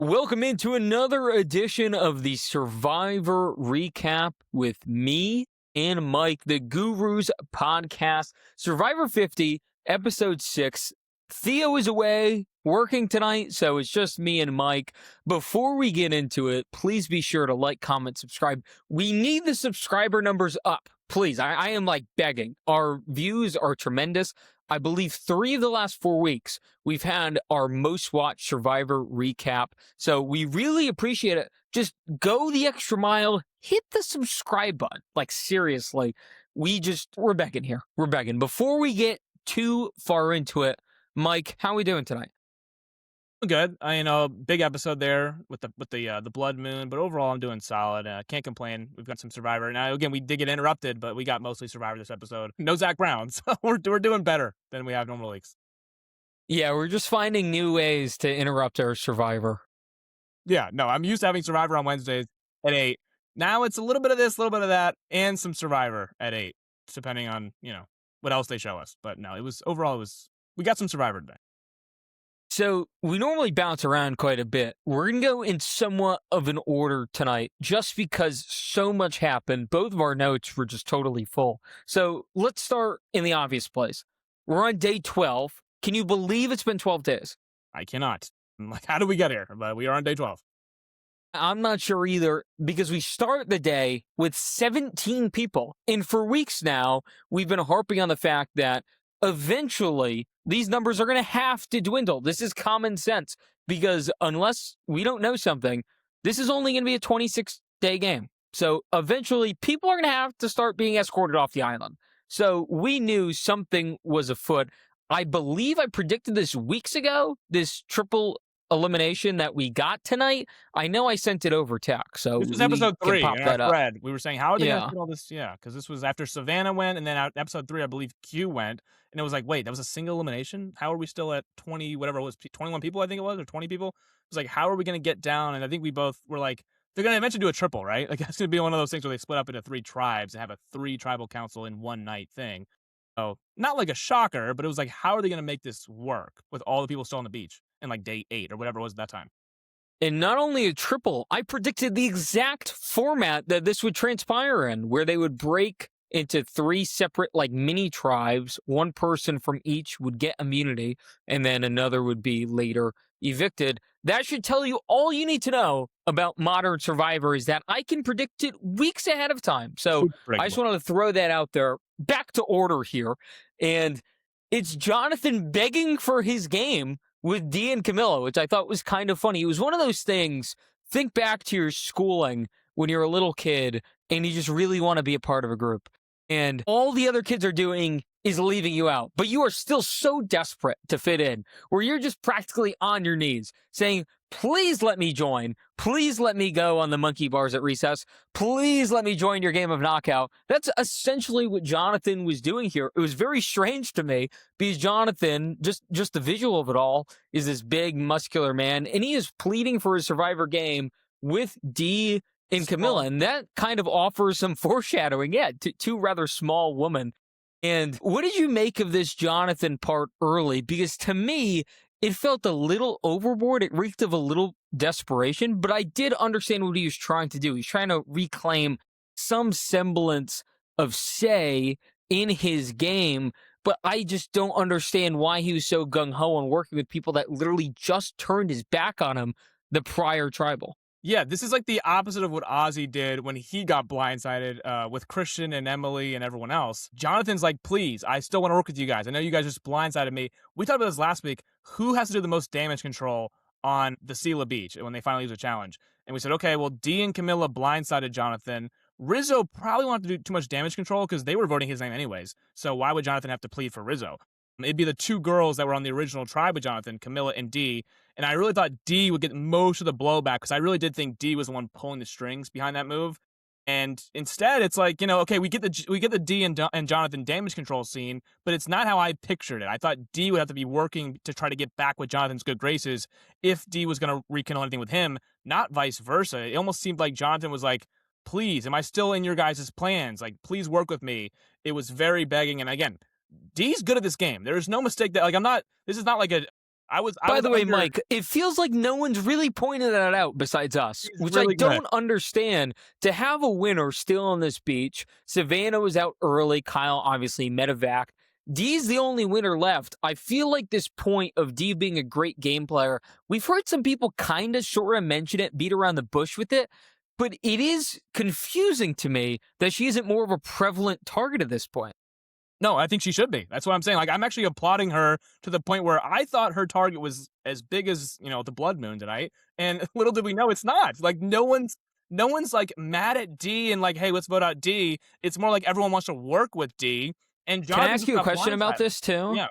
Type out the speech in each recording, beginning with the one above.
Welcome into another edition of the Survivor Recap with me and Mike, the Gurus podcast. Survivor 50, episode 6. Theo is away working tonight, so it's just me and Mike. Before we get into it, please be sure to like, comment, subscribe. We need the subscriber numbers up. Please, I am like begging. Our views are tremendous. I believe 3 of the last 4 weeks, we've had our most watched Survivor recap. So we really appreciate it. Just go the extra mile, hit the subscribe button. Like seriously, we're begging here. We're begging. Before we get too far into it, Mike, how are we doing tonight? Good. Big episode there with the blood moon, but overall I'm doing solid. Can't complain. We've got some Survivor now. Again, we did get interrupted, but we got mostly Survivor this episode. No Zach Brown, so we're doing better than we have normal weeks. Yeah, we're just finding new ways to interrupt our Survivor. Yeah, no, I'm used to having Survivor on Wednesdays at 8. Now it's a little bit of this, a little bit of that, and some Survivor at 8, depending on what else they show us. But no, we got some Survivor today. So we normally bounce around quite a bit. We're going to go in somewhat of an order tonight just because so much happened. Both of our notes were just totally full. So let's start in the obvious place. We're on day 12. Can you believe it's been 12 days? I cannot. I'm like, how did we get here? But we are on day 12. I'm not sure either because we start the day with 17 people. And for weeks now, we've been harping on the fact that eventually these numbers are going to have to dwindle. This is common sense because unless we don't know something, this is only going to be a 26-day game. So eventually people are going to have to start being escorted off the island. So we knew something was afoot. I believe I predicted this weeks ago, this triple elimination that we got tonight. I know I sent it over text, so this was episode 3 pop in that our up. thread. We were saying, how are they going to do all this? Yeah, because this was after Savannah went, and then episode 3, I believe Q went, and it was like, wait, that was a single elimination? How are we still at 20, whatever it was, 21 people, I think it was, or 20 people? It was like, how are we going to get down? And I think we both were like, they're going to eventually do a triple, right? Like, it's going to be one of those things where they split up into 3 tribes and have a 3 tribal council in one night thing. So, not like a shocker, but it was like, how are they going to make this work with all the people still on the beach in like day 8 or whatever it was at that time? And not only a triple, I predicted the exact format that this would transpire in, where they would break into 3 separate like mini tribes. One person from each would get immunity, and then another would be later evicted. That should tell you all you need to know about modern Survivor is that I can predict it weeks ahead of time. So I just wanted to throw that out there. Back to order here. And it's Jonathan begging for his game with Dee and Camilla, which I thought was kind of funny. It was one of those things, think back to your schooling when you're a little kid and you just really want to be a part of a group. And all the other kids are doing is leaving you out. But you are still so desperate to fit in, where you're just practically on your knees saying, please let me join. Please let me go on the monkey bars at recess. Please let me join your game of knockout. That's essentially what Jonathan was doing here. It was very strange to me because Jonathan, just the visual of it all, is this big, muscular man, and he is pleading for his Survivor game with Dee and Camilla, and that kind of offers some foreshadowing. Yeah, two rather small women. And what did you make of this Jonathan part early? Because to me, it felt a little overboard. It reeked of a little desperation, but I did understand what he was trying to do. He's trying to reclaim some semblance of say in his game, but I just don't understand why he was so gung-ho on working with people that literally just turned his back on him the prior tribal. Yeah, this is like the opposite of what Ozzy did when he got blindsided with Christian and Emily and everyone else. Jonathan's like, please, I still want to work with you guys. I know you guys just blindsided me. We talked about this last week. Who has to do the most damage control on the Sela Beach when they finally use a challenge? And we said, okay, well, Dee and Camilla blindsided Jonathan. Rizzo probably wanted to do too much damage control because they were voting his name anyways. So why would Jonathan have to plead for Rizzo? It'd be the 2 girls that were on the original tribe with Jonathan, Camilla and Dee. And I really thought Dee would get most of the blowback because I really did think Dee was the one pulling the strings behind that move. And instead, it's like, okay, we get the Dee and Jonathan damage control scene, but it's not how I pictured it. I thought Dee would have to be working to try to get back with Jonathan's good graces if Dee was going to rekindle anything with him, not vice versa. It almost seemed like Jonathan was like, please, am I still in your guys' plans? Like, please work with me. It was very begging. And again, Dee's good at this game. There is no mistake that, like, this is not like I By was the way, under. Mike, it feels like no one's really pointed that out besides us, He's which I really good. don't understand. To have a winner still on this beach, Savannah was out early, Kyle obviously medevac. D's the only winner left. I feel like this point of D being a great game player, we've heard some people kind of sort of mention it, beat around the bush with it, but it is confusing to me that she isn't more of a prevalent target at this point. No, I think she should be. That's what I'm saying. Like, I'm actually applauding her to the point where I thought her target was as big as, the blood moon tonight. And little did we know it's not. Like, no one's like mad at D and like, hey, let's vote out D. It's more like everyone wants to work with D. And Can I Jonathan ask just you a got question about blindsided. this too? Yeah.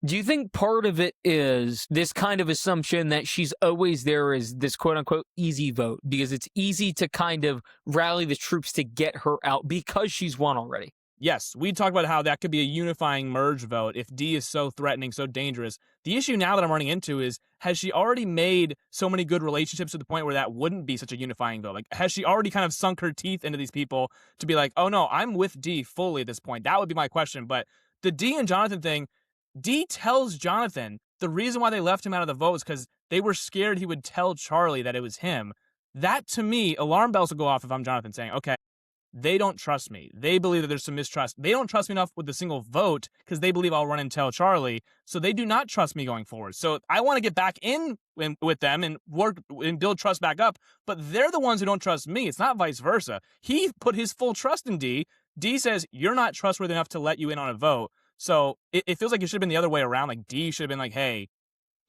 Do you think part of it is this kind of assumption that she's always there as this quote unquote easy vote because it's easy to kind of rally the troops to get her out because she's won already? Yes, we talked about how that could be a unifying merge vote if D is so threatening, so dangerous. The issue now that I'm running into is, has she already made so many good relationships to the point where that wouldn't be such a unifying vote? Like, has she already kind of sunk her teeth into these people to be like, oh no, I'm with D fully at this point? That would be my question. But the D and Jonathan thing, D tells Jonathan the reason why they left him out of the vote is because they were scared he would tell Charlie that it was him. That to me, alarm bells will go off if I'm Jonathan saying, okay, they don't trust me. They believe that there's some mistrust. They don't trust me enough with a single vote because they believe I'll run and tell Charlie. So they do not trust me going forward. So I want to get back in with them and work and build trust back up. But they're the ones who don't trust me. It's not vice versa. He put his full trust in D. D says, you're not trustworthy enough to let you in on a vote. So it feels like it should have been the other way around. Like D should have been like, hey,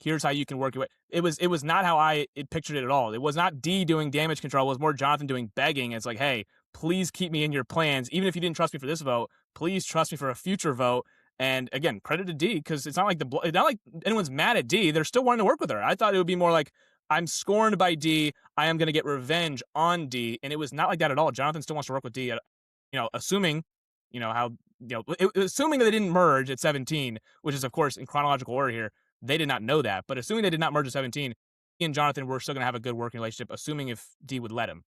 here's how you can work your way. It was not how I pictured it at all. It was not D doing damage control. It was more Jonathan doing begging. It's like, hey, please keep me in your plans. Even if you didn't trust me for this vote, please trust me for a future vote. And again, credit to D because it's not like anyone's mad at D. They're still wanting to work with her. I thought it would be more like, I'm scorned by D. I am going to get revenge on D. And it was not like that at all. Jonathan still wants to work with D. Assuming, assuming that they didn't merge at 17, which is of course in chronological order here. They did not know that, but assuming they did not merge at 17, he and Jonathan were still going to have a good working relationship, assuming if D would let him.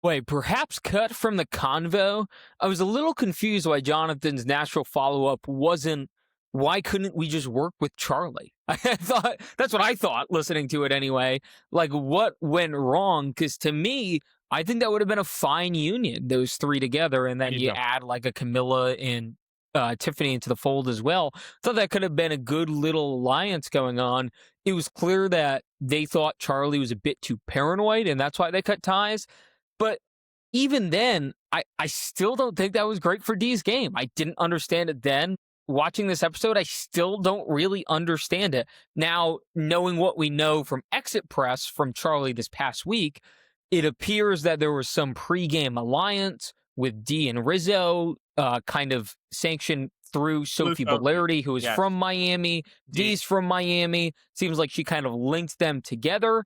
Wait, perhaps cut from the convo? I was a little confused why Jonathan's natural follow up wasn't, why couldn't we just work with Charlie? I thought, that's what I thought listening to it anyway. Like, what went wrong? Because to me, I think that would have been a fine union, those three together, and then you add like a Camilla and Tiffany into the fold as well. Thought that could have been a good little alliance going on. It was clear that they thought Charlie was a bit too paranoid, and that's why they cut ties. But even then, I still don't think that was great for D's game. I didn't understand it then. Watching this episode, I still don't really understand it. Now, knowing what we know from exit press from Charlie this past week, it appears that there was some pregame alliance with D and Rizzo, kind of sanctioned through Sophie Bolardi, who is from Miami. D's from Miami. Seems like she kind of linked them together.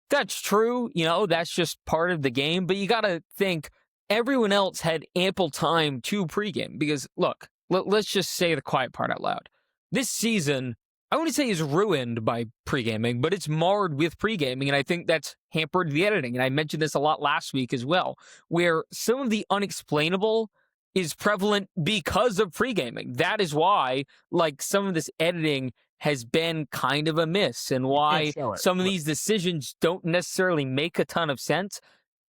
That's true. That's just part of the game. But you got to think everyone else had ample time to pregame because, look, let's just say the quiet part out loud. This season, I wouldn't say is ruined by pregaming, but it's marred with pregaming. And I think that's hampered the editing. And I mentioned this a lot last week as well, where some of the unexplainable is prevalent because of pregaming. That is why, like, some of this editing has been kind of a miss and why some of these decisions don't necessarily make a ton of sense.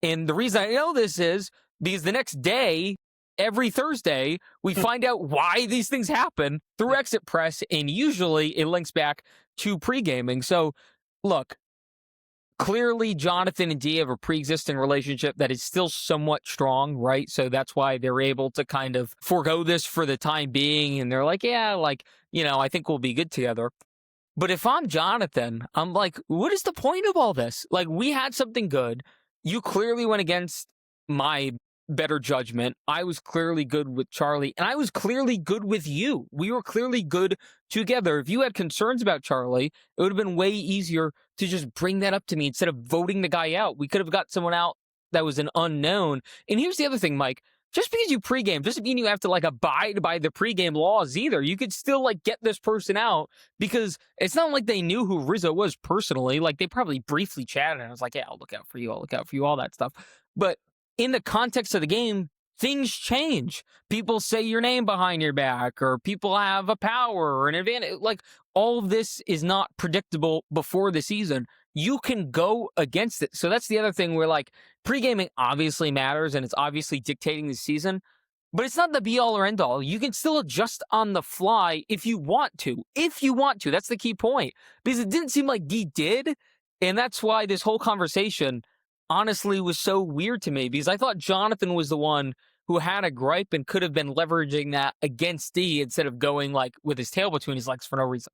And the reason I know this is because the next day, every Thursday, we find out why these things happen through exit press, and usually it links back to pre-gaming. So, look, clearly Jonathan and Dee have a pre-existing relationship that is still somewhat strong, right? So that's why they're able to kind of forego this for the time being, and they're like, yeah, like, I think we'll be good together. But if I'm Jonathan, I'm like, what is the point of all this? Like, we had something good. You clearly went against my better judgment. I was clearly good with Charlie, and I was clearly good with you. We were clearly good together. If you had concerns about Charlie, it would have been way easier to just bring that up to me instead of voting the guy out. We could have got someone out that was an unknown. And here's the other thing, Mike. Just because you pregame doesn't mean you have to abide by the pregame laws either. You could still get this person out because it's not like they knew who Rizzo was personally. Like, they probably briefly chatted and I was like, yeah, I'll look out for you. I'll look out for you, all that stuff. But in the context of the game, things change. People say your name behind your back, or people have a power or an advantage. Like, all of this is not predictable before the season. You can go against it. So that's the other thing where, like, pre-gaming obviously matters and it's obviously dictating the season, but it's not the be all or end all. You can still adjust on the fly if you want to. If you want to. That's the key point. Because it didn't seem like Dee did. And that's why this whole conversation honestly was so weird to me, because I thought Jonathan was the one who had a gripe and could have been leveraging that against Dee instead of going like with his tail between his legs for no reason.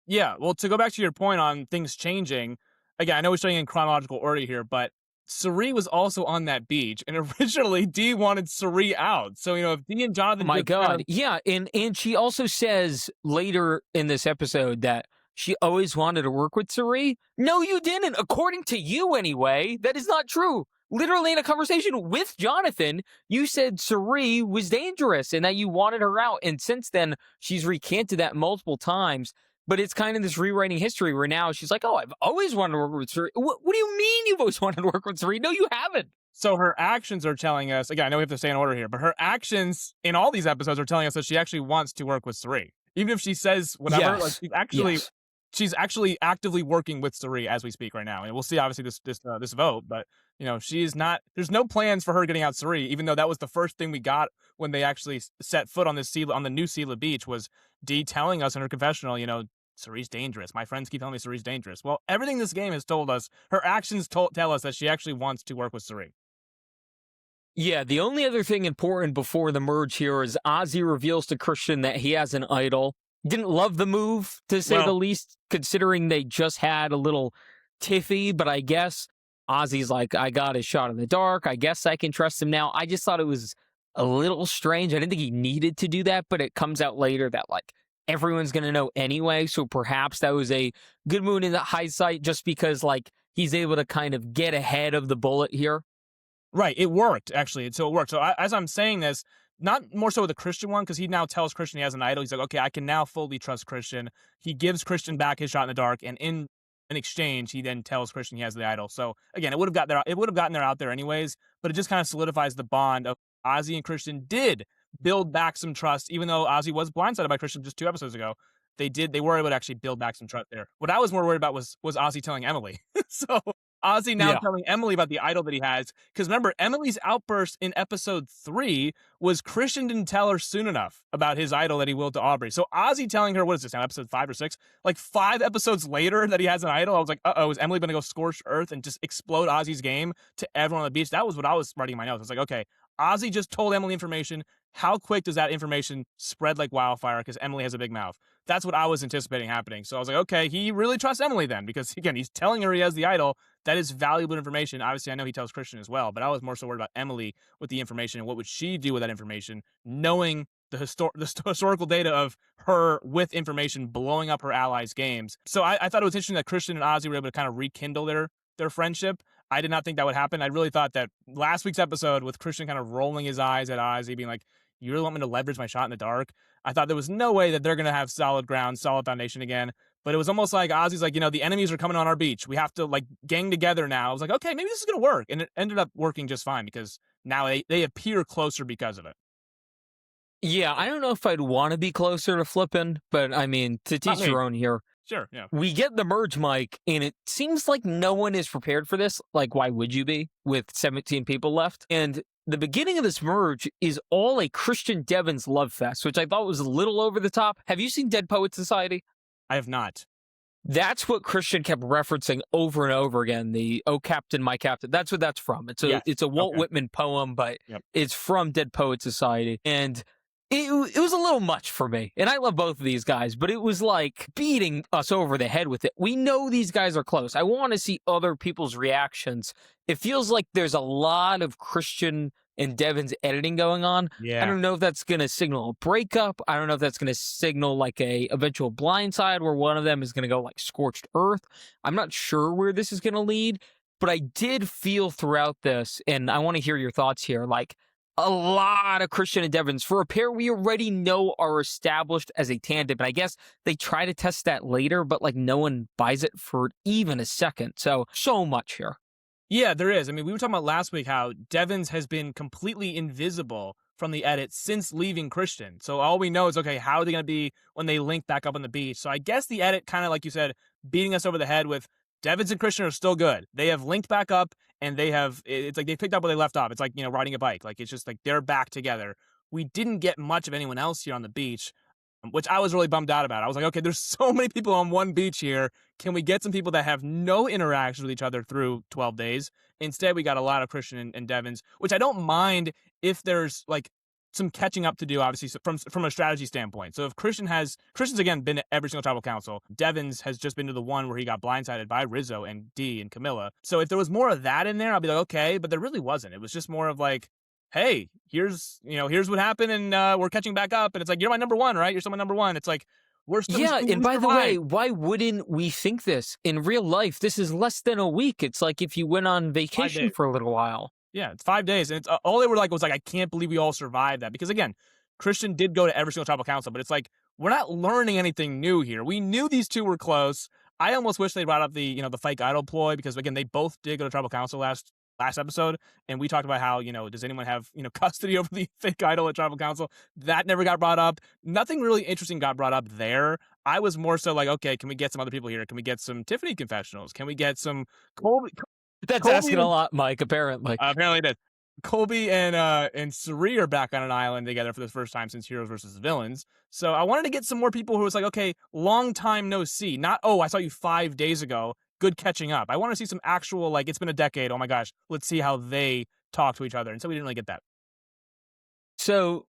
Yeah, well, to go back to your point on things changing, again, I know we're showing in chronological order here, but Suri was also on that beach, and originally Dee wanted Suri out. So, if Dee and Jonathan... My just God. Yeah, and she also says later in this episode that she always wanted to work with Suri. No, you didn't. According to you, anyway. That is not true. Literally in a conversation with Jonathan, you said Suri was dangerous and that you wanted her out. And since then, she's recanted that multiple times. But it's kind of this rewriting history where now she's like, oh, I've always wanted to work with Suri. What do you mean you've always wanted to work with Suri? No, you haven't. So her actions are telling us, again, I know we have to stay in order here, but her actions in all these episodes are telling us that she actually wants to work with Suri. Even if she says whatever, Yes. like she's actually actively working with Suri as we speak right now. And we'll see obviously this vote, but she's not, there's no plans for her getting out Suri, even though that was the first thing we got when they actually set foot on the new Sela beach, was Dee telling us in her confessional, Suri's dangerous. My friends keep telling me Suri's dangerous. Well, everything this game has told us, her actions tell us that she actually wants to work with Suri. Yeah, the only other thing important before the merge here is Ozzy reveals to Christian that he has an idol. Didn't love the move, to say the least, considering they just had a little tiffy, but I guess Ozzy's like, I got his shot in the dark. I guess I can trust him now. I just thought it was a little strange. I didn't think he needed to do that, but it comes out later that, like, everyone's going to know anyway, so perhaps that was a good move in the hindsight just because, like, he's able to kind of get ahead of the bullet here. Right, it worked, actually. So it worked. So as I'm saying this, not more so with the Christian one, because he now tells Christian he has an idol. He's like, okay, I can now fully trust Christian. He gives Christian back his shot in the dark, and in exchange, he then tells Christian he has the idol. So again, it would have gotten there out there anyways, but it just kind of solidifies the bond of Ozzy and Christian did build back some trust, even though Ozzy was blindsided by Christian just 2 episodes ago. They were able to actually build back some trust there. What I was more worried about was Ozzy telling Emily. So Ozzy now telling Emily about the idol that he has. Because remember, Emily's outburst in episode 3 was Christian didn't tell her soon enough about his idol that he willed to Aubrey. So Ozzy telling her, what is this now, episode 5 or 6? Like 5 episodes later that he has an idol, I was like, uh-oh, is Emily going to go scorched earth and just explode Ozzy's game to everyone on the beach? That was what I was writing in my notes. I was like, okay, Ozzy just told Emily information. How quick does that information spread like wildfire? Because Emily has a big mouth. That's what I was anticipating happening. So I was like, okay, he really trusts Emily then, because again, he's telling her he has the idol. That is valuable information. Obviously, I know he tells Christian as well, but I was more so worried about Emily with the information and what would she do with that information, knowing the historical data of her with information blowing up her allies' games. So I thought it was interesting that Christian and Ozzy were able to kind of rekindle their friendship. I did not think that would happen. I really thought that last week's episode with Christian kind of rolling his eyes at Ozzy, being like, you really want me to leverage my shot in the dark? I thought there was no way that they're going to have solid ground, solid foundation again. But it was almost like Ozzy's like, the enemies are coming on our beach. We have to like gang together now. I was like, okay, maybe this is going to work. And it ended up working just fine because now they appear closer because of it. Yeah, I don't know if I'd want to be closer to Flippin', but I mean, to teach your own here. Sure, yeah. We get the merge, Mike, and it seems like no one is prepared for this. Like, why would you be with 17 people left? And the beginning of this merge is all a Christian Devon's love fest, which I thought was a little over the top. Have you seen Dead Poet Society? I have not. That's what Christian kept referencing over and over again. The "Oh Captain, My Captain." That's what that's from. It's a Walt Whitman poem, but it's from Dead Poet Society. And it was a little much for me. And I love both of these guys, but it was like beating us over the head with it. We know these guys are close. I want to see other people's reactions. It feels like there's a lot of Christian and Devon's editing going on. Yeah. I don't know if that's going to signal a breakup. I don't know if that's going to signal like a eventual blindside where one of them is going to go like scorched earth. I'm not sure where this is going to lead, but I did feel throughout this, and I want to hear your thoughts here, like a lot of Christian and Devon's for a pair we already know are established as a tandem. And I guess they try to test that later, but like no one buys it for even a second. So much here. Yeah, there is. I mean, we were talking about last week how Devins has been completely invisible from the edit since leaving Christian. So all we know is, okay, how are they going to be when they link back up on the beach? So I guess the edit kind of, like you said, beating us over the head with Devins and Christian are still good. They have linked back up and it's like they picked up where they left off. It's like, riding a bike. Like, it's just like they're back together. We didn't get much of anyone else here on the beach, which I was really bummed out about. I was like, okay, there's so many people on one beach here. Can we get some people that have no interaction with each other through 12 days? Instead, we got a lot of Christian and Devins, which I don't mind if there's like some catching up to do, obviously, from a strategy standpoint. So if Christian's again been to every single tribal council, Devins has just been to the one where he got blindsided by Rizzo and D and Camilla. So if there was more of that in there, I'll be like, okay, but there really wasn't. It was just more of like, hey, here's what happened, and we're catching back up, and it's like, you're my number one, right? You're still my number one. It's like, we're still, Yeah, we and by the survived. way, why wouldn't we think this? In real life, this is less than a week. It's like if you went on vacation days. for a little while. Yeah, it's 5 days, and it's all they were like was like, I can't believe we all survived that, because again, Christian did go to every single tribal council, but it's like, we're not learning anything new here. We knew these two were close. I almost wish they brought up the the fake idol ploy, because again, they both did go to tribal council last episode, and we talked about how does anyone have custody over the fake idol at tribal council. That never got brought up. Nothing really interesting got brought up there. I was more so like, okay, can we get some other people here? Can we get some Tiffany confessionals? Can we get some Colby? That's Colby asking a lot, Mike, apparently. Apparently it is. Colby and Suri are back on an island together for the first time since Heroes versus Villains. So I wanted to get some more people who was like, okay, long time no see. Not, oh, I saw you 5 days ago. Good catching up. I want to see some actual, like, it's been a decade. Oh my gosh, let's see how they talk to each other. And so we didn't really get that. So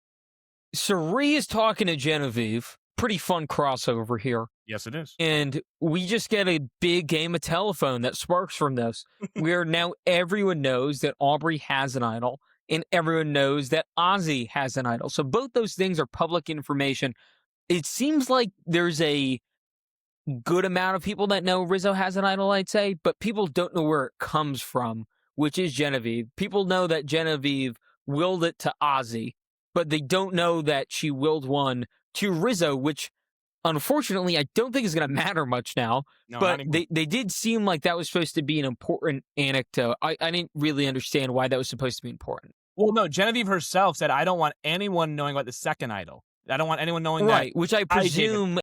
Suri is talking to Genevieve. Pretty fun crossover here. Yes, it is. And we just get a big game of telephone that sparks from this, where now everyone knows that Aubrey has an idol, and everyone knows that Ozzy has an idol. So both those things are public information. It seems like there's a good amount of people that know Rizzo has an idol, I'd say, but people don't know where it comes from, which is Genevieve. People know that Genevieve willed it to Ozzy, but they don't know that she willed one to Rizzo, which unfortunately I don't think is going to matter much now. No, but they did seem like that was supposed to be an important anecdote. I didn't really understand why that was supposed to be important. Well, no, Genevieve herself said, I don't want anyone knowing about the second idol. I don't want anyone knowing that. Right, which I presume,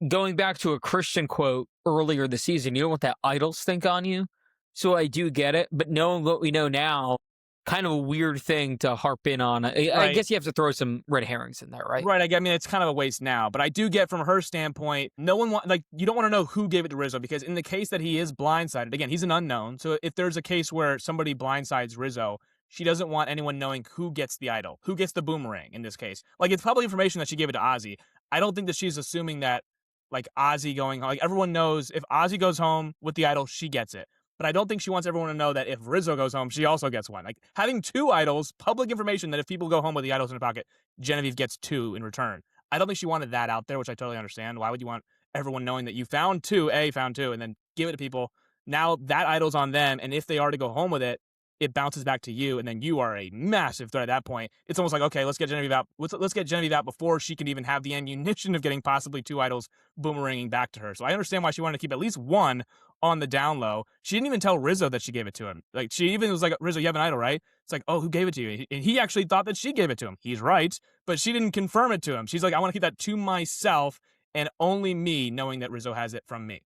going back to a Christian quote earlier this season, you don't want that idol stink on you. So I do get it, but knowing what we know now, kind of a weird thing to harp in on. I guess you have to throw some red herrings in there, right? Right. I mean, it's kind of a waste now, but I do get from her standpoint, no one you don't want to know who gave it to Rizzo, because in the case that he is blindsided, again, he's an unknown. So if there's a case where somebody blindsides Rizzo, she doesn't want anyone knowing who gets the idol, who gets the boomerang in this case. Like, it's public information that she gave it to Ozzy. I don't think that she's assuming that, like, Ozzy going, like, everyone knows if Ozzy goes home with the idol, she gets it. But I don't think she wants everyone to know that if Rizzo goes home, she also gets one. Like, having two idols, public information that if people go home with the idols in their pocket, Genevieve gets two in return. I don't think she wanted that out there, which I totally understand. Why would you want everyone knowing that you found two, and then give it to people? Now that idol's on them, and if they are to go home with it, it bounces back to you, and then you are a massive threat at that point. It's almost like, okay, let's get Genevieve out. Let's get Genevieve out before she can even have the ammunition of getting possibly two idols boomeranging back to her. So I understand why she wanted to keep at least one on the down low. She didn't even tell Rizzo that she gave it to him. Like, she even was like, Rizzo, you have an idol, right? It's like, oh, who gave it to you? And he actually thought that she gave it to him. He's right, but she didn't confirm it to him. She's like, I want to keep that to myself and only me knowing that Rizzo has it from me.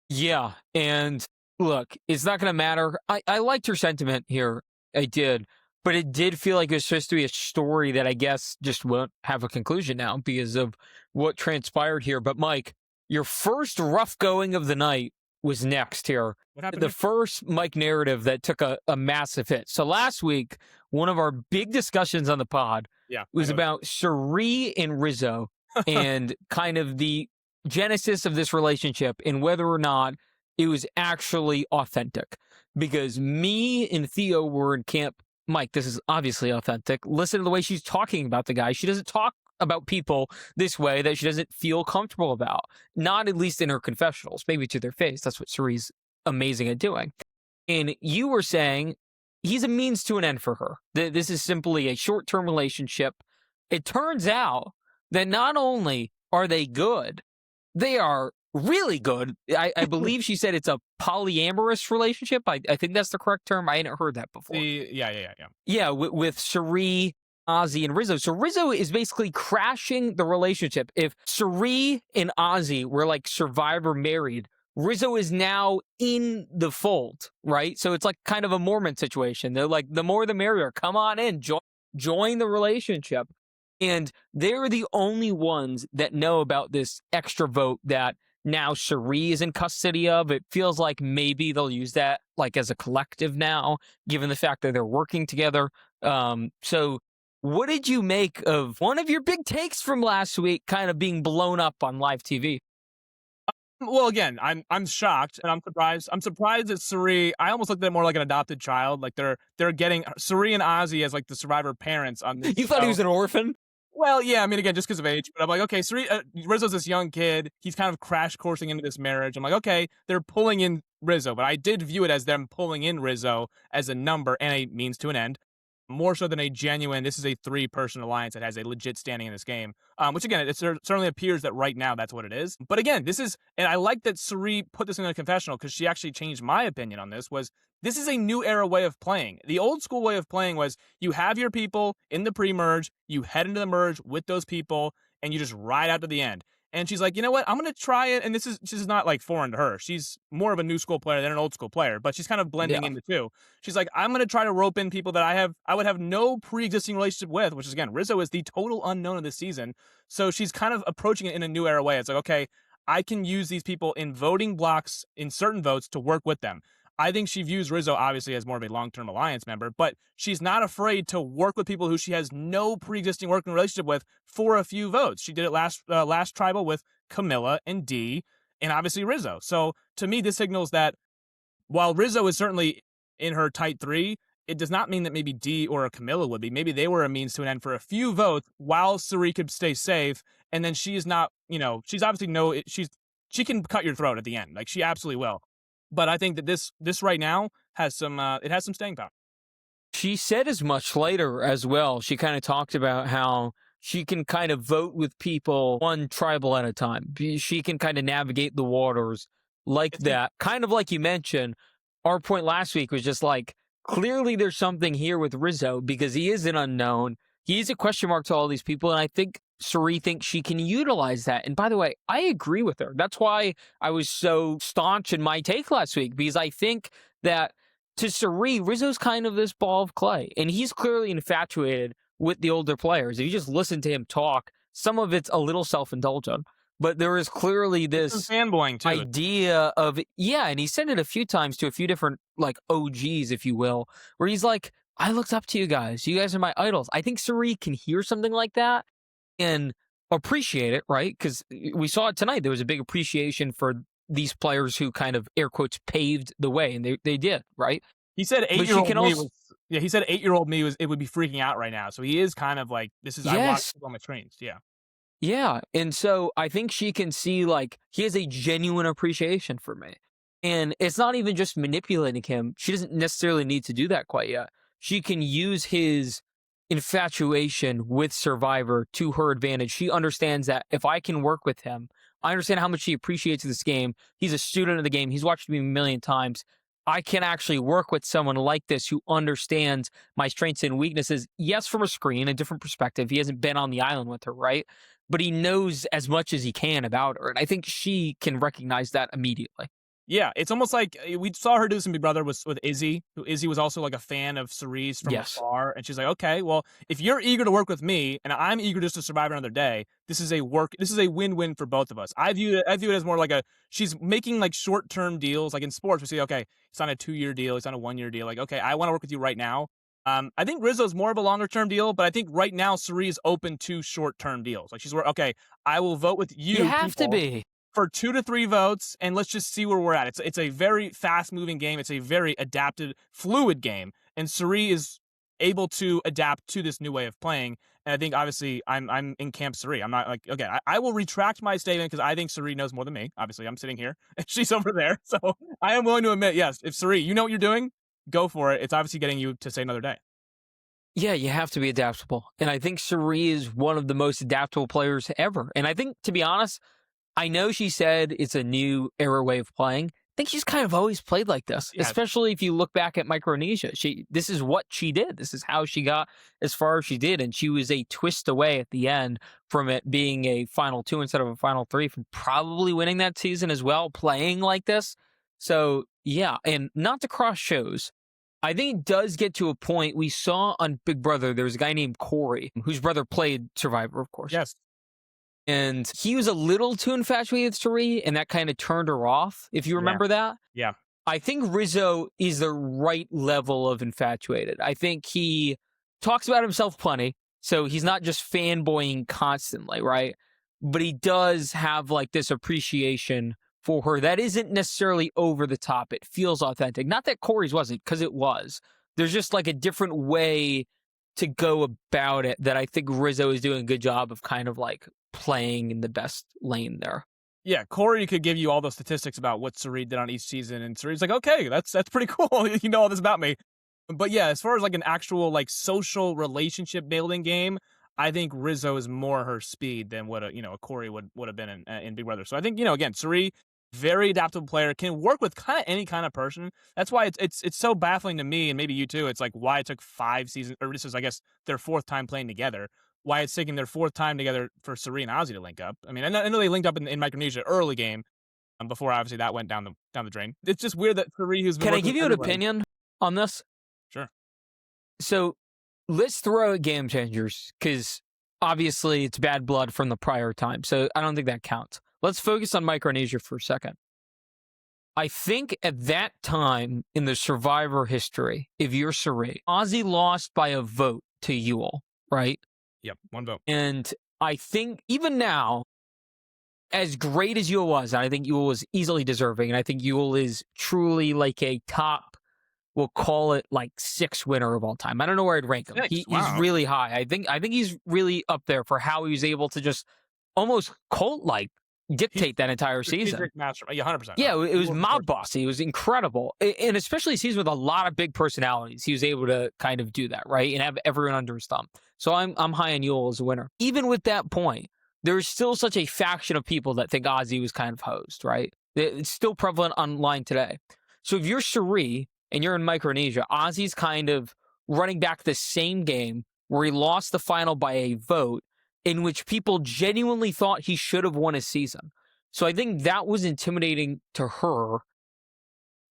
Yeah, and look, it's not going to matter. I liked her sentiment here. I did. But it did feel like it was supposed to be a story that I guess just won't have a conclusion now because of what transpired here. But Mike, your first rough going of the night was next here. What happened? The first Mike narrative that took a massive hit. So last week, one of our big discussions on the pod was about Suri and Rizzo and kind of the genesis of this relationship and whether or not it was actually authentic. Because me and Theo were in camp, Mike, this is obviously authentic. Listen to the way she's talking about the guy. She doesn't talk about people this way that she doesn't feel comfortable about. Not at least in her confessionals, maybe to their face. That's what Suri's amazing at doing. And you were saying he's a means to an end for her. This is simply a short-term relationship. It turns out that not only are they good, they are really good. I believe she said it's a polyamorous relationship. I think that's the correct term. I hadn't heard that before. Yeah. Yeah, with Suri, Ozzy, and Rizzo. So Rizzo is basically crashing the relationship. If Suri and Ozzy were like Survivor married, Rizzo is now in the fold, right? So it's like kind of a Mormon situation. They're like, the more the merrier. Come on in, join the relationship. And they're the only ones that know about this extra vote that now Suri is in custody of. It feels like maybe they'll use that like as a collective now, given the fact that they're working together. So what did you make of one of your big takes from last week kind of being blown up on live TV? Well, again, I'm shocked and I'm surprised. I'm surprised that Suri. I almost looked at it more like an adopted child. Like they're getting Suri and Ozzy as like the Survivor parents on this You thought he was an orphan? Well, yeah, I mean, again, just because of age, but I'm like, okay, Rizzo's this young kid. He's kind of crash coursing into this marriage. I'm like, okay, they're pulling in Rizzo, but I did view it as them pulling in Rizzo as a number and a means to an end, more so than a genuine. This is a 3-person alliance that has a legit standing in this game. Which again, it certainly appears that right now that's what it is. But again, and I like that Suri put this in a confessional because she actually changed my opinion on this. This is a new era way of playing. The old school way of playing was you have your people in the pre-merge, you head into the merge with those people, and you just ride out to the end. And she's like, you know what? I'm going to try it. And this is not like foreign to her. She's more of a new school player than an old school player, but she's kind of blending Yeah. in the two. She's like, I'm going to try to rope in people that I would have no pre-existing relationship with, which is, again, Rizzo is the total unknown of this season. So she's kind of approaching it in a new era way. It's like, okay, I can use these people in voting blocks in certain votes to work with them. I think she views Rizzo obviously as more of a long-term alliance member, but she's not afraid to work with people who she has no pre-existing working relationship with for a few votes. She did it last tribal with Camilla and Dee, and obviously Rizzo. So to me, this signals that while Rizzo is certainly in her tight 3, it does not mean that maybe Dee or a Camilla would be. Maybe they were a means to an end for a few votes while Suri could stay safe, and then she is not. She's obviously she can cut your throat at the end. Like she absolutely will. But I think that this right now has some staying power. She said as much later as well. She kind of talked about how she can kind of vote with people one tribal at a time. She can kind of navigate the waters like that. Kind of like you mentioned, our point last week was just like, clearly there's something here with Rizzo because he is an unknown. He's a question mark to all these people. And I think Suri thinks she can utilize that. And by the way, I agree with her. That's why I was so staunch in my take last week, because I think that to Suri, Rizzo's kind of this ball of clay. And he's clearly infatuated with the older players. If you just listen to him talk, some of it's a little self-indulgent. But there is clearly this fanboying too. idea of, yeah, and he said it a few times to a few different like OGs, if you will, where he's like, I looked up to you guys. You guys are my idols. I think Suri can hear something like that and appreciate it, right? Because we saw it tonight. There was a big appreciation for these players who kind of, air quotes, paved the way, and they did, right? He said 8-year-old me also, was. Yeah, he said 8-year-old me would be freaking out right now. So he is kind of like, this is, yes. I watched on my screens. Yeah. Yeah. And so I think she can see, like, he has a genuine appreciation for me. And it's not even just manipulating him. She doesn't necessarily need to do that quite yet. She can use his infatuation with Survivor to her advantage. She understands that if I can work with him, I understand how much he appreciates this game. He's a student of the game. He's watched me a million times. I can actually work with someone like this who understands my strengths and weaknesses. Yes, from a screen, a different perspective. He hasn't been on the island with her, right? But he knows as much as he can about her. And I think she can recognize that immediately. Yeah, it's almost like we saw her do some Big Brother with Izzy, who Izzy was also like a fan of Cerise from afar. And she's like, okay, well, if you're eager to work with me and I'm eager just to survive another day, this is a win-win for both of us. I view it as more like she's making like short-term deals. Like in sports, we see, okay, it's on a 2-year deal, it's on a 1-year deal. Like, okay, I want to work with you right now. I think Rizzo's more of a longer-term deal, but I think right now Cerise is open to short-term deals. Like okay, I will vote with you. You have to be. For 2 to 3 votes, and let's just see where we're at. It's a very fast-moving game. It's a very adapted, fluid game, and Suri is able to adapt to this new way of playing. And I think, obviously, I'm in camp Suri. I'm not like, okay, I will retract my statement because I think Suri knows more than me. Obviously, I'm sitting here, and she's over there. So I am willing to admit, yes, if Suri, you know what you're doing, go for it. It's obviously getting you to say another day. Yeah, you have to be adaptable. And I think Suri is one of the most adaptable players ever. And I think, to be honest, I know she said it's a new era way of playing. I think she's kind of always played like this, Yeah. especially if you look back at Micronesia. This is what she did. This is how she got as far as she did, and she was a twist away at the end from it being a final two instead of a final three, from probably winning that season as well, playing like this. So yeah, and not to cross shows, I think it does get to a point. We saw on Big Brother, there was a guy named Corey, whose brother played Survivor, of course. Yes. And he was a little too infatuated with Suri, and that kind of turned her off, if you remember that. Yeah. I think Rizzo is the right level of infatuated. I think he talks about himself plenty, so he's not just fanboying constantly, right? But he does have like this appreciation for her that isn't necessarily over the top. It feels authentic. Not that Corey's wasn't, because it was. There's just like a different way to go about it that I think Rizzo is doing a good job of kind of like playing in the best lane there. Yeah, Corey could give you all the statistics about what Suri did on each season, and Suri's like, okay, that's pretty cool. You know all this about me. But yeah, as far as like an actual like social relationship building game, I think Rizzo is more her speed than what a Corey would have been in Big Brother. So I think again, Suri, very adaptable player, can work with kind of any kind of person. That's why it's so baffling to me, and maybe you too. It's like why it took 5 seasons, or this is I guess their 4th time playing together. Why it's taking their 4th time together for Suri and Ozzy to link up. I mean, I know they linked up in Micronesia early game, before obviously that went down the drain. It's just weird that Suri, who's been Can I working give with you an everybody- opinion on this? Sure. So let's throw out game changers, because obviously it's bad blood from the prior time. So I don't think that counts. Let's focus on Micronesia for a second. I think at that time in the Survivor history, if you're Suri, Ozzy lost by a vote to Yule, right? Yep, 1 vote. And I think even now, as great as Yule was, and I think Yule was easily deserving, and I think Yule is truly like a top, we'll call it like 6 winner of all time. I don't know where I'd rank him. 6? He's Wow. really high. I think he's really up there for how he was able to just almost cult-like dictate that entire season. Strategic master. Yeah, 100%. Yeah, it was Of mob course. bossy. It was incredible. And especially a season with a lot of big personalities. He was able to kind of do that, right? And have everyone under his thumb. So I'm high on Yule as a winner. Even with that point, there's still such a faction of people that think Ozzy was kind of hosed, right? It's still prevalent online today. So if you're Suri and you're in Micronesia, Ozzy's kind of running back the same game where he lost the final by a vote in which people genuinely thought he should have won a season. So I think that was intimidating to her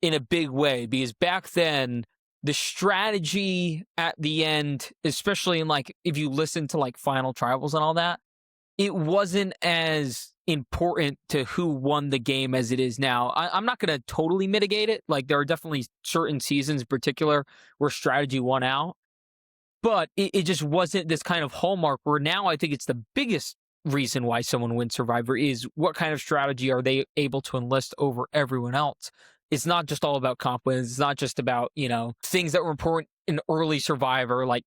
in a big way, because back then the strategy at the end, especially in like if you listen to like final tribals and all that, it wasn't as important to who won the game as it is now. I'm not going to totally mitigate it. Like there are definitely certain seasons in particular where strategy won out, but it just wasn't this kind of hallmark where now I think it's the biggest reason why someone wins Survivor is what kind of strategy are they able to enlist over everyone else. It's not just all about comp wins. It's not just about, things that were important in early Survivor, like,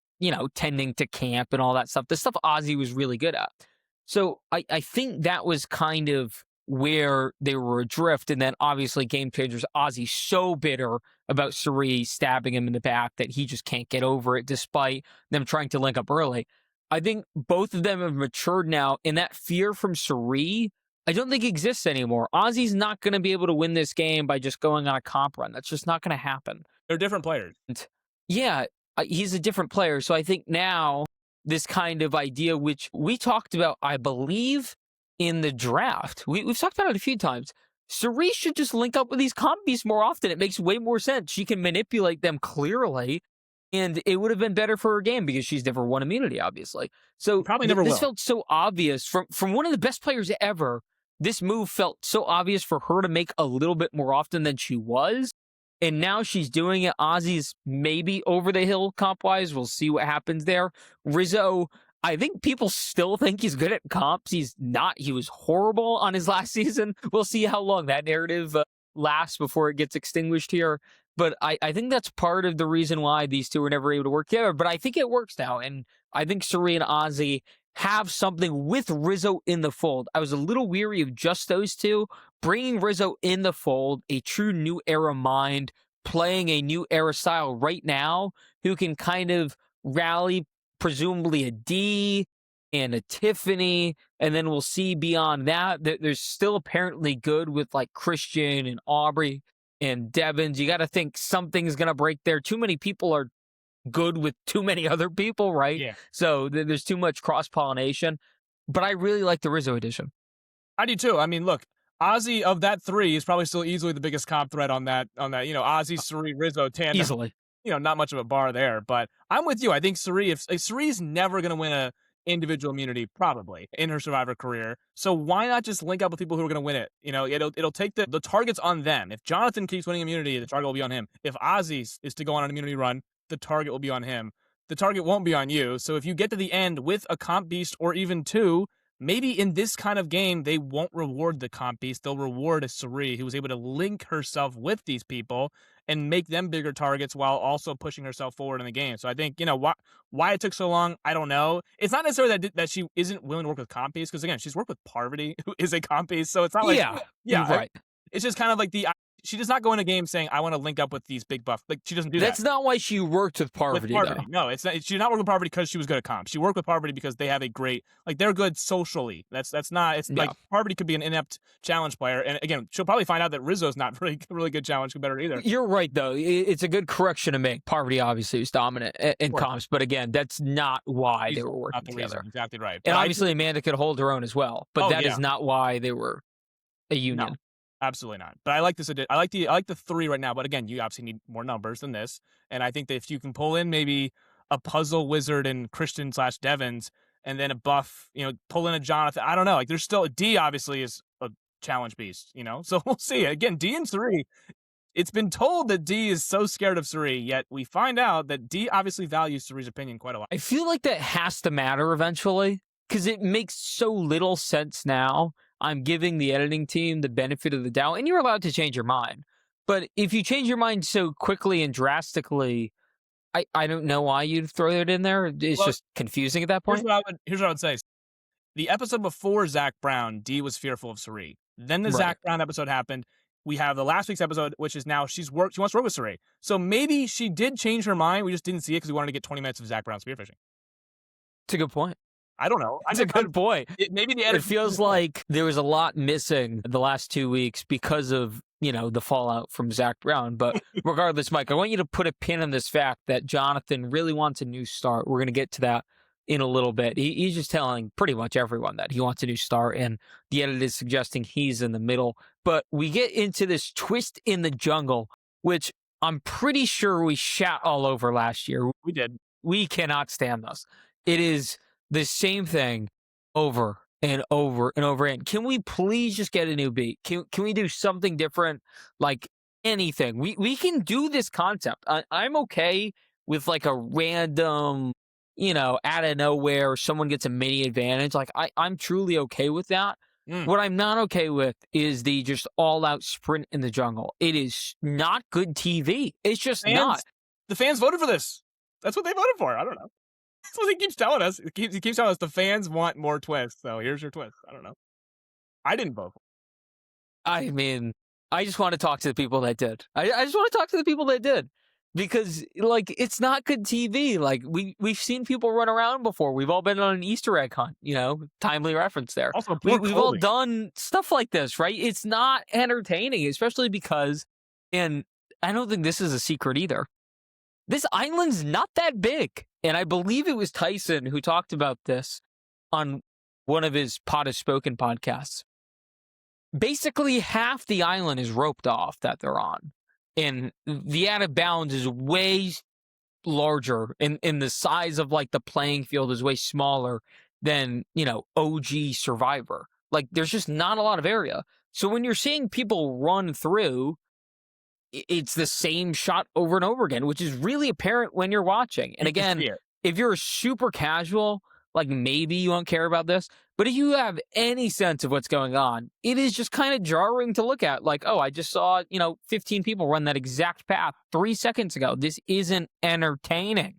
tending to camp and all that stuff. The stuff Ozzy was really good at. So I think that was kind of where they were adrift. And then obviously Game Changers, Ozzy's so bitter about Suri stabbing him in the back that he just can't get over it despite them trying to link up early. I think both of them have matured now, and that fear from Suri, I don't think exists anymore. Ozzy's not going to be able to win this game by just going on a comp run. That's just not going to happen. They're different players. And yeah, he's a different player. So I think now this kind of idea, which we talked about, I believe, in the draft, we've talked about it a few times. Suri should just link up with these comp beasts more often. It makes way more sense. She can manipulate them clearly. And it would have been better for her game because she's never won immunity, obviously. So Probably never this will. felt so obvious from one of the best players ever. This move felt so obvious for her to make a little bit more often than she was. And now she's doing it. Ozzy's maybe over the hill comp-wise. We'll see what happens there. Rizzo, I think people still think he's good at comps. He's not. He was horrible on his last season. We'll see how long that narrative lasts before it gets extinguished here. But I think that's part of the reason why these two were never able to work together. But I think it works now. And I think Suri and Ozzy have something with Rizzo in the fold. I was a little weary of just those two. Bringing Rizzo in the fold, a true new era mind, playing a new era style right now, who can kind of rally presumably a D, and a Tiffany, and then we'll see beyond that. There's still apparently good with like Christian and Aubrey and Devins. You got to think something's going to break there. Too many people are good with too many other people, right? Yeah. So there's too much cross pollination. But I really like the Rizzo edition. I do too. I mean, look, Ozzy of that three is probably still easily the biggest comp threat on that. Ozzy, Suri, Rizzo tandem. Easily. Not much of a bar there. But I'm with you. I think Suri, if Suri's never going to win a individual immunity, probably in her Survivor career. So why not just link up with people who are going to win it? It'll take the targets on them. If Jonathan keeps winning immunity, the target will be on him. If Ozzy is to go on an immunity run, the target will be on him. The target won't be on you. So if you get to the end with a comp beast or even two, maybe in this kind of game, they won't reward the comp beast. They'll reward a Suri who was able to link herself with these people and make them bigger targets while also pushing herself forward in the game. So I think, why it took so long, I don't know. It's not necessarily that she isn't willing to work with comp beasts, because again, she's worked with Parvati, who is a comp beast. So it's not like, yeah, right. It's just kind of like she does not go in a game saying, I want to link up with these big buff. Like, she doesn't do that. That's not why she worked with Parvati, though. No, it's not. She did not work with Parvati because she was good at comp. She worked with Parvati because they have a great, they're good socially. That's not, it's like Parvati could be an inept challenge player. And again, she'll probably find out that Rizzo's not really good challenge competitor either. You're right, though. It's a good correction to make. Parvati obviously was dominant in comps, but again, that's not why they were working together. Exactly right. And obviously Amanda could hold her own as well, but that is not why they were a union. No. Absolutely not. But I like this. I like the three right now. But again, you obviously need more numbers than this. And I think that if you can pull in maybe a puzzle wizard and Christian / Devins, and then a buff, pull in a Jonathan. I don't know. Like, there's still D obviously is a challenge beast. So we'll see. Again, D and Suri. It's been told that D is so scared of Suri, yet we find out that D obviously values Suri's opinion quite a lot. I feel like that has to matter eventually, because it makes so little sense now. I'm giving the editing team the benefit of the doubt, and you're allowed to change your mind. But if you change your mind so quickly and drastically, I don't know why you'd throw it in there. It's just confusing at that point. Here's what I would say. The episode before Zach Brown, Dee was fearful of Suri. Then the Zach Brown episode happened. We have the last week's episode, which is now she wants to work with Suri. So maybe she did change her mind. We just didn't see it because we wanted to get 20 minutes of Zach Brown spearfishing. It's a good point. I don't know. It's a good point. Maybe it feels like there was a lot missing the last 2 weeks because of, the fallout from Zach Brown. But regardless, Mike, I want you to put a pin on this fact that Jonathan really wants a new start. We're going to get to that in a little bit. He's just telling pretty much everyone that he wants a new start, and the edit is suggesting he's in the middle. But we get into this twist in the jungle, which I'm pretty sure we shat all over last year. We did. We cannot stand this. It is the same thing over and over and over again. Can we please just get a new beat? Can we do something different? Like anything. We can do this concept. I'm okay with like a random, out of nowhere, someone gets a mini advantage. Like I'm truly okay with that. What I'm not okay with is the just all-out sprint in the jungle. It is not good TV. It's just not. The fans voted for this. That's what they voted for. I don't know. That's what he keeps telling us. He keeps telling us the fans want more twists. So here's your twist. I don't know. I didn't vote for it. I mean, I just want to talk to the people that did. I just want to talk to the people that did. Because, it's not good TV. Like, we've seen people run around before. We've all been on an Easter egg hunt, timely reference there. Also, we've all done stuff like this, right? It's not entertaining, especially because, and I don't think this is a secret either, this island's not that big. And I believe it was Tyson who talked about this on one of his Pod Has Spoken podcasts. Basically, half the island is roped off that they're on. And the out of bounds is way larger, and the size of like the playing field is way smaller than, OG Survivor. Like, there's just not a lot of area. So when you're seeing people run through, it's the same shot over and over again, which is really apparent when you're watching. And again, if you're a super casual, like maybe you won't care about this, but if you have any sense of what's going on, it is just kind of jarring to look at. Like, oh, I just saw, 15 people run that exact path 3 seconds ago. This isn't entertaining.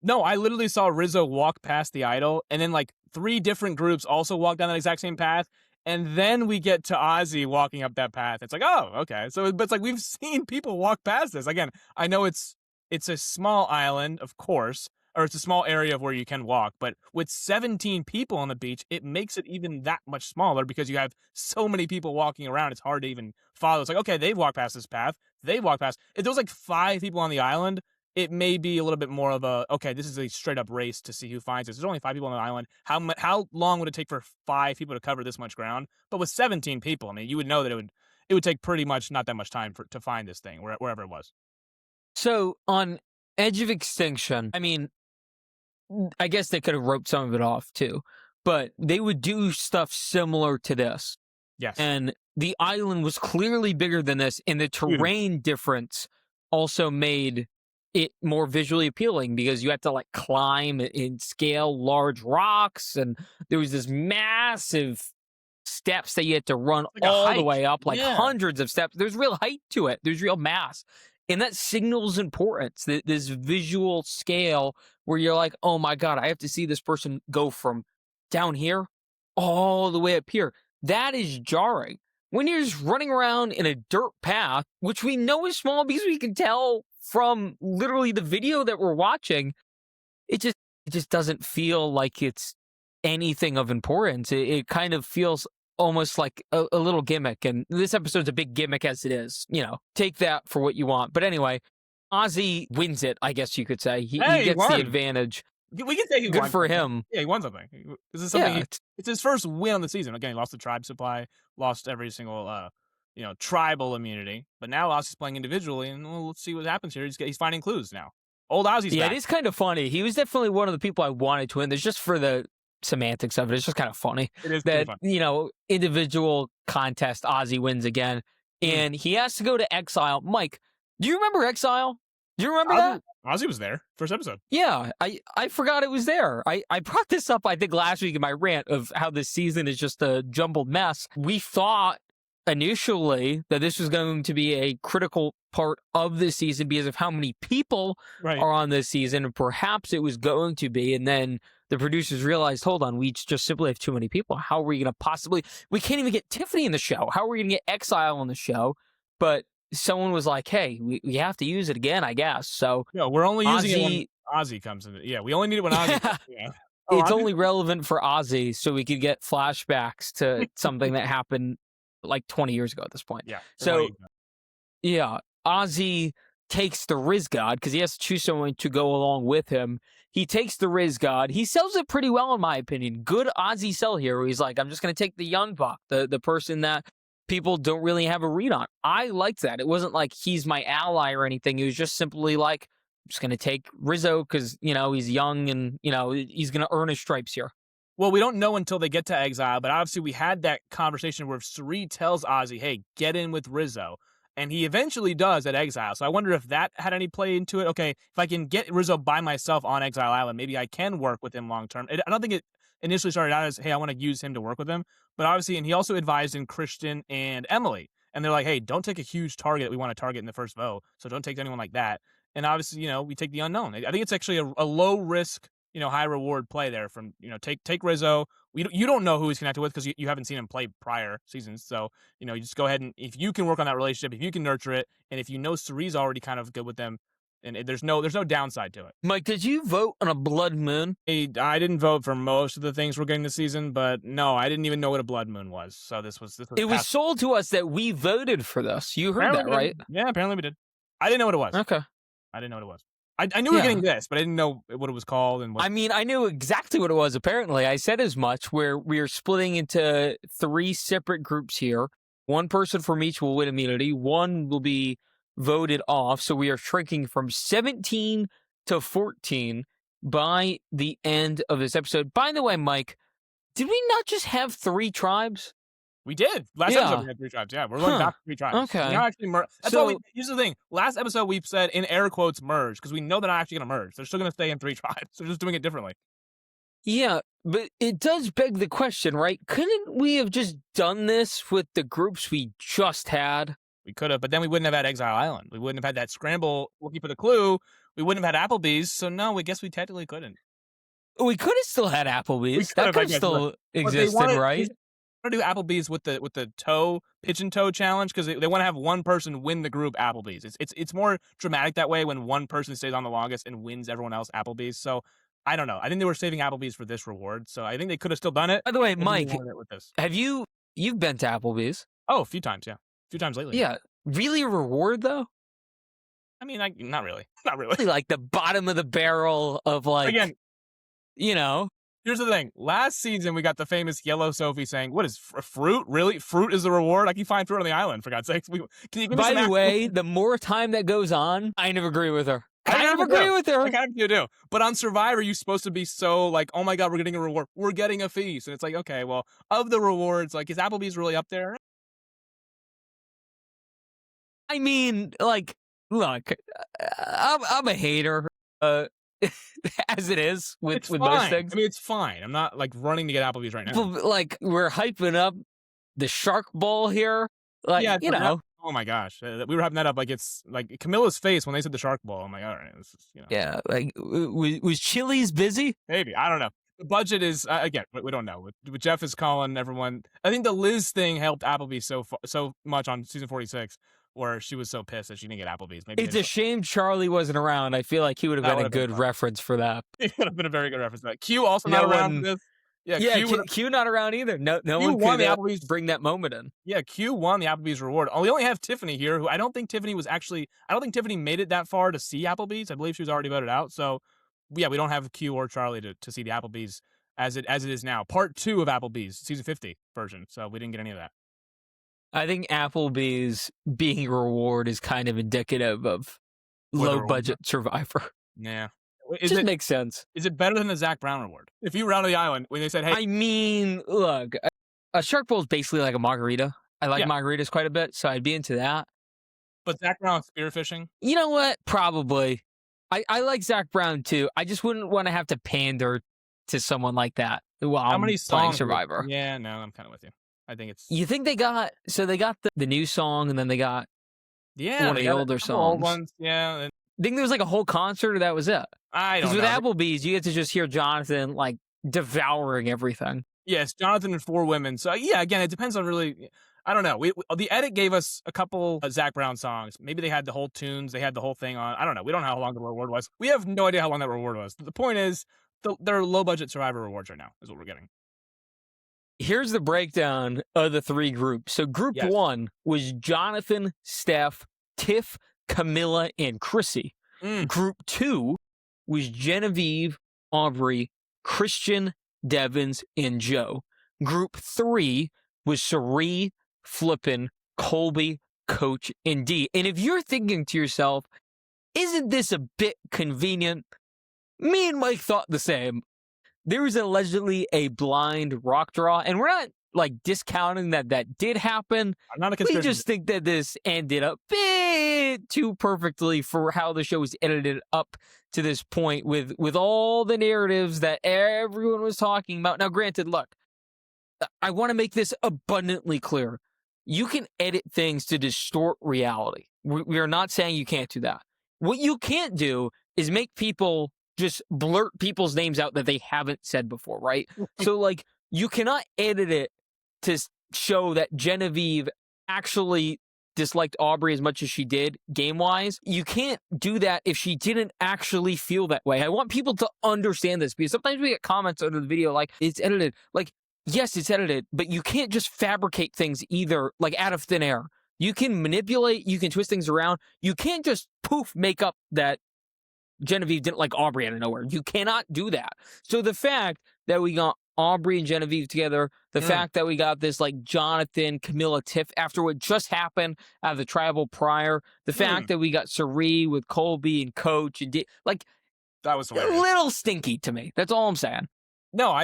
No, I literally saw Rizzo walk past the idol, and then like 3 different groups also walk down that exact same path. And then we get to Ozzy walking up that path. It's like, oh, okay. So, but it's like we've seen people walk past this. Again, I know it's a small island, of course, or it's a small area of where you can walk. But with 17 people on the beach, it makes it even that much smaller because you have so many people walking around. It's hard to even follow. It's like, okay, they've walked past this path. They've walked past. If there was like 5 people on the island, it may be a little bit more of a, okay, this is a straight up race to see who finds it. There's only 5 people on the island. How long would it take for 5 people to cover this much ground? But with 17 people, I mean, you would know that it would take pretty much not that much time to find this thing wherever it was. So on Edge of Extinction, I mean, I guess they could have roped some of it off too, but they would do stuff similar to this. Yes. And the island was clearly bigger than this, and the terrain difference also made it more visually appealing because you had to like climb and scale large rocks, and there was this massive steps that you had to run Like a all the hike. way up, like Yeah. hundreds of steps. There's real height to it. There's real mass. And that signals importance, this visual scale where you're like, oh my God, I have to see this person go from down here all the way up here. That is jarring. When you're just running around in a dirt path, which we know is small because we can tell from literally the video that we're watching, it just doesn't feel like it's anything of importance. It kind of feels almost like a little gimmick, and this episode's a big gimmick as it is. You know, take that for what you want. But anyway, Ozzy wins it, I guess you could say. He Hey, he gets won. the advantage. We can say he Good won for something. him. Yeah, he won something. This is something. Yeah, It's his first win on the season. Again, he lost the tribe supply, lost every single tribal immunity. But now Ozzy's playing individually, and well, let's see what happens here. He's finding clues now. Old Ozzy's yeah, back. it is kind of funny. He was definitely one of the people I wanted to win. There's just for the semantics of it. It's just kind of funny It is pretty that, fun. individual contest, Ozzy wins again. And he has to go to exile. Mike, do you remember exile? Do you remember that? Ozzy was there first episode. Yeah, I forgot it was there. I brought this up, I think, last week in my rant of how this season is just a jumbled mess. We thought initially that this was going to be a critical part of the season because of how many people are on this season, and perhaps it was going to be. And then the producers realized, hold on, we just simply have too many people. How are we going to possibly... We can't even get Tiffany in the show. How are we going to get Exile on the show? But someone was like, hey, we have to use it again, I guess. So No, we're only using it Ozzy... when Ozzy comes in. Yeah, we only need it when Ozzy comes in. Yeah. It's only relevant for Ozzy, so we could get flashbacks to something that happened like 20 years ago at this point. Yeah. So, yeah, Ozzy takes the Riz God because he has to choose someone to go along with him. He takes the Riz God. He sells it pretty well, in my opinion. Good Ozzy sell here, where he's like, I'm just going to take the young buck, the person that people don't really have a read on. I liked that. It wasn't like he's my ally or anything. It was just simply like, I'm just going to take Rizzo because, he's young and, he's going to earn his stripes here. Well, we don't know until they get to exile, but obviously we had that conversation where Suri tells Ozzy, hey, get in with Rizzo. And he eventually does at exile. So I wonder if that had any play into it. Okay, if I can get Rizzo by myself on Exile Island, maybe I can work with him long term. I don't think it initially started out as, hey, I want to use him to work with him. But obviously, and he also advised in Christian and Emily. And they're like, hey, don't take a huge target that we want to target in the first vote. So don't take anyone like that. And obviously, we take the unknown. I think it's actually a low risk, high reward play there from, take Rizzo. You don't know who he's connected with because you haven't seen him play prior seasons. So, you just go ahead and if you can work on that relationship, if you can nurture it, and if you know Suri's already kind of good with them, and there's no downside to it. Mike, did you vote on a blood moon? I didn't vote for most of the things we're getting this season, but no, I didn't even know what a blood moon was. So this was it was sold to us that we voted for this. You heard apparently that, right? Yeah, apparently we did. I didn't know what it was. Okay. I didn't know what it was. I knew we were getting this, but I didn't know what it was called. And what... I mean, I knew exactly what it was, apparently. I said as much, where we are splitting into 3 separate groups here. One person from each will win immunity. One will be voted off. So we are shrinking from 17 to 14 by the end of this episode. By the way, Mike, did we not just have 3 tribes? We did. Last episode we had 3 tribes. Yeah, we're going back to 3 tribes. Okay. We're not actually That's all here's the thing. Last episode we've said in air quotes merge because we know they're not actually going to merge. They're still going to stay in 3 tribes. They're just doing it differently. Yeah, but it does beg the question, right? Couldn't we have just done this with the groups we just had? We could have, but then we wouldn't have had Exile Island. We wouldn't have had that scramble looking for the clue. We wouldn't have had Applebee's. So no, I guess we technically couldn't. We could have still had Applebee's. That could have still existed, right? to do Applebee's with the pigeon toe challenge because they want to have one person win the group Applebee's. It's more dramatic that way when one person stays on the longest and wins everyone else Applebee's. So I don't know. I think they were saving Applebee's for this reward. So I think they could have still done it. By the way, I think they Mike, wanted it with this. have you've been to Applebee's? Oh, a few times, yeah, a few times lately. Yeah, really a reward though? I mean, not really, not really. Really, like the bottom of the barrel of like, Again, you know. here's the thing. Last season, we got the famous Yellow Sophie saying, "What is fruit? Really? Fruit is the reward? I can find fruit on the island, for God's sakes." Can you give me By some the actual- way, the more time that goes on, I never agree with her. I never do. agree with her. I kind of do. But on Survivor, you're supposed to be so like, oh my God, we're getting a reward. We're getting a feast. And it's like, okay, well, of the rewards, like, is Applebee's really up there? I mean, like, look, I'm a hater, as it is It's with fine. most things. I mean, it's fine. I'm not like running to get Applebee's right now. But, like, we're hyping up the Shark Bowl here. Like, Yeah, you but know. oh my gosh, we were hyping that up like it's like Camilla's face when they said the Shark Bowl. I'm like, all right, this is, you know. Yeah, like, was Chili's busy? Maybe. I don't know. The budget is again, we don't know. With Jeff is calling everyone. I think the Liz thing helped Applebee's so much on season 46, where she was so pissed that she didn't get Applebee's. Maybe It's a shame Charlie wasn't around. I feel like he would have That been a would've been good fun. reference for that. It would have been a very good reference to that. Q also No not around one- for this. Yeah, Yeah, Q not around either. No Q one won could the Applebee's. bring that moment in. Yeah, Q won the Applebee's reward. We only have Tiffany here, who I don't think Tiffany made it that far to see Applebee's. I believe she was already voted out. So, yeah, we don't have Q or Charlie to see the Applebee's as it is now. Part 2 of Applebee's, season 50 version. So we didn't get any of that. I think Applebee's being a reward is kind of indicative of What a low reward. budget Survivor. Yeah. It just makes sense. Is it better than the Zach Brown reward? If you were out on the island when they said, hey, I mean, look, a Shark Bowl is basically like a margarita. I like Yeah. margaritas quite a bit, so I'd be into that. but Zach Brown spearfishing? You know what? Probably. I like Zach Brown too. I just wouldn't want to have to pander to someone like that while How I'm many playing songs? Survivor. Yeah, no, I'm kind of with you. I think it's You think they got the new song and then they got yeah, one they of the got a older couple old songs. ones. Yeah, and I think there was like a whole concert or that was it. I Because don't with know. Applebee's, you get to just hear Jonathan like devouring everything. Yes, Jonathan and 4 women. So yeah, again, it depends on really. I don't know. The edit gave us a couple Zach Brown songs. Maybe they had the whole tunes. They had the whole thing on. I don't know. We don't know how long the reward was. We have no idea how long that reward was. The point is, they're low budget Survivor rewards right now. Is what we're getting. Here's the breakdown of the 3 groups. So group Yes. 1 was Jonathan, Steph, Tiff, Camilla, and Chrissy. Mm. Group 2 was Genevieve, Aubrey, Christian, Devins, and Joe. Group 3 was Sheree, Flippin, Colby, Coach, and D. And if you're thinking to yourself, isn't this a bit convenient? Me and Mike thought the same. There was allegedly a blind rock draw, and we're not like discounting that did happen. I'm not a We conspiracy. just think that this ended up bit too perfectly for how the show was edited up to this point with all the narratives that everyone was talking about. Now, granted, look, I want to make this abundantly clear. You can edit things to distort reality. We are not saying you can't do that. What you can't do is make people just blurt people's names out that they haven't said before, right? So, like, you cannot edit it to show that Genevieve actually disliked Aubrey as much as she did game-wise. You can't do that if she didn't actually feel that way. I want people to understand this because sometimes we get comments under the video like, it's edited. Like, yes, it's edited, but you can't just fabricate things either, like, out of thin air. You can manipulate, you can twist things around. You can't just poof make up that Genevieve didn't like Aubrey out of nowhere. You cannot do that. So the fact that we got Aubrey and Genevieve together, the fact that we got this like Jonathan, Camilla, Tiff after what just happened at the tribal prior, the fact that we got Sheree with Colby and Coach and like That was a hilarious. little stinky to me. That's all I'm saying. No,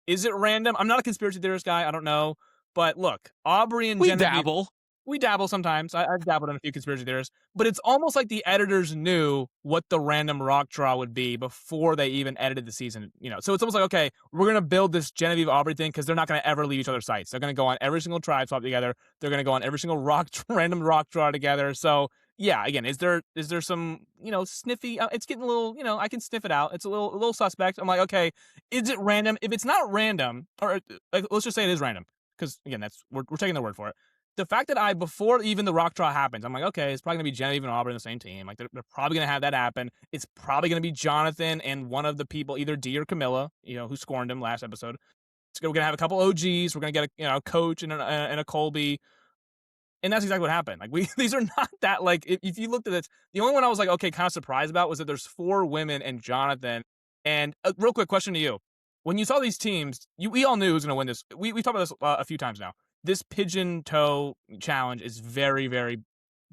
is it random? I'm not a conspiracy theorist guy. I don't know. But look, Aubrey and We Genevieve. dabble. We dabble sometimes. I've dabbled in a few conspiracy theories, but it's almost like the editors knew what the random rock draw would be before they even edited the season. You know, so it's almost like, okay, we're gonna build this Genevieve Aubrey thing because they're not gonna ever leave each other's sites. They're gonna go on every single tribe swap together. They're gonna go on every single random rock draw together. So yeah, again, is there some sniffy? It's getting a little, I can sniff it out. It's a little suspect. I'm like, okay, is it random? If it's not random, or like, let's just say it is random. because again, we're taking their word for it. The fact that before even the rock draw happens, I'm like, okay, it's probably gonna be Genevieve and Aubrey on the same team. Like they're probably gonna have that happen. It's probably gonna be Jonathan and one of the people, either D or Camilla, who scorned him last episode. We're gonna have a couple OGs. We're gonna get a coach and a Colby. And that's exactly what happened. Like these are not that like if you looked at this, the only one I was like, okay, kind of surprised about was that there's 4 women and Jonathan. And a real quick question to you: when you saw these teams, we all knew who was going to win this. We talked about this a few times now. This pigeon toe challenge is very, very.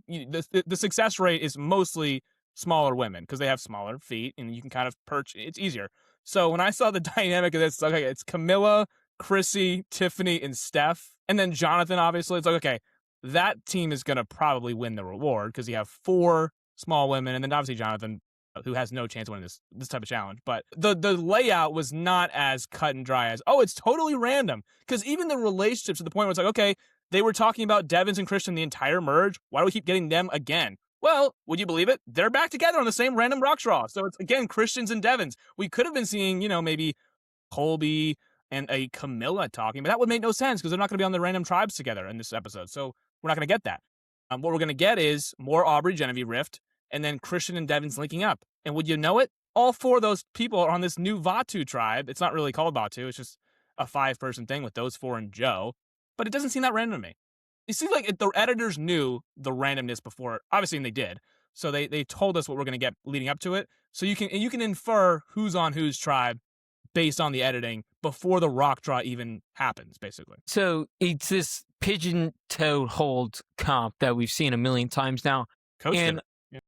The success rate is mostly smaller women because they have smaller feet and you can kind of perch. It's easier. So when I saw the dynamic of this, okay, it's Camilla, Chrissy, Tiffany, and Steph, and then Jonathan. Obviously, it's like okay, that team is going to probably win the reward because you have 4 small women, and then obviously Jonathan, who has no chance of winning this type of challenge. But the layout was not as cut and dry as, oh, it's totally random. Because even the relationships to the point where it's like, okay, they were talking about Devins and Christian the entire merge. Why do we keep getting them again? Well, would you believe it? They're back together on the same random rock draw. So it's, again, Christians and Devins. We could have been seeing, maybe Colby and a Camilla talking, but that would make no sense because they're not going to be on the random tribes together in this episode. So we're not going to get that. What we're going to get is more Aubrey Genevieve rift, and then Christian and Devins linking up. And would you know it? All 4 of those people are on this new Vatu tribe. It's not really called Vatu. It's just a 5-person thing with those 4 and Joe. But it doesn't seem that random to me. It seems like the editors knew the randomness before. Obviously, and they did. So they told us what we're going to get leading up to it. So you can infer who's on whose tribe based on the editing before the rock draw even happens, basically. So it's this pigeon toe hold comp that we've seen a million times now. Coach and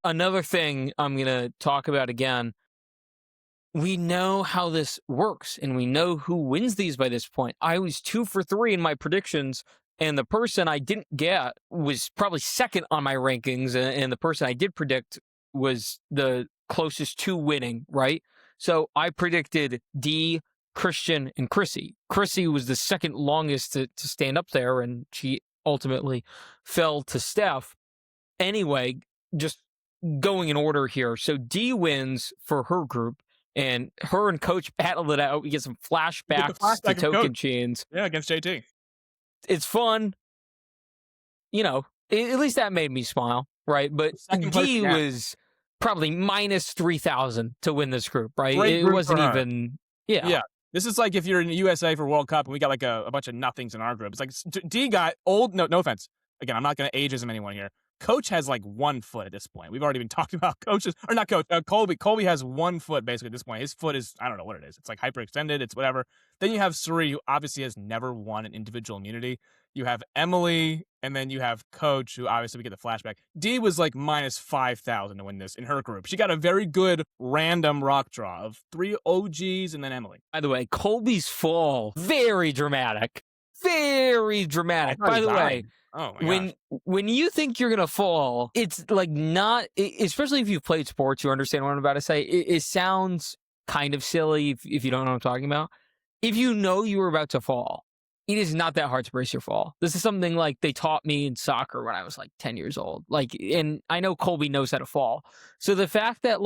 another thing I'm going to talk about again, we know how this works and we know who wins these by this point. I was 2 for 3 in my predictions, and the person I didn't get was probably second on my rankings, and the person I did predict was the closest to winning, right? So I predicted D, Christian, and Chrissy. Chrissy was the second longest to stand up there, and she ultimately fell to Steph. Anyway, just going in order here. So D wins for her group, and her and Coach battled it out. We get some flashbacks to token chains. Yeah, against JT. It's fun. At least that made me smile, right? But D was probably minus 3,000 to win this group, right? It wasn't even, Yeah. This is like if you're in the USA for World Cup and we got like a bunch of nothings in our group. It's like D got old. No offense. Again, I'm not going to ageism anyone here. Coach has like 1 foot at this point. We've already been talking about coaches, or not coach, Colby. Colby has 1 foot basically at this point. His foot is, I don't know what it is. It's like hyperextended. It's whatever. Then you have Suri, who obviously has never won an individual immunity. You have Emily, and then you have Coach, who obviously we get the flashback. D was like minus 5,000 to win this in her group. She got a very good random rock draw of 3 OGs and then Emily. By the way, Colby's fall, very dramatic. Very dramatic. By the way, oh my when you think you're going to fall, it's like not, especially if you've played sports, you understand what I'm about to say. It sounds kind of silly if you don't know what I'm talking about. If you know you were about to fall, it is not that hard to brace your fall. This is something like they taught me in soccer when I was like 10 years old. And I know Colby knows how to fall. So the fact that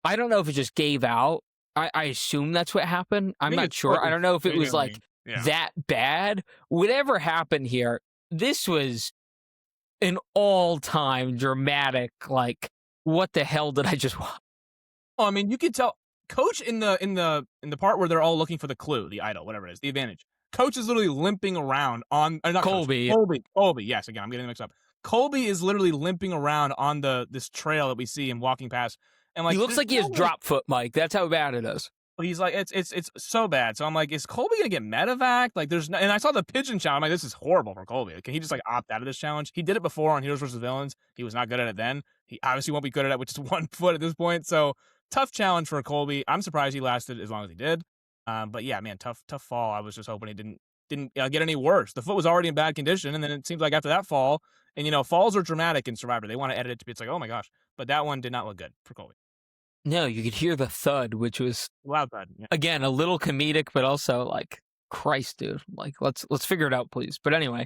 I don't know if it just gave out. I assume that's what happened. I'm not sure. I don't know if it was that bad. Whatever happened here, this was an all-time dramatic, what the hell did I just watch? Oh, I mean, you could tell Coach in the part where they're all looking for the clue, the idol, whatever it is, the advantage. Coach is literally limping around on not Colby. Colby. Yes, again, I'm getting mixed up. Colby is literally limping around on this trail that we see him walking past, and he looks like he has drop foot, Mike. That's how bad it is. He's like, it's so bad. So I'm like, is Colby gonna get medevac? And I saw the pigeon challenge. I'm like, this is horrible for Colby. Can he just opt out of this challenge? He did it before on Heroes vs. Villains. He was not good at it then. He obviously won't be good at it with just 1 foot at this point. So tough challenge for Colby. I'm surprised he lasted as long as he did. But yeah, man, tough fall. I was just hoping he didn't get any worse. The foot was already in bad condition, and then it seems like after that fall, and falls are dramatic in Survivor. They want to edit it to be, it's like, oh my gosh. But that one did not look good for Colby. No, you could hear the thud, which was loud thud. Yeah. Again, a little comedic, but also Christ, dude. Let's figure it out, please. But anyway,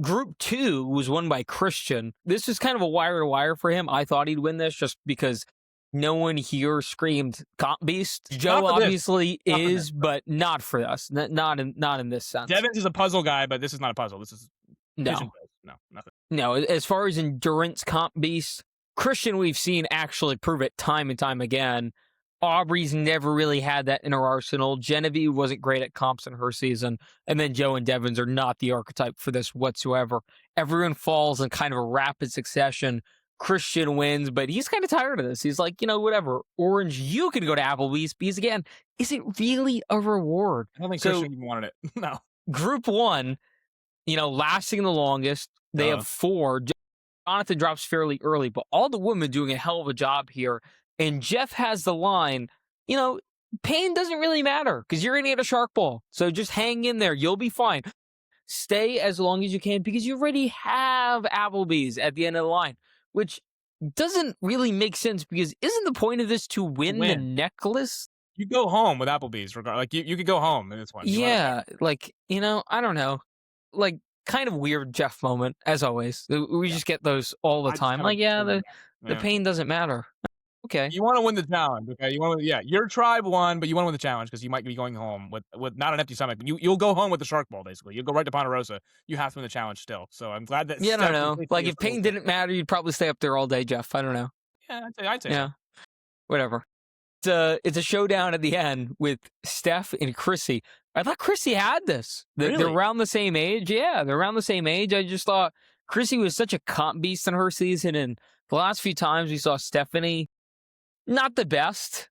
Group 2 was won by Christian. This was kind of a wire to wire for him. I thought he'd win this just because no one here screamed "Comp Beast." Not Joe for this. obviously Not for this. is, but not for us. Not in this sense. Devins is a puzzle guy, but this is not a puzzle. This is pigeon No, pills. No, nothing. no. As far as endurance comp beast, Christian, we've seen actually prove it time and time again. Aubrey's never really had that in her arsenal. Genevieve wasn't great at comps in her season. And then Joe and Devins are not the archetype for this whatsoever. Everyone falls in kind of a rapid succession. Christian wins, but he's kind of tired of this. He's like, whatever. Orange, you can go to Applebee's because, again, is it really a reward? I don't think So, Christian even wanted it. No. Group one, lasting the longest. They have 4. Jonathan drops fairly early, but all the women doing a hell of a job here. And Jeff has the line, pain doesn't really matter because you're going to get a shark ball. So just hang in there. You'll be fine. Stay as long as you can because you already have Applebee's at the end of the line, which doesn't really make sense because isn't the point of this to win the necklace? You go home with Applebee's, regardless. Like you could go home in this one. Yeah, I don't know, kind of weird Jeff moment as always. We just get those all the time. Like, the pain doesn't matter. Okay. You want to win the challenge, okay? Your tribe won, but you want to win the challenge because you might be going home with not an empty stomach. You'll go home with the shark ball, basically. You'll go right to Ponderosa. You have to win the challenge still. So I'm glad that. Yeah, I don't know. Like, if pain didn't matter, you'd probably stay up there all day, Jeff. I don't know. Yeah, I'd say. Yeah, whatever. It's a showdown at the end with Steph and Chrissy. I thought Chrissy had this. They're around the same age. Yeah, they're around the same age. I just thought Chrissy was such a comp beast in her season, and the last few times we saw Stephanie, not the best.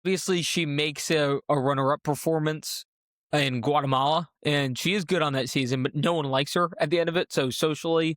Obviously, she makes a runner-up performance in Guatemala, and she is good on that season, but no one likes her at the end of it. So socially,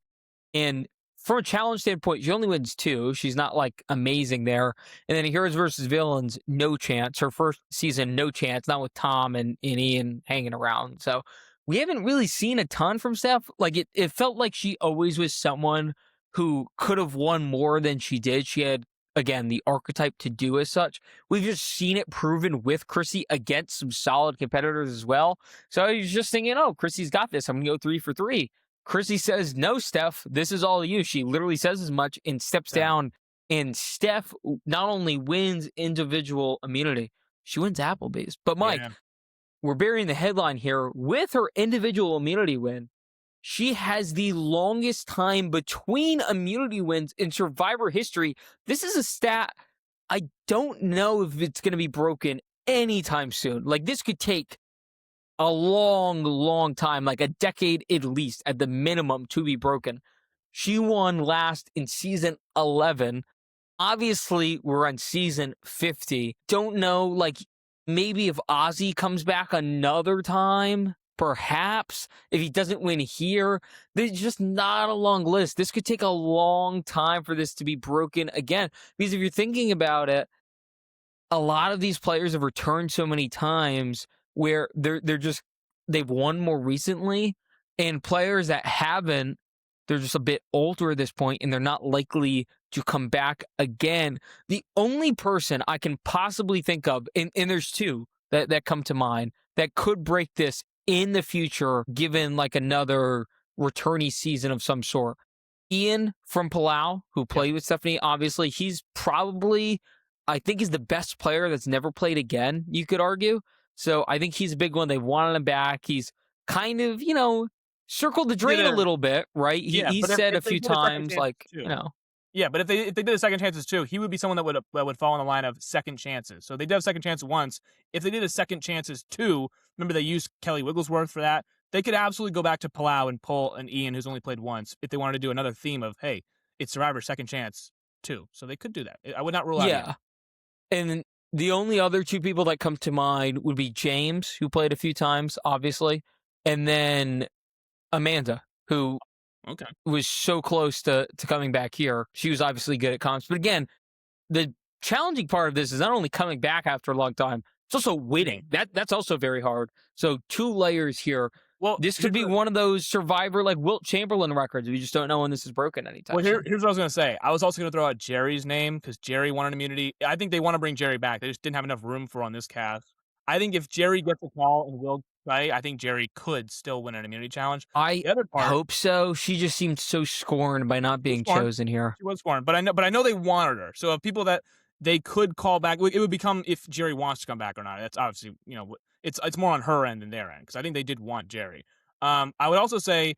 and from a challenge standpoint, she only wins 2. She's not amazing there. And then Heroes versus Villains, no chance. Her first season, no chance. Not with Tom and Ian hanging around. So we haven't really seen a ton from Steph. It felt like she always was someone who could have won more than she did. She had, again, the archetype to do as such. We've just seen it proven with Chrissy against some solid competitors as well. So I was just thinking, Chrissy's got this. I'm going to go 3 for 3. Chrissy says, no, Steph, this is all you. She literally says as much and steps down. And Steph not only wins individual immunity, she wins Applebee's. But Mike, we're burying the headline here. With her individual immunity win, she has the longest time between immunity wins in Survivor history. This is a stat I don't know if it's going to be broken anytime soon. This could take a long, long time, like a decade at least, at the minimum, to be broken. She won last in season 11. Obviously, we're on season 50. Don't know, maybe if Ozzy comes back another time, perhaps. If he doesn't win here, there's just not a long list. This could take a long time for this to be broken again. Because if you're thinking about it, a lot of these players have returned so many times where they've won more recently, and players that haven't, they're just a bit older at this point and they're not likely to come back again. The only person I can possibly think of, and there's 2 that come to mind that could break this in the future, given another returnee season of some sort. Ian from Palau, who played with Stephanie, obviously he's probably, I think, is the best player that's never played again, you could argue. So I think he's a big one. They wanted him back. He's kind of, circled the drain a little bit, right? He said a few times, Yeah, but if they did a second chances too, he would be someone that would fall in the line of second chances. So they did have second chance once. If they did a second chances 2, remember they used Kelly Wigglesworth for that. They could absolutely go back to Palau and pull an Ian who's only played once if they wanted to do another theme of, hey, it's Survivor second chance 2. So they could do that. I would not rule out. Yeah, and the only other 2 people that come to mind would be James, who played a few times, obviously, and then Amanda, who was so close to coming back here. She was obviously good at comps. But again, the challenging part of this is not only coming back after a long time, it's also winning. That's also very hard. So 2 layers here. Well, this could be one of those Survivor Wilt Chamberlain records. We just don't know when this is broken anytime. Well, here's what I was going to say. I was also going to throw out Jerry's name because Jerry won an immunity. I think they want to bring Jerry back. They just didn't have enough room for on this cast. I think if Jerry gets a call and will play, I think Jerry could still win an immunity challenge. I hope so. She just seemed so scorned by not being chosen here. She was scorned, but I know they wanted her. So if people that they could call back. It would become if Jerry wants to come back or not. That's obviously, it's more on her end than their end because I think they did want Jerry. I would also say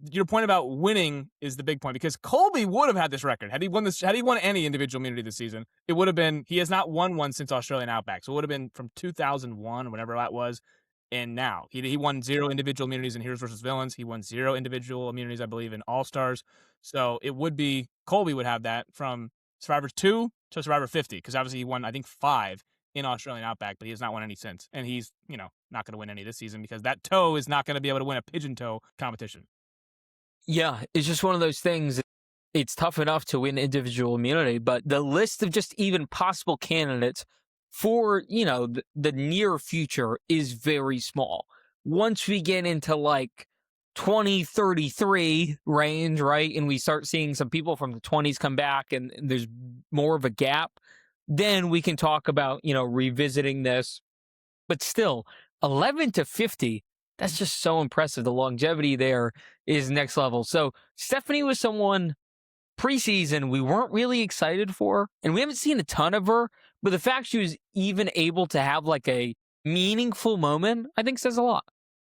your point about winning is the big point because Colby would have had this record had he won this. Had he won any individual immunity this season, it would have been. He has not won one since Australian Outback, so it would have been from 2001 or whatever that was. And now he won 0 individual immunities in Heroes versus Villains. He won 0 individual immunities, I believe, in All Stars. So it would be Colby would have that from Survivor 2 to Survivor 50 because obviously he won I think 5 in Australian Outback, but he has not won any since, and he's not going to win any this season because that toe is not going to be able to win a pigeon toe competition. Yeah, it's just one of those things. It's tough enough to win individual immunity, but the list of just even possible candidates for, the near future is very small. Once we get into like 2033 range, right, and we start seeing some people from the 20s come back and there's more of a gap, then we can talk about, revisiting this. But still, 11 to 50, that's just so impressive. The longevity there is next level. So Stephanie was someone preseason we weren't really excited for, and we haven't seen a ton of her, but the fact she was even able to have like a meaningful moment, I think says a lot.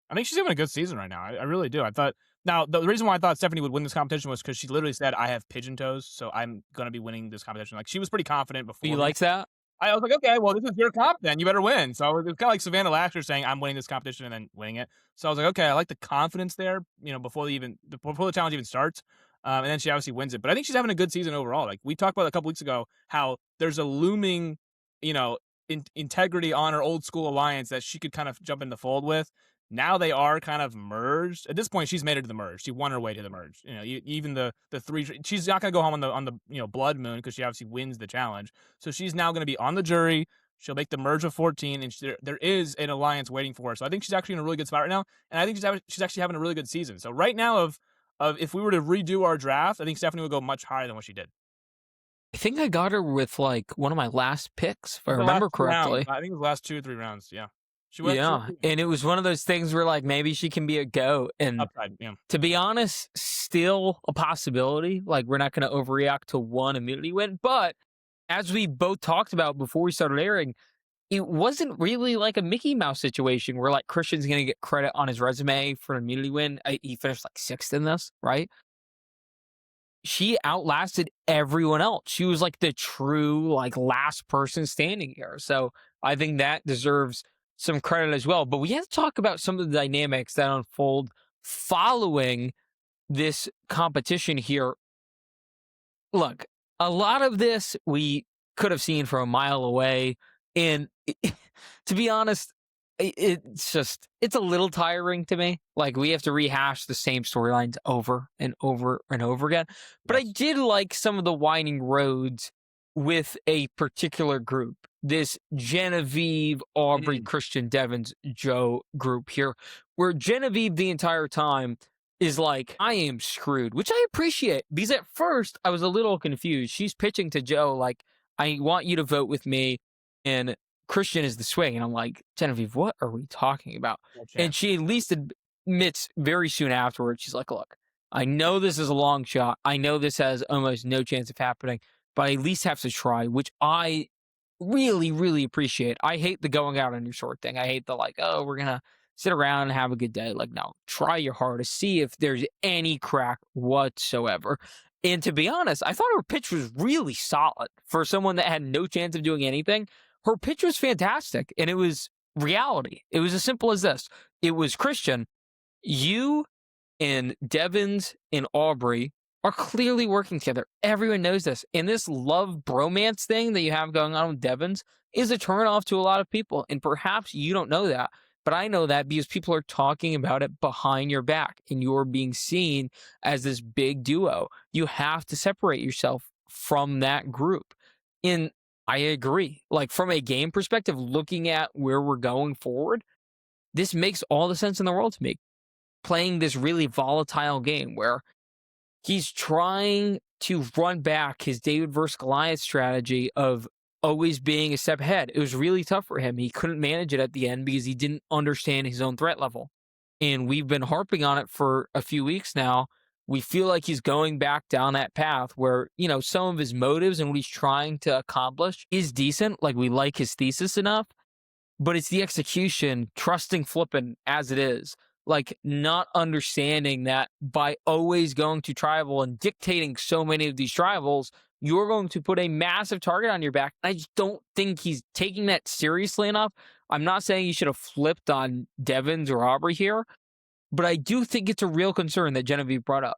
I think she's having a good season right now. I really do. I thought now the reason why I thought Stephanie would win this competition was because she literally said, "I have pigeon toes, so I'm gonna be winning this competition." Like she was pretty confident before. You liked that? I was like, okay, well, this is your comp then. You better win. So it was kind of like Savannah last year saying, I'm winning this competition and then winning it. So I was like, okay, I like the confidence there, before the challenge even starts. And then she obviously wins it. But I think she's having a good season overall. Like we talked about a couple weeks ago, how there's a looming, integrity, honor, old school alliance that she could kind of jump in the fold with. Now they are kind of merged. At this point, she's made it to the merge. She won her way to the merge. Even the 3, she's not going to go home on the blood moon because she obviously wins the challenge. So she's now going to be on the jury. She'll make the merge of 14, and there is an alliance waiting for her. So I think she's actually in a really good spot right now, and I think she's actually having a really good season. So right now, of if we were to redo our draft, I think Stephanie would go much higher than what she did. I think I got her with like one of my last picks, if I remember correctly. I think it was the last 2 or 3 rounds. Yeah. And it was one of those things where like maybe she can be a GOAT. And upside, yeah. To be honest, still a possibility. Like we're not going to overreact to one immunity win. But as we both talked about before we started airing, it wasn't really like a Mickey Mouse situation where like Christian's going to get credit on his resume for an immunity win. He finished like 6th in this, right? She outlasted everyone else. She was like the true like last person standing here. So I think that deserves some credit as well. But we have to talk about some of the dynamics that unfold following this competition here. Look, a lot of this we could have seen from a mile away. And to be honest, it's a little tiring to me. Like we have to rehash the same storylines over and over and over again. But I did like some of the winding roads with a particular group. This Genevieve, Aubrey, Christian, Devins, Joe group here, where Genevieve the entire time is like, I am screwed, which I appreciate because at first I was a little confused. She's pitching to Joe like, I want you to vote with me, and Christian is the swing. And I'm like, Genevieve, what are we talking about? And she at least admits very soon afterwards, she's like, look, I know this is a long shot. I know this has almost no chance of happening, but I at least have to try, which I really, really appreciate. I hate the going out on your sword thing. I hate the like, oh, we're going to sit around and have a good day. Like, no, try your hardest. See if there's any crack whatsoever. And to be honest, I thought her pitch was really solid for someone that had no chance of doing anything. Her pitch was fantastic, and it was reality. It was as simple as this. It was, Christian, you and Devins and Aubrey are clearly working together. Everyone knows this. And this love bromance thing that you have going on with Devins is a turnoff to a lot of people. And perhaps you don't know that, but I know that because people are talking about it behind your back and you're being seen as this big duo. You have to separate yourself from that group. And I agree. Like from a game perspective, looking at where we're going forward, this makes all the sense in the world to me. Playing this really volatile game where he's trying to run back his David versus Goliath strategy of always being a step ahead. It was really tough for him. He couldn't manage it at the end because he didn't understand his own threat level. And we've been harping on it for a few weeks now. we feel like he's going back down that path where, some of his motives and what he's trying to accomplish is decent. Like, we like his thesis enough, but it's the execution, trusting flipping as it is. Like, not understanding that by always going to tribal and dictating so many of these tribals, you're going to put a massive target on your back. I just don't think he's taking that seriously enough. I'm not saying he should have flipped on Devins or Aubrey here, but I do think it's a real concern that Genevieve brought up.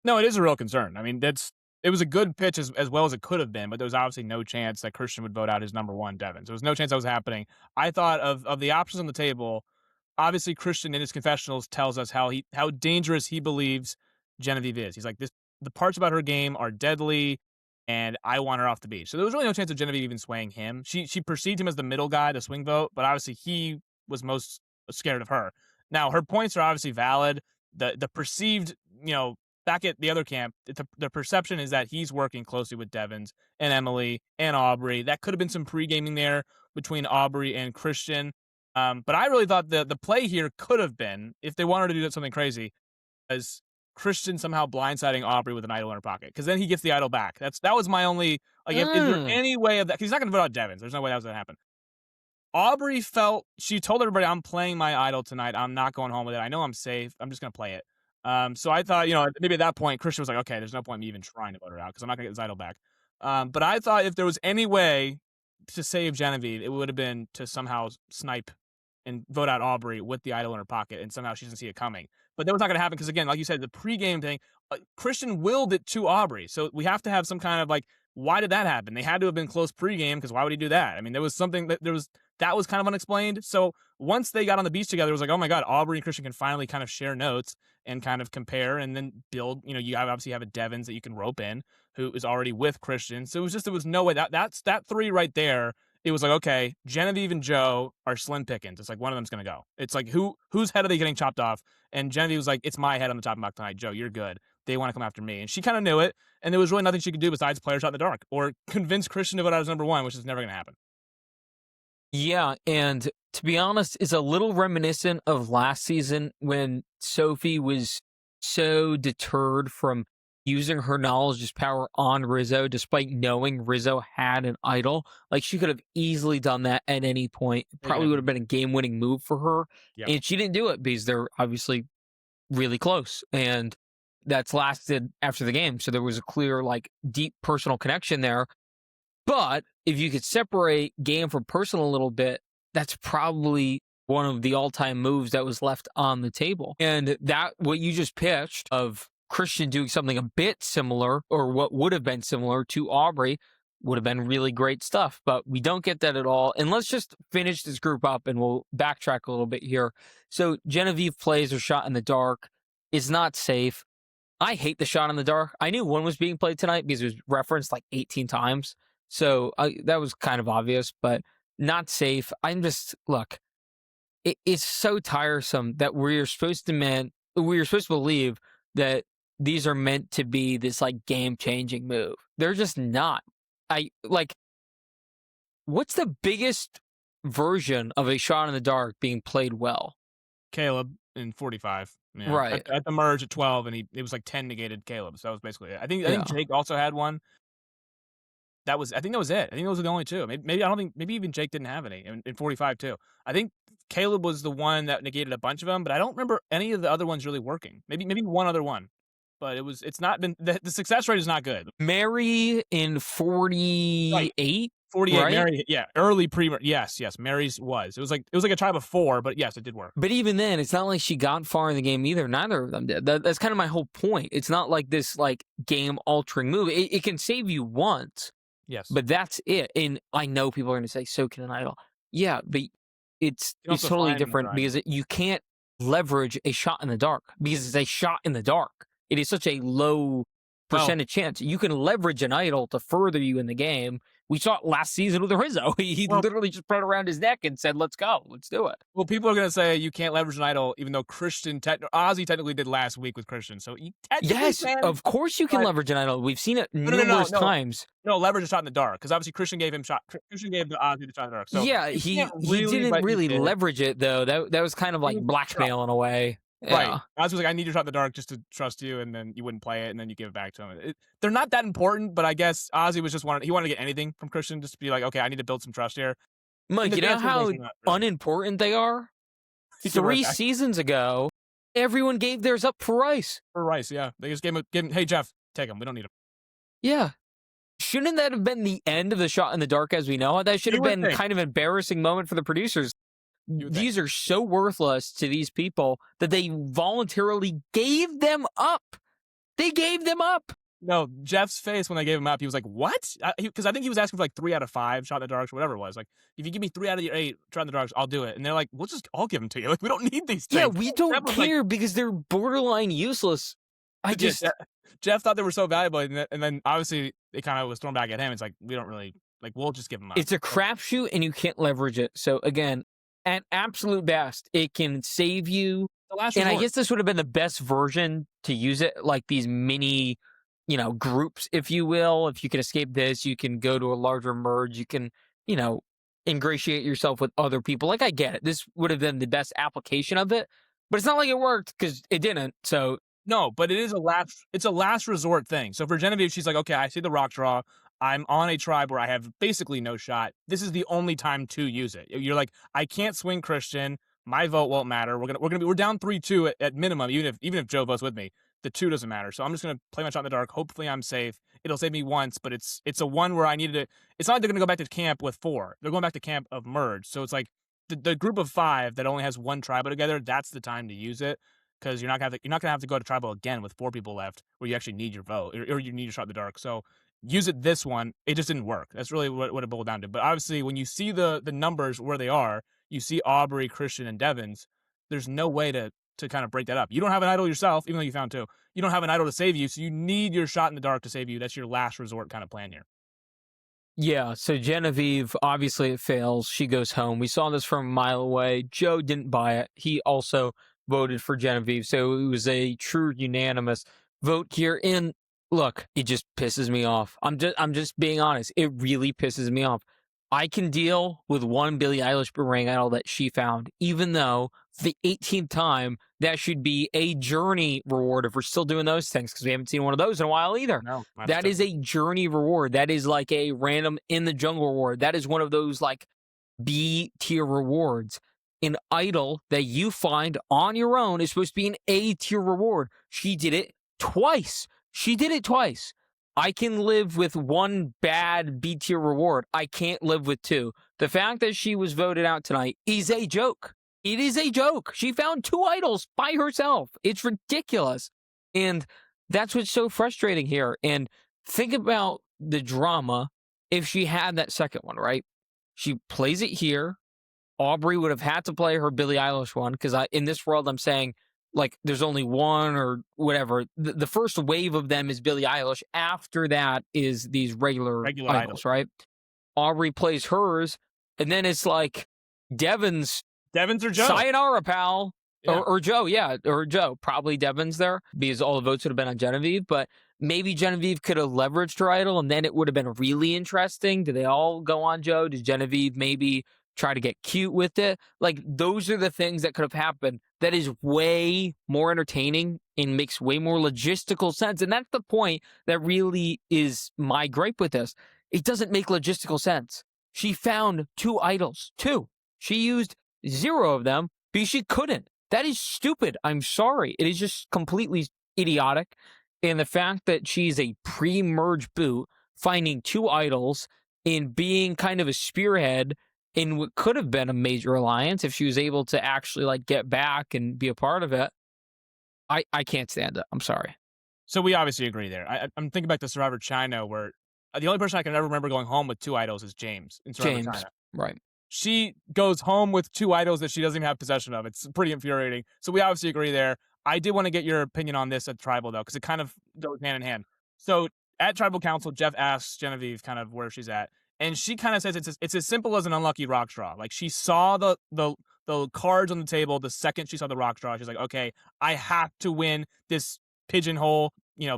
No, it is a real concern. I mean, it was a good pitch as well as it could have been, but there was obviously no chance that Christian would vote out his number one, Devins. There was no chance that was happening. I thought of the options on the table. Obviously, Christian in his confessionals tells us how dangerous he believes Genevieve is. He's like, the parts about her game are deadly, and I want her off the beach. So there was really no chance of Genevieve even swaying him. She perceived him as the middle guy to swing vote, but obviously he was most scared of her. Now, her points are obviously valid. The perceived, back at the other camp, the perception is that he's working closely with Devins and Emily and Aubrey. That could have been some pre-gaming there between Aubrey and Christian. But I really thought the play here could have been, if they wanted to do something crazy, as Christian somehow blindsiding Aubrey with an idol in her pocket, because then he gets the idol back. That was my only, like, is there any way of that? Because he's not going to vote out Devins. There's no way that was going to happen. Aubrey she told everybody, I'm playing my idol tonight. I'm not going home with it. I know I'm safe. I'm just going to play it. So I thought, maybe at that point, Christian was like, okay, there's no point in me even trying to vote her out because I'm not going to get this idol back. But I thought if there was any way to save Genevieve, it would have been to somehow snipe and vote out Aubrey with the idol in her pocket, and somehow she doesn't see it coming. But that was not going to happen because, again, like you said, the pregame thing, Christian willed it to Aubrey. So we have to have some kind of, like, why did that happen? They had to have been close pregame, because why would he do that? I mean, there was something that was kind of unexplained. So once they got on the beach together, it was like, oh my God, Aubrey and Christian can finally kind of share notes and kind of compare and then build. You obviously have a Devins that you can rope in who is already with Christian. So there was no way that three right there. It was like, okay, Genevieve and Joe are slim pickings. It's like one of them's going to go. It's like, whose head are they getting chopped off? And Genevieve was like, it's my head on the chopping block tonight. Joe, you're good. They want to come after me. And she kind of knew it. And there was really nothing she could do besides play her shot in the dark or convince Christian to vote out as number one, which is never going to happen. Yeah, and to be honest, it's a little reminiscent of last season when Sophie was so deterred from using her knowledge as power on Rizzo, despite knowing Rizzo had an idol. Like, she could have easily done that at any point. It probably would have been a game-winning move for her. Yep. And she didn't do it because they're obviously really close. And that's lasted after the game. So there was a clear, like, deep personal connection there. But if you could separate game from personal a little bit, that's probably one of the all-time moves that was left on the table. And that, what you just pitched of Christian doing something a bit similar, or what would have been similar to Aubrey, would have been really great stuff. But we don't get that at all. And let's just finish this group up and we'll backtrack a little bit here. So Genevieve plays her shot in the dark. It's not safe. I hate the shot in the dark. I knew one was being played tonight because it was referenced like 18 times. So that was kind of obvious, but not safe. Look, it's so tiresome that we're supposed to believe that these are meant to be this like game-changing move. They're just not. What's the biggest version of a shot in the dark being played well? Caleb in 45. Yeah. Right. At the merge at 12, and it was like 10 negated Caleb. So that was basically it. I think Jake also had one. I think that was it. I think those were the only two. Maybe even Jake didn't have any in 45 too. I think Caleb was the one that negated a bunch of them, but I don't remember any of the other ones really working. Maybe one other one, but it's not been, the success rate is not good. Mary in 48? Right. 48, right? Mary, yeah, early yes, Mary's was. It was like a tribe of 4, but yes, it did work. But even then, it's not like she got far in the game either. Neither of them did. That's kind of my whole point. It's not like this like game-altering move. It can save you once. Yes. But that's it. And I know people are going to say, so can an idol. Yeah, but it's totally different because you can't leverage a shot in the dark because it's a shot in the dark. It is such a low percentage chance. You can leverage an idol to further you in the game. We saw it last season with Rizzo. He literally just put it around his neck and said, let's go. Let's do it. Well, people are going to say you can't leverage an idol, even though Ozzy technically did last week with Christian. So he yes, of course you can leverage an idol. We've seen it numerous times. No, leverage a shot in the dark, because obviously Christian gave the Ozzy the shot in the dark. So yeah, he didn't really leverage it, though. That was kind of like blackmail in a way. Right. Yeah. Oz was like, "I need your shot in the dark just to trust you," and then you wouldn't play it, and then you give it back to him. They're not that important, but I guess Ozzy was just he wanted to get anything from Christian just to be like, "Okay, I need to build some trust here." And Mike, the you know dancing things how are not really. unimportant they are? He give it right 3 back seasons ago, everyone gave theirs up for Rice. for Rice, yeah. They just gave him, "Hey, Jeff, take him. We don't need him." Yeah. Shouldn't that have been the end of the shot in the dark as we know it? That should You have would been think. kind of an embarrassing moment for the producers. You would think. These are so worthless to these people that they voluntarily gave them up. They gave them up. No, Jeff's face when they gave him up, he was like, "What?" Because I think he was asking for like 3 out of 5 shot in the darks or whatever it was. Like, "If you give me 3 out of your 8 shot in the darks, I'll do it." And they're like, "We'll just all give them to you. Like, we don't need these Yeah, things." we Jeff don't was like, care because they're borderline useless. I yeah, just, Jeff thought they were so valuable, and then obviously it kind of was thrown back at him. It's like, we don't really like. We'll just give them up. it's a crapshoot and you can't leverage it. So again, at absolute best, it can save you. The last And I resort. guess this would have been the best version to use it, like these mini, groups, if you will. If you can escape this, you can go to a larger merge. You can, you know, ingratiate yourself with other people. Like I get it. This would have been the best application of it, but it's not like it worked because it didn't. So No, but it is a last. It's a last resort thing. So for Genevieve, she's like, "Okay, I see the rock draw. I'm on a tribe where I have basically no shot. This is the only time to use it." You're like, "I can't swing Christian. My vote won't matter. We're down 3-2 at minimum. Even if Joe votes with me, the 2 doesn't matter. So I'm just gonna play my shot in the dark. Hopefully I'm safe. It'll save me once, but it's a one where I needed it. It's not like they're gonna go back to camp with 4. They're going back to camp of merge. So it's like the group of 5 that only has one tribal together. That's the time to use it because you're not gonna have to go to tribal again with 4 people left where you actually need your vote or you need your shot in the dark. So use it this one. It just didn't work. That's really what it boiled down to. But obviously, when you see the numbers where they are, you see Aubrey, Christian, and Devins. There's no way to kind of break that up. You don't have an idol yourself, even though you found 2. You don't have an idol to save you, so you need your shot in the dark to save you. That's your last resort kind of plan here. yeah, so Genevieve, obviously it fails. She goes home. We saw this from a mile away. Joe didn't buy it. He also voted for Genevieve. So it was a true unanimous vote here. And look, it just pisses me off. I'm just being honest. It really pisses me off. I can deal with one Billie Eilish boomerang idol that she found, even though for the 18th time that should be a journey reward if we're still doing those things because we haven't seen one of those in a while either. No, That is a journey reward. That is like a random in the jungle reward. That is one of those like B tier rewards. An idol that you find on your own is supposed to be an A tier reward. She did it twice. She did it twice. I can live with one bad B tier reward. I can't live with 2. The fact that she was voted out tonight is a joke. It is a joke. She found 2 idols by herself. It's ridiculous. And that's what's so frustrating here. And think about the drama if she had that second one, right? She plays it here. Aubrey would have had to play her Billie Eilish one because in this world, I'm saying like there's only one or whatever. The first wave of them is Billie Eilish. After that is these regular Regular idols, right? Aubrey plays hers, and then it's like Devin's Devins or Joe. sayonara, pal. Yeah. Or Joe, yeah, or Joe. Probably Devin's there because all the votes would have been on Genevieve, but maybe Genevieve could have leveraged her idol and then it would have been really interesting. Do they all go on Joe? Does Genevieve maybe try to get cute with it? Like, those are the things that could have happened. That is way more entertaining and makes way more logistical sense. And that's the point that really is my gripe with this. It doesn't make logistical sense. She found 2 idols, 2. She used 0 of them because she couldn't. That is stupid. I'm sorry. It is just completely idiotic. And the fact that she's a pre-merge boot, finding 2 idols and being kind of a spearhead in what could have been a major alliance if she was able to actually like get back and be a part of it. I can't stand it. I'm sorry. So we obviously agree there. I'm thinking back to Survivor China, where the only person I can ever remember going home with 2 idols is James in Survivor James, China. right. She goes home with 2 idols that she doesn't even have possession of. It's pretty infuriating. So we obviously agree there. I did want to get your opinion on this at Tribal, though, because it kind of goes hand in hand. So at Tribal Council, Jeff asks Genevieve kind of where she's at. And she kind of says it's as simple as an unlucky rock draw. Like, she saw the cards on the table the second she saw the rock draw. She's like, okay, I have to win this pigeonhole,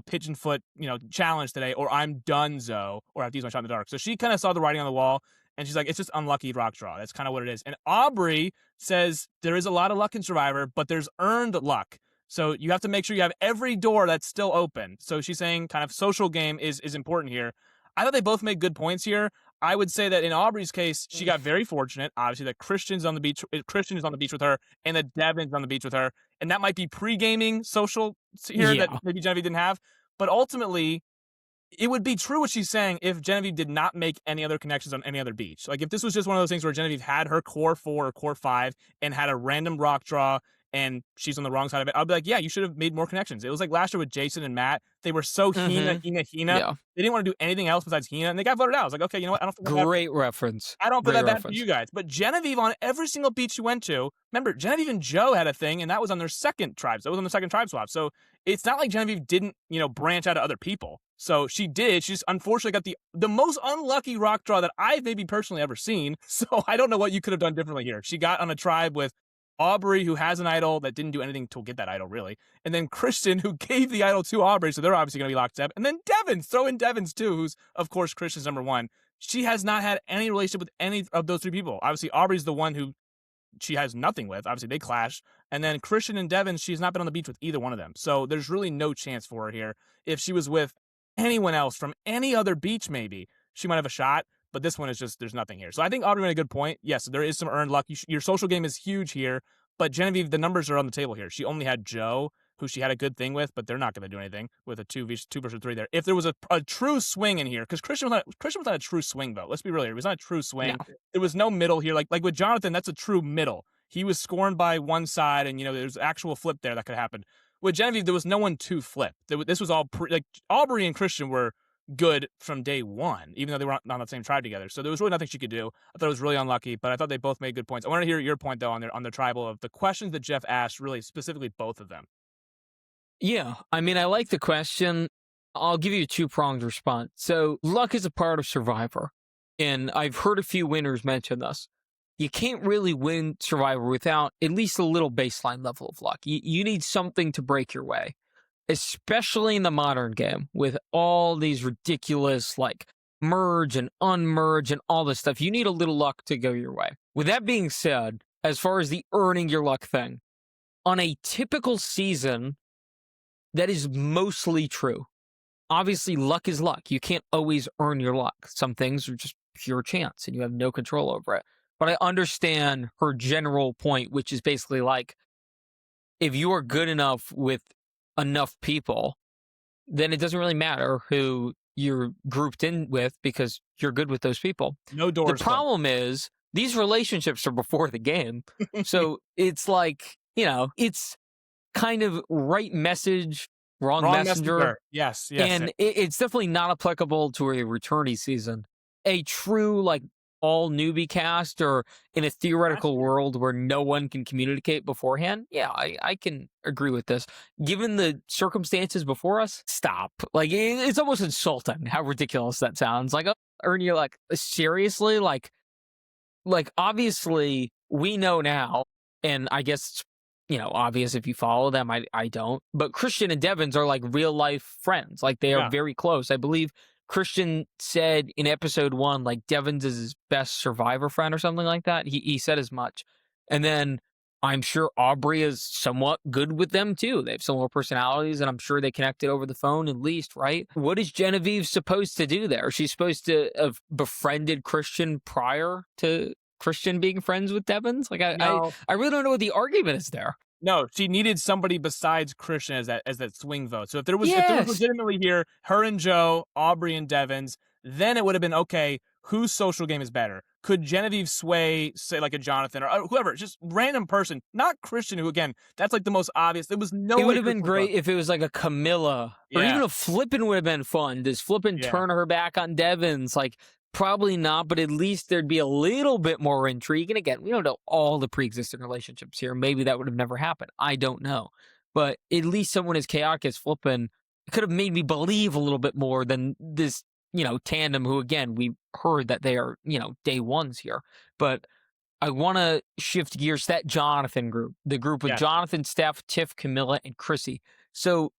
pigeon foot, challenge today, or I'm donezo, or I have to use my shot in the dark. So she kind of saw the writing on the wall. And she's like, it's just unlucky rock draw. That's kind of what it is. And Aubrey says there is a lot of luck in Survivor, but there's earned luck. So you have to make sure you have every door that's still open. So she's saying kind of social game is important here. I thought they both made good points here. I would say that in Aubrey's case, she got very fortunate. Obviously, that Christian is on the beach with her, and that Devin's on the beach with her, and that might be pre-gaming social here that maybe Genevieve didn't have. But ultimately, it would be true what she's saying if Genevieve did not make any other connections on any other beach. Like if this was just one of those things where Genevieve had her core 4 or core 5 and had a random rock draw and she's on the wrong side of it, I'd be like, yeah, you should have made more connections. It was like last year with Jason and Matt. They were so Hina. Yeah. They didn't want to do anything else besides Hina, and they got voted out. I was like, okay, you know what? I don't feel Great reference. I don't feel that bad for you guys. But Genevieve, on every single beach she went to, remember, Genevieve and Joe had a thing, and that was on their second tribe. That was on the second tribe swap. So it's not like Genevieve didn't, branch out to other people. So she did. She just unfortunately got the most unlucky rock draw that I've maybe personally ever seen. So I don't know what you could have done differently here. She got on a tribe with Aubrey, who has an idol that didn't do anything to get that idol, really. And then Christian, who gave the idol to Aubrey, so they're obviously going to be locked up. And then Devins, throw in Devins, too, who's, of course, Christian's number 1. She has not had any relationship with any of those 3 people. Obviously, Aubrey's the one who she has nothing with. Obviously, they clash. And then Christian and Devins, she's not been on the beach with either one of them. So there's really no chance for her here. If she was with anyone else from any other beach, maybe, she might have a shot. But this one is just, there's nothing here. So I think Aubrey made a good point. Yes, there is some earned luck. Your social game is huge here. But Genevieve, the numbers are on the table here. She only had Joe, who she had a good thing with, but they're not going to do anything with a 2 versus 3 there. If there was a true swing in here, because Christian was not a true swing, though. Let's be real here. It was not a true swing. No. There was no middle here. Like with Jonathan, that's a true middle. He was scorned by one side, and, there's actual flip there that could happen. With Genevieve, there was no one to flip. This was all Aubrey and Christian were good from day one, even though they were not on the same tribe together. So there was really nothing she could do. I thought it was really unlucky, but I thought they both made good points. I want to hear your point, though, on their tribal of the questions that Jeff asked, really specifically both of them. Yeah, I mean, I like the question. I'll give you a 2-pronged response. So luck is a part of Survivor, and I've heard a few winners mention this. You can't really win Survivor without at least a little baseline level of luck. You need something to break your way, especially in the modern game with all these ridiculous merge and unmerge and all this stuff. You need a little luck to go your way. With that being said, as far as the earning your luck thing, on a typical season, that is mostly true. Obviously, luck is luck. You can't always earn your luck. Some things are just pure chance and you have no control over it. But I understand her general point, which is basically if you are good enough with enough people, then it doesn't really matter who you're grouped in with because you're good with those people. No doors. The problem is these relationships are before the game. So it's it's kind of right message, wrong messenger. Yes. And it's definitely not applicable to a returnee season. A true all newbie cast or in a theoretical world where no one can communicate beforehand, yeah, I can agree with this. Given the circumstances before us, stop. It's almost insulting how ridiculous that sounds. Earn your luck. Seriously? Obviously, we know now, and I guess it's, obvious if you follow them, I don't, but Christian and Devins are real life friends. They are very close. I believe Christian said in episode 1, Devins is his best Survivor friend or something like that. He said as much. And then I'm sure Aubrey is somewhat good with them too. They have similar personalities, and I'm sure they connected over the phone at least, right? What is Genevieve supposed to do there? She's supposed to have befriended Christian prior to Christian being friends with Devins? No. I really don't know what the argument is there. No, she needed somebody besides Christian as that swing vote. So if there was legitimately here, her and Joe, Aubrey and Devins, then it would have been, okay, whose social game is better? Could Genevieve sway, say, a Jonathan or whoever, just random person, not Christian, who, again, that's the most obvious. There was no way. It would have been great if it was a Camilla or even a Flippin would have been fun. Does Flippin turn her back on Devins? Probably not, but at least there'd be a little bit more intrigue. And again, we don't know all the pre-existing relationships here. Maybe that would have never happened. I don't know. But at least someone as chaotic as Flippin could have made me believe a little bit more than this, tandem who, again, we heard that they are, day ones here. But I want to shift gears to that Jonathan group, the group with Jonathan, Steph, Tiff, Camilla, and Chrissy. So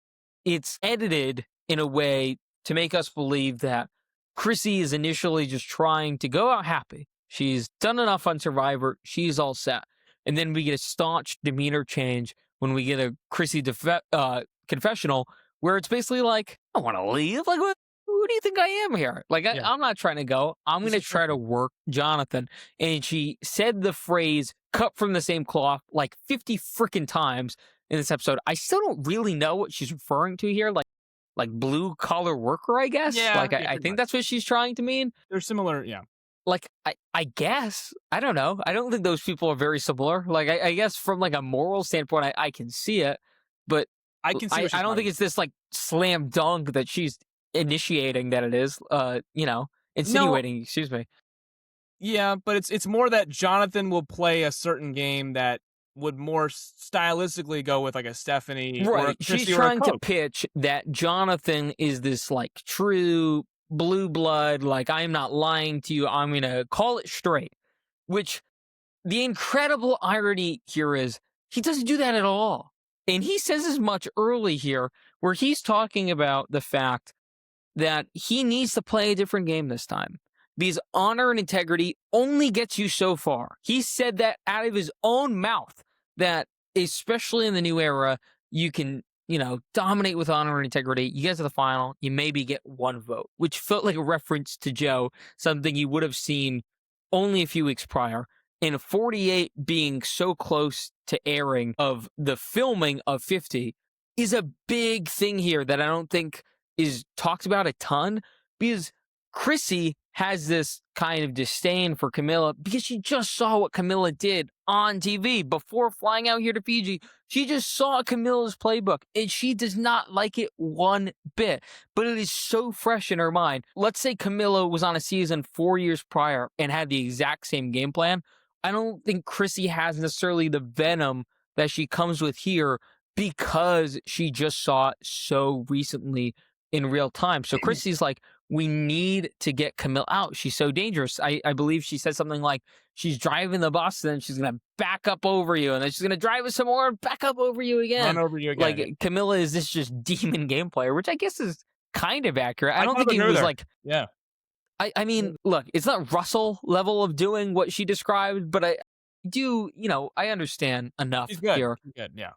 it's edited in a way to make us believe that Chrissy is initially just trying to go out happy. She's done enough on Survivor. She's all set. And then we get a staunch demeanor change when we get a Chrissy confessional where it's basically like, I want to leave. Like, who do you think I am here? Like, I'm not trying to go. I'm going to try to work Jonathan. And she said the phrase cut from the same cloth like 50 freaking times in this episode. I still don't really know what she's referring to here. Like blue collar worker, I guess. Yeah, like I think that's what she's trying to mean. They're similar, yeah. Like I guess I don't know. I don't think those people are very similar. Like I guess from like a moral standpoint, I can see it, but I can see. I don't think it's this like slam dunk that she's initiating that it is. Insinuating. No. Excuse me. Yeah, but it's more that Jonathan will play a certain game that would more stylistically go with like a Stephanie. Right. Or a she's trying to pitch that Jonathan is this like true blue blood, like I'm not lying to you, I'm going to call it straight. Which the incredible irony here is he doesn't do that at all. And he says as much early here where he's talking about the fact that he needs to play a different game this time. Because honor and integrity only gets you so far. He said that out of his own mouth, that especially in the new era, you can, dominate with honor and integrity. You get to the final, you maybe get one vote, which felt like a reference to Joe, something you would have seen only a few weeks prior. And 48 being so close to airing of the filming of 50 is a big thing here that I don't think is talked about a ton, because Chrissy has this kind of disdain for Camilla because she just saw what Camilla did on TV before flying out here to Fiji. She just saw Camilla's playbook and she does not like it one bit, but it is so fresh in her mind. Let's say Camilla was on a season 4 years prior and had the exact same game plan. I don't think Chrissy has necessarily the venom that she comes with here because she just saw it so recently in real time. So Chrissy's like, we need to get Camille out. She's so dangerous. I believe she said something like she's driving the bus and then she's going to back up over you and then she's going to drive us some more and back up over you again. Run over you again. Like Camilla is this just demon game player, which I guess is kind of accurate. I don't think it was like... Yeah. I mean, look, it's not Russell level of doing what she described, but I do, I understand enough here. She's good, yeah.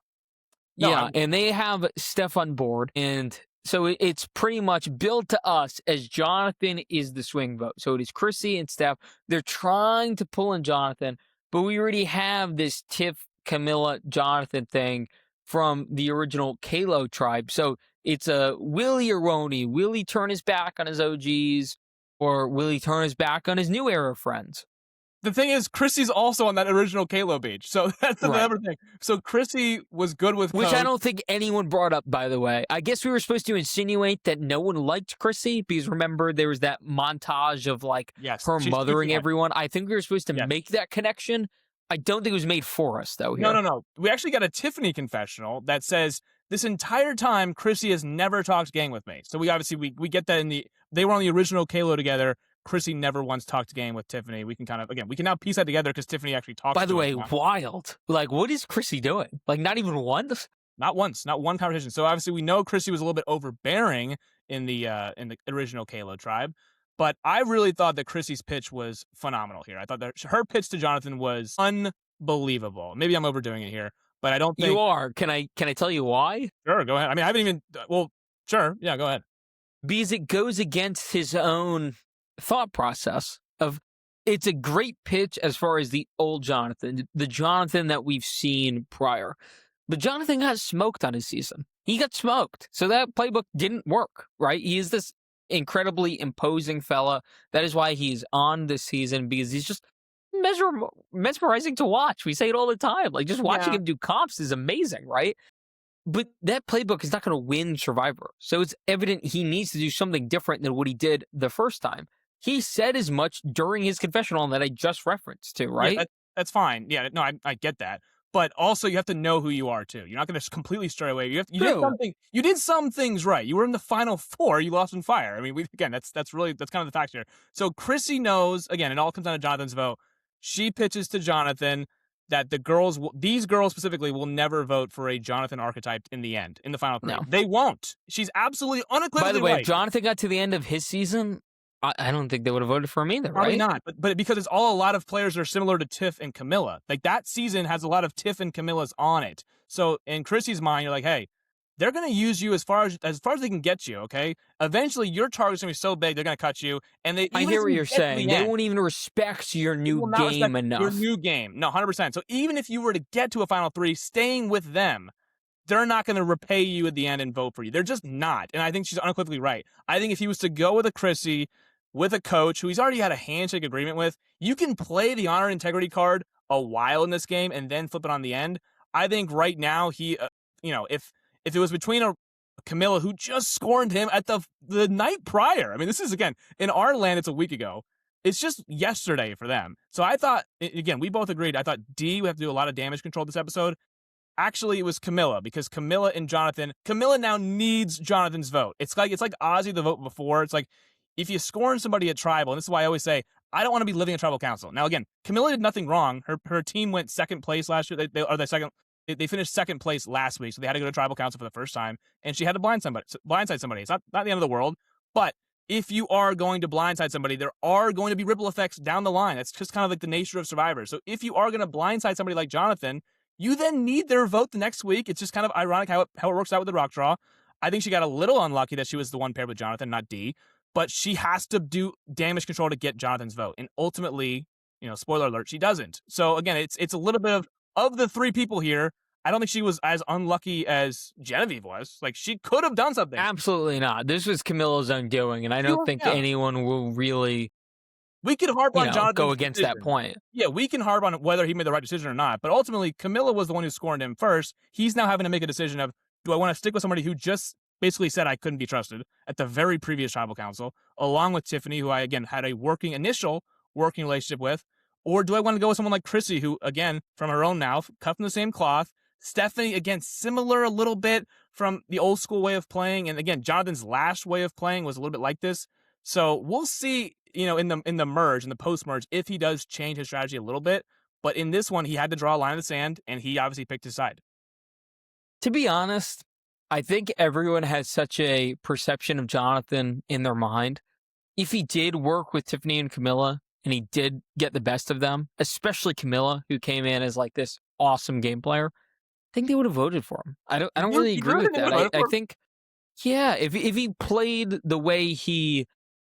No, and they have Steph on board, and so it's pretty much billed to us as Jonathan is the swing vote. So it is Chrissy and Steph. They're trying to pull in Jonathan, but we already have this Tiff, Camilla, Jonathan thing from the original Kalo tribe. So it's a will he or won't he? Will he turn his back on his OGs, or will he turn his back on his new era friends? The thing is, Chrissy's also on that original Kalo beach. So that's another thing. So Chrissy was good with Which I don't think anyone brought up, by the way. I guess we were supposed to insinuate that no one liked Chrissy because remember there was that montage of like her mothering everyone. I think we were supposed to make that connection. I don't think it was made for us, though. Here. No. We actually got a Tiffany confessional that says this entire time Chrissy has never talked gang with me. So we obviously we get that they were on the original Kalo together. Chrissy never once talked game with Tiffany. We can we can now piece that together because Tiffany actually talks. By the way, wild. Like, what is Chrissy doing? Like, not even once? Not once. Not one conversation. So obviously we know Chrissy was a little bit overbearing in the original Kalo tribe. But I really thought that Chrissy's pitch was phenomenal here. I thought that her pitch to Jonathan was unbelievable. Maybe I'm overdoing it here, but I don't think... You are. Can I tell you why? Sure, go ahead. I mean, I haven't even... Well, sure. Yeah, go ahead. Because it goes against his own thought process of... It's a great pitch as far as the old Jonathan, the Jonathan that we've seen prior. But Jonathan got smoked on his season. He got smoked. So that playbook didn't work, right? He is this incredibly imposing fella. That is why he's on this season, because he's just mesmerizing to watch. We say it all the time. Like, just watching him do comps is amazing, right? But that playbook is not going to win Survivor. So it's evident he needs to do something different than what he did the first time. He said as much during his confessional that I just referenced to, right? Yeah, that's fine. Yeah, no, I get that. But also, you have to know who you are too. You're not going to completely stray away. You did some things right. You were in the final four. You lost in fire. I mean, that's kind of the facts here. So Chrissy knows. Again, it all comes down to Jonathan's vote. She pitches to Jonathan that these girls specifically, will never vote for a Jonathan archetype in the end, in the final three. No. They won't. She's absolutely unequivocally By the way, right. if Jonathan got to the end of his season, I don't think they would have voted for him either, Probably right? not, but because it's all a lot of players that are similar to Tiff and Camilla. Like, that season has a lot of Tiff and Camillas on it. So in Chrissy's mind, you're like, hey, they're gonna use you as far as they can get you. Okay, eventually your target's gonna be so big they're gonna cut you, and they I even if hear what you you're get to saying. the They end, won't even respect your they new will not respect game your enough. new game. No, 100%. So even if you were to get to a final three, staying with them, they're not going to repay you at the end and vote for you. They're just not. And I think she's unequivocally right. I think if he was to go with a Chrissy, with a coach who he's already had a handshake agreement with, you can play the honor and integrity card a while in this game and then flip it on the end. I think right now if it was between a Camilla who just scorned him at the night prior. I mean, this is again in our land. It's a week ago. It's just yesterday for them. So I thought again we both agreed. I thought D would have to do a lot of damage control this episode. Actually, it was Camilla because Camilla and Jonathan. Camilla now needs Jonathan's vote. It's like Ozzy the vote before. It's like if you scorn somebody at tribal, and this is why I always say I don't want to be living in tribal council. Now again, Camilla did nothing wrong. Her team went second place last year. They finished second place last week, so they had to go to tribal council for the first time, and she had to blindside somebody. It's not the end of the world, but if you are going to blindside somebody, there are going to be ripple effects down the line. That's just kind of like the nature of Survivor. So if you are going to blindside somebody like Jonathan, you then need their vote the next week. It's just kind of ironic how it works out with the rock draw. I think she got a little unlucky that she was the one paired with Jonathan, not D, but she has to do damage control to get Jonathan's vote. And ultimately, spoiler alert, she doesn't. So again, it's a little bit of the three people here. I don't think she was as unlucky as Genevieve was. Like, she could have done something. Absolutely not. This was Camilla's undoing, and I don't think anyone will really we can harp on Jonathan's go against decision. that point. Yeah, we can harp on whether he made the right decision or not. But ultimately, Camilla was the one who scorned him first. He's now having to make a decision of, do I want to stick with somebody who just basically said I couldn't be trusted at the very previous tribal council, along with Tiffany, who I, again, had a initial working relationship with, or do I want to go with someone like Chrissy, who, again, from her own mouth, cut from the same cloth, Stephanie, again, similar a little bit from the old school way of playing. And again, Jonathan's last way of playing was a little bit like this. So we'll see, in the merge, in the post-merge, if he does change his strategy a little bit. But in this one, he had to draw a line in the sand, and he obviously picked his side. To be honest, I think everyone has such a perception of Jonathan in their mind. If he did work with Tiffany and Camilla, and he did get the best of them, especially Camilla, who came in as like this awesome game player, I think they would have voted for him. I don't really agree with that. I think, yeah, if he played the way he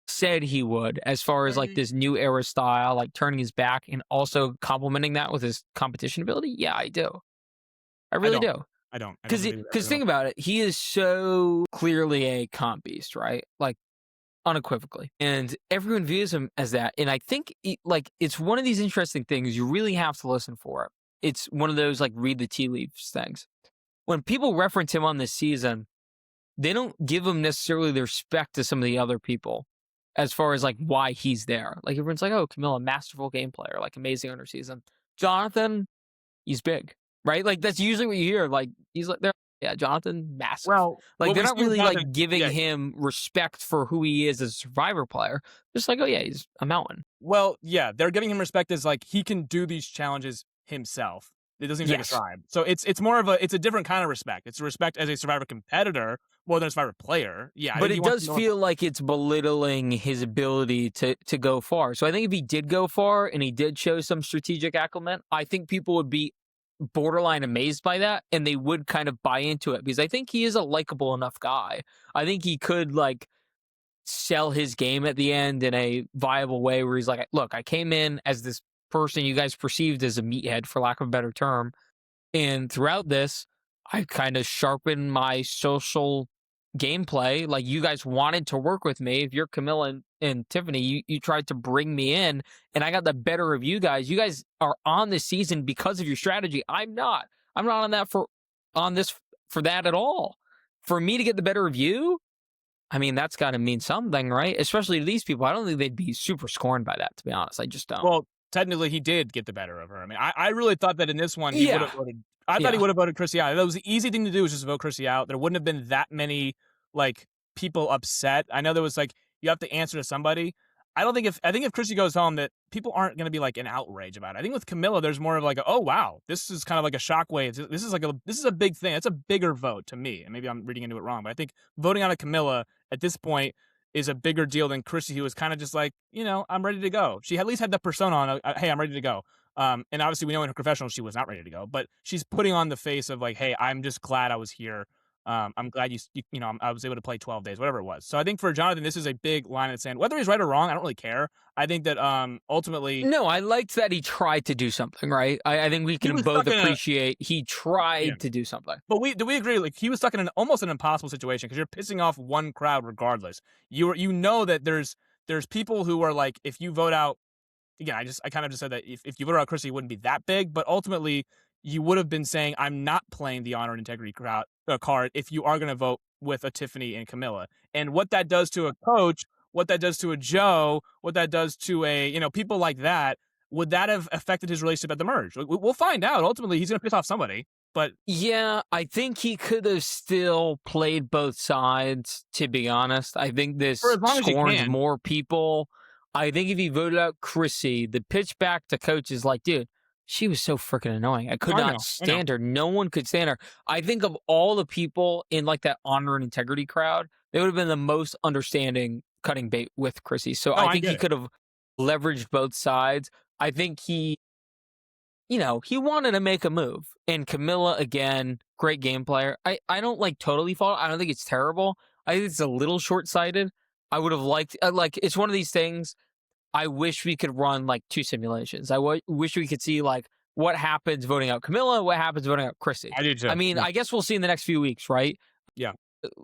said he would, as far as like this new era style, like turning his back and also complementing that with his competition ability, yeah, I do. I really do. I don't. Because think about it, he is so clearly a comp beast, right? Like, unequivocally, and everyone views him as that. And I think it's one of these interesting things you really have to listen for it. It's one of those like read the tea leaves things. When people reference him on this season, they don't give him necessarily the respect to some of the other people as far as like why he's there. Like, everyone's like, oh, Camilla, masterful game player, like amazing under season. Jonathan, he's big, right? Like, that's usually what you hear. Like, he's like, yeah, Jonathan, massive. Well, like, they're not really like giving him respect for who he is as a Survivor player. Just like, oh yeah, he's a mountain. Well, yeah, they're giving him respect as like he can do these challenges himself. It doesn't even take a tribe. So it's more of a different kind of respect. It's respect as a Survivor competitor more than a Survivor player. Yeah, but it does feel like it's belittling his ability to go far. So I think if he did go far and he did show some strategic acumen, I think people would be borderline amazed by that, and they would kind of buy into it, because I think he is a likable enough guy. I think he could like sell his game at the end in a viable way where he's like, look, I came in as this person you guys perceived as a meathead, for lack of a better term, and throughout this I kind of sharpened my social gameplay. Like, you guys wanted to work with me. If you're Camilla and Tiffany, you tried to bring me in, and I got the better of you guys. You guys are on this season because of your strategy. I'm not on that for that at all. For me to get the better of you, I mean, that's got to mean something, right? Especially to these people. I don't think they'd be super scorned by that, to be honest. I just don't. Well, technically, he did get the better of her. I mean, I really thought that in this one, he would have voted. I thought he would have voted Chrissy out. That was the easy thing to do, was just vote Chrissy out. There wouldn't have been that many like people upset. I know there was like, you have to answer to somebody. I think if Chrissy goes home, that people aren't going to be like an outrage about it. I think with Camilla, there's more of like, oh wow, this is kind of like a shockwave. This is a big thing. It's a bigger vote to me. And maybe I'm reading into it wrong, but I think voting on a Camilla at this point, is a bigger deal than Chrissy, who was kind of just like, I'm ready to go. She at least had the persona on, hey, I'm ready to go. And obviously we know in her confessional she was not ready to go, but she's putting on the face of like, hey, I'm just glad I was here. I'm glad I was able to play 12 days, whatever it was. So I think for Jonathan, this is a big line in the sand. Whether he's right or wrong, I don't really care. I think that ultimately No, I liked that he tried to do something, right? I think we he can was both stuck in a appreciate he yeah. tried to do something. But do we agree? Like he was stuck in almost an impossible situation because you're pissing off one crowd regardless. You know that there's people who are like, if you vote out again, I kind of just said that if you vote out Chrissy, it wouldn't be that big, but ultimately you would have been saying, I'm not playing the honor and integrity card if you are going to vote with a Tiffany and Camilla. And what that does to a coach, what that does to a Joe, what that does to people like that, would that have affected his relationship at the merge? We'll find out. Ultimately, he's going to piss off somebody. But Yeah, I think he could have still played both sides, to be honest. I think for this as long as you scorns can, more people. I think if he voted out Chrissy, the pitch back to coach is like, dude, she was so freaking annoying. I could I not know, I know. stand her. No one could stand her. I think of all the people in like that honor and integrity crowd, they would have been the most understanding cutting bait with Chrissy. So No, I I think get he it. could have leveraged both sides. I think he wanted to make a move. And Camilla, again, great game player. I don't like totally fault. I don't think it's terrible. I think it's a little short sighted. I would have liked, it's one of these things. I wish we could run like two simulations. Wish we could see like what happens voting out Camilla, what happens voting out Chrissy. I do I too. mean, Yeah. I guess we'll see in the next few weeks, right? Yeah.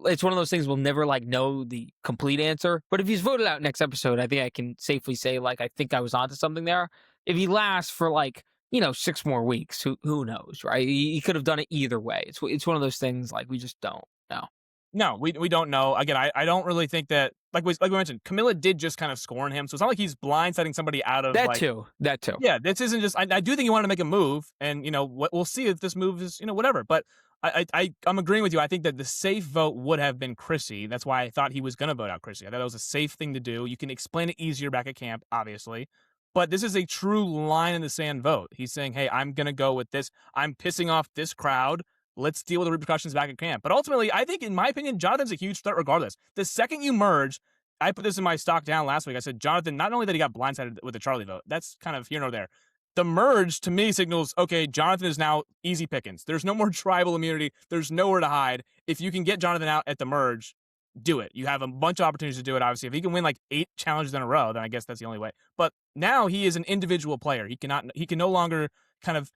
It's one of those things we'll never like know the complete answer. But if he's voted out next episode, I think I can safely say like I think I was onto something there. If he lasts for like 6 more weeks, who knows, right? He could have done it either way. It's one of those things like we just don't know. No, we don't know. Again, I don't really think that like we mentioned, Camilla did just kind of scorn him, so it's not like he's blindsiding somebody out of That like too. That too. yeah, this isn't just. I do think he wanted to make a move, and we'll see if this move is whatever. But I'm agreeing with you. I think that the safe vote would have been Chrissy. That's why I thought he was going to vote out Chrissy. I thought that was a safe thing to do. You can explain it easier back at camp, obviously. But this is a true line in the sand vote. He's saying, "Hey, I'm going to go with this. I'm pissing off this crowd. Let's deal with the repercussions back at camp." But ultimately, I think, in my opinion, Jonathan's a huge threat regardless. The second you merge, I put this in my stock down last week. I said, Jonathan, not only that he got blindsided with the Charlie vote, that's kind of here nor there. The merge to me signals, okay, Jonathan is now easy pickings. There's no more tribal immunity. There's nowhere to hide. If you can get Jonathan out at the merge, do it. You have a bunch of opportunities to do it. Obviously, if he can win like 8 challenges in a row, then I guess that's the only way. But now he is an individual player. He can no longer kind of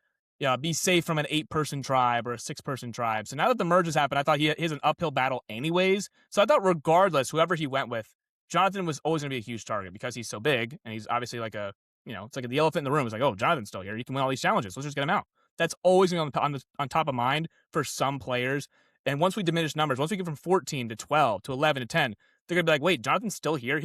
be safe from an 8-person tribe or a 6-person tribe. So now that the merge has happened, I thought he has an uphill battle anyways. So I thought regardless, whoever he went with, Jonathan was always going to be a huge target because he's so big and he's obviously like it's like the elephant in the room. It's like, oh, Jonathan's still here. He can win all these challenges. Let's just get him out. That's always going to be on top of mind for some players. And once we diminish numbers, once we get from 14 to 12 to 11 to 10, they're going to be like, wait, Jonathan's still here.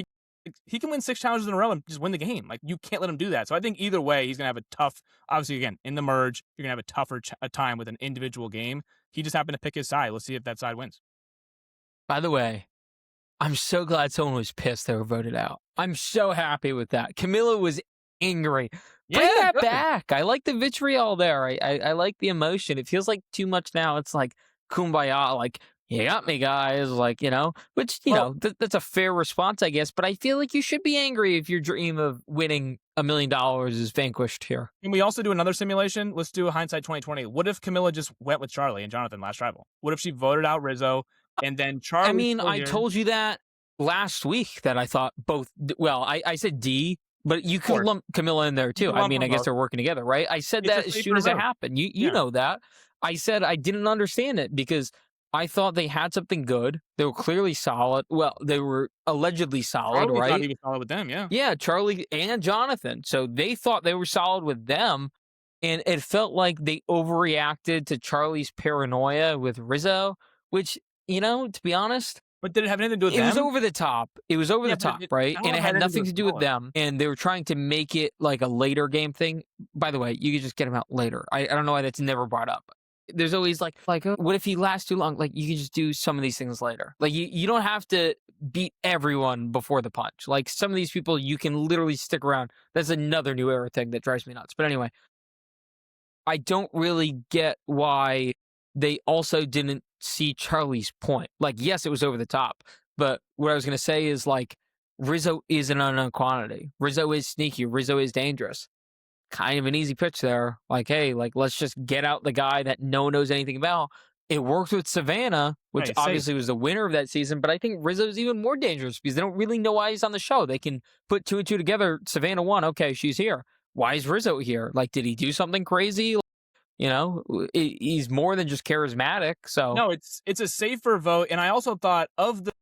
He can win 6 challenges in a row and just win the game. Like, you can't let him do that. So I think either way, he's going to have a tough, obviously, again, in the merge, you're going to have a tougher time with an individual game. He just happened to pick his side. Let's see if that side wins. By the way, I'm so glad someone was pissed they were voted out. I'm so happy with that. Camilla was angry. Bring that good. back. I like the vitriol there. I like the emotion. It feels like too much now. It's like kumbaya, like, you got me, guys. Like, which, that's a fair response, I guess. But I feel like you should be angry if your dream of winning $1 million is vanquished here. Can we also do another simulation? Let's do a hindsight 2020. What if Camilla just went with Charlie and Jonathan last tribal? What if she voted out Rizzo and then Charlie? I mean, I told you that last week that I thought both. Well, I said D, but you could lump Camilla in there too. I mean, I guess they're working together, right? I said that as soon as it happened. You know that. I said I didn't understand it because I thought they had something good. They were clearly solid. Well, they were allegedly solid, Charlie right? thought he was solid with them, yeah. Yeah, Charlie and Jonathan. So they thought they were solid with them. And it felt like they overreacted to Charlie's paranoia with Rizzo, which, to be honest, but did it have anything to do with them? It was over the top. It was over the top, right? And it had nothing to do with them. And they were trying to make it like a later game thing. By the way, you could just get him out later. I don't know why that's never brought up. There's always like, what if he lasts too long? Like, you can just do some of these things later. Like, you don't have to beat everyone before the punch. Like, some of these people, you can literally stick around. That's another new era thing that drives me nuts. But anyway, I don't really get why they also didn't see Charlie's point. Like, yes, it was over the top, But what I was going to say is like Rizzo is an unknown quantity. Rizzo is sneaky. Rizzo is dangerous. Kind of an easy pitch there. Like, hey, like let's just get out the guy that no one knows anything about. It worked with Savannah, which Right, safe. obviously was the winner of that season, but I think Rizzo's even more dangerous because they don't really know why he's on the show. They can put two and two together. Savannah won. Okay, she's here. Why is Rizzo here? Like, did he do something crazy? He's more than just charismatic. So No, it's a safer vote, and I also thought of the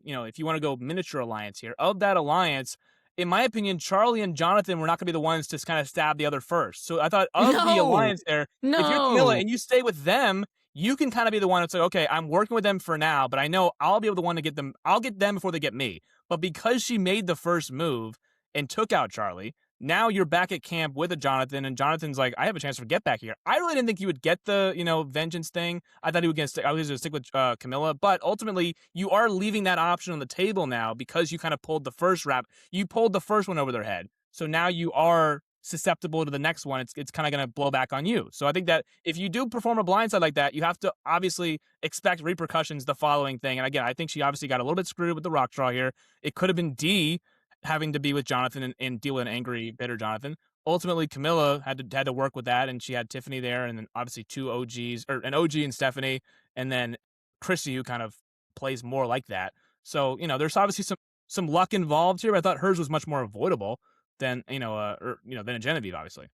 if you want to go miniature alliance here, of that alliance, in my opinion, Charlie and Jonathan were not going to be the ones to kind of stab the other first. So I thought of the no, alliance there, if you're Camilla no. and you stay with them, you can kind of be the one that's like, okay, I'm working with them for now, but I know I'll be able to one to get them. I'll get them before they get me. But because she made the first move and took out Charlie, now you're back at camp with a Jonathan, and Jonathan's like, I have a chance to get back here. I really didn't think he would get the, vengeance thing. I thought he was going to stick with Camilla, but ultimately you are leaving that option on the table now because you kind of pulled the first rap. You pulled the first one over their head. So now you are susceptible to the next one. It's kind of going to blow back on you. So I think that if you do perform a blindside like that, you have to obviously expect repercussions the following thing. And again, I think she obviously got a little bit screwed with the rock draw here. It could have been D having to be with Jonathan and deal with an angry, bitter Jonathan. Ultimately, Camilla had to work with that, and she had Tiffany there, and then obviously two OGs, or an OG and Stephanie, and then Chrissy, who kind of plays more like that. So there's obviously some luck involved here. But I thought hers was much more avoidable than than a Genevieve, obviously.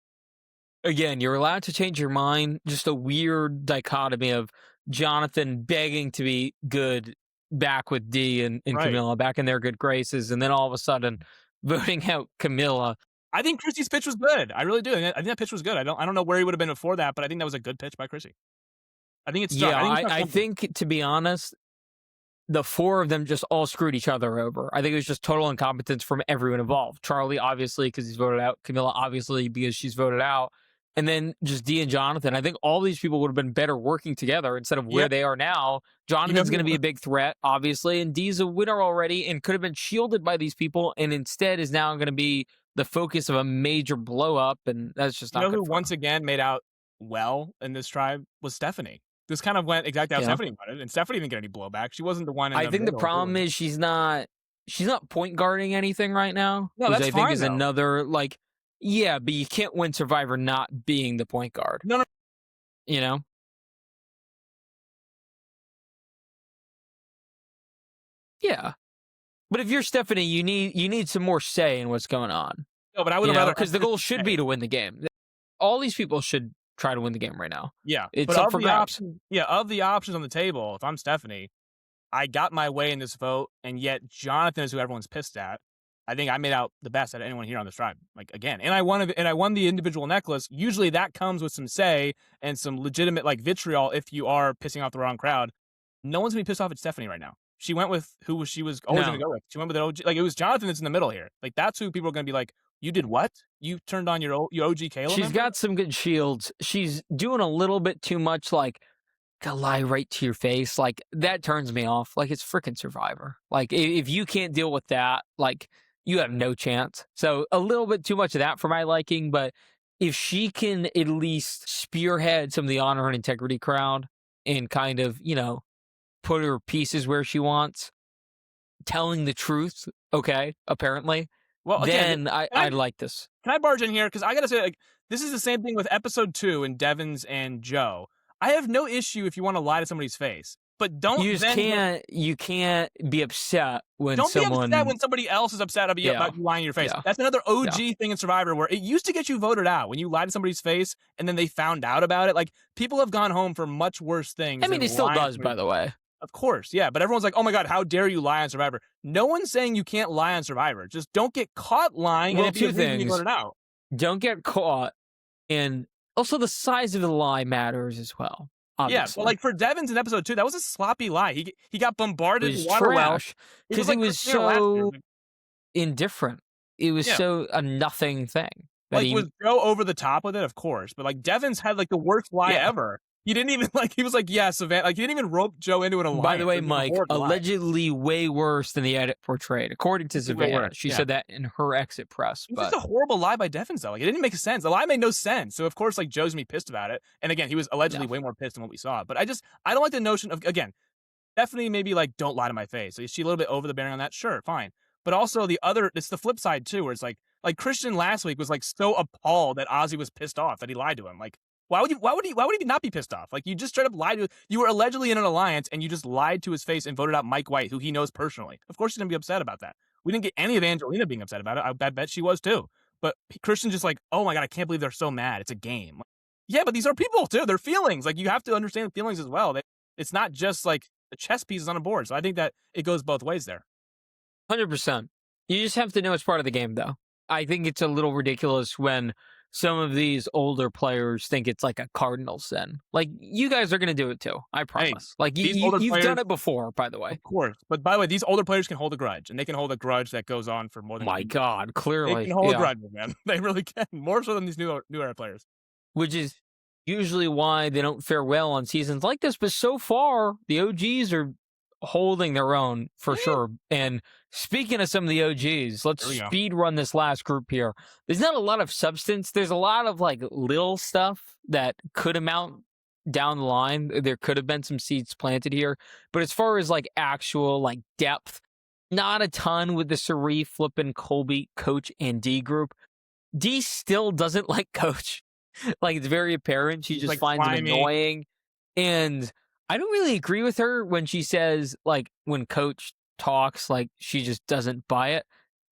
Again, you're allowed to change your mind. Just a weird dichotomy of Jonathan begging to be good back with D and Right. Camilla, back in their good graces, and then all of a sudden voting out Camilla. I think Chrissy's pitch was good. I really do. I think that pitch was good. I don't know where he would have been before that, but I think that was a good pitch by Chrissy. I think it's stuck. Yeah, I think it's I, stuck I something. think, to be honest, the four of them just all screwed each other over. I think it was just total incompetence from everyone involved. Charlie, obviously, because he's voted out. Camilla, obviously, because she's voted out. And then just Dee and Jonathan. I think all these people would have been better working together instead of Yeah. where they are now. You know Jonathan's going to who be a big threat, obviously, and Dee's a winner already and could have been shielded by these people, and instead is now going to be the focus of a major blow up, and that's just You not know good who for once again made out well in this tribe was Stephanie. This kind of went exactly how her. Stephanie wanted, and Stephanie didn't get any blowback. She wasn't the one in I the think the middle problem doing it. is she's not point guarding anything right now, No, which that's I think fine is though. another like, yeah, but you can't win Survivor not being the point guard. No, no, You know? Yeah. But if you're Stephanie, you need some more say in what's going on. no, but I would have rather Because the Esther goal should stay. be to win the game. All these people should try to win the game right now. Yeah, but It's up for grabs. of the options on the table, if I'm Stephanie, I got my way in this vote, and yet Jonathan is who everyone's pissed at. I think I made out the best out of anyone here on this tribe. Like again, and I won the individual necklace. Usually that comes with some say and some legitimate like vitriol if you are pissing off the wrong crowd. No one's gonna be pissed off at Stephanie right now. She went with she was always gonna No. go with. She went with an OG. Like it was Jonathan that's in the middle here. Like that's who people are gonna be like. You did what? You turned on your OG Kayla She's member? got some good shields. She's doing a little bit too much like gotta lie right to your face. Like that turns me off. Like it's freaking Survivor. Like if you can't deal with that, like you have no chance. So a little bit too much of that for my liking. But if she can at least spearhead some of the honor and integrity crowd and kind of put her pieces where she wants, telling the truth. Okay, apparently, Well, again, then I'd like this. can I barge in here? Because I gotta say, like, this is the same thing with episode 2 in Devins and Joe. I have no issue if you want to lie to somebody's face, but don't You just then can't be upset when don't be someone. upset when somebody else is upset about Yeah. you lying in your face. Yeah. That's another OG thing in Survivor where it used to get you voted out when you lied to somebody's face and then they found out about it. Like people have gone home for much worse things. I mean, than it still lying to does, by somebody- the way. Of course, yeah. But everyone's like, "Oh my god, how dare you lie on Survivor?" No one's saying you can't lie on Survivor. Just don't get caught lying. Well, and if you two get things. voted out. Don't get caught, and also the size of the lie matters as well. Yeah, Obviously. but like for Devins in episode 2, that was a sloppy lie. He got it bombarded was in water well. trash It because like it was Christina last year. so indifferent. It was Yeah. so a nothing thing. That Like he, was Joe over the top with it, of course, but like Devins had like the worst lie Yeah. ever. He didn't even like. He was like, "Yeah, Savannah." Like he didn't even rope Joe into an alliance. by the way, It was a Mike, horrible lie. allegedly way worse than the edit portrayed, according to It's way Savannah. worse, She yeah. said that in her exit press. It was But just a horrible lie by Devins, though. Like it didn't make sense. The lie made no sense. So of course, like Joe's gonna be pissed about it. And again, he was allegedly No. way more pissed than what we saw. But I don't like the notion of again. definitely maybe like don't lie to my face. Is she a little bit over the bearing on that? Sure, fine. But also it's the flip side too, where it's like Christian last week was like so appalled that Ozzy was pissed off that he lied to him. Like, why would he not be pissed off? Like, you just straight up lied to, you were allegedly in an alliance and you just lied to his face and voted out Mike White, who he knows personally. Of course he's gonna be upset about that. We didn't get any of Angelina being upset about it. I bet she was too. But Christian's just like, oh my God, I can't believe they're so mad. It's a game. Yeah, but these are people too. They're feelings. Like, you have to understand the feelings as well. It's not just like the chess pieces on a board. So I think that it goes both ways there. 100%. You just have to know it's part of the game, though. I think it's a little ridiculous when some of these older players think it's like a cardinal sin. Like, you guys are going to do it too. I promise. Like, you've done it before, by the way. Of course. But by the way, these older players can hold a grudge, and they can hold a grudge that goes on for more than. My God, clearly. They can hold a grudge, man. They really can. More so than these new era players. Which is usually why they don't fare well on seasons like this. But so far, the OGs are holding their own for sure. And speaking of some of the OGs, let's speed run this last group here. There's not a lot of substance. There's a lot of like little stuff that could amount down the line. There could have been some seeds planted here. But as far as like actual like depth, not a ton with the Sari, Flippin, Colby, Coach, and D group. D still doesn't like Coach. Like, it's very apparent. She just like finds him annoying. And I don't really agree with her when she says, like, when Coach talks, like, she just doesn't buy it.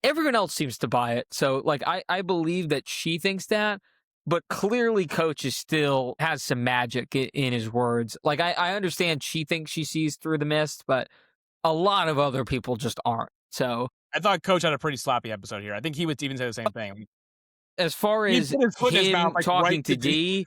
Everyone else seems to buy it. So, like, I believe that she thinks that. But clearly, Coach is still has some magic in his words. Like, I understand she thinks she sees through the mist, but a lot of other people just aren't. So I thought Coach had a pretty sloppy episode here. I think he would even say the same thing. As far as him talking to D,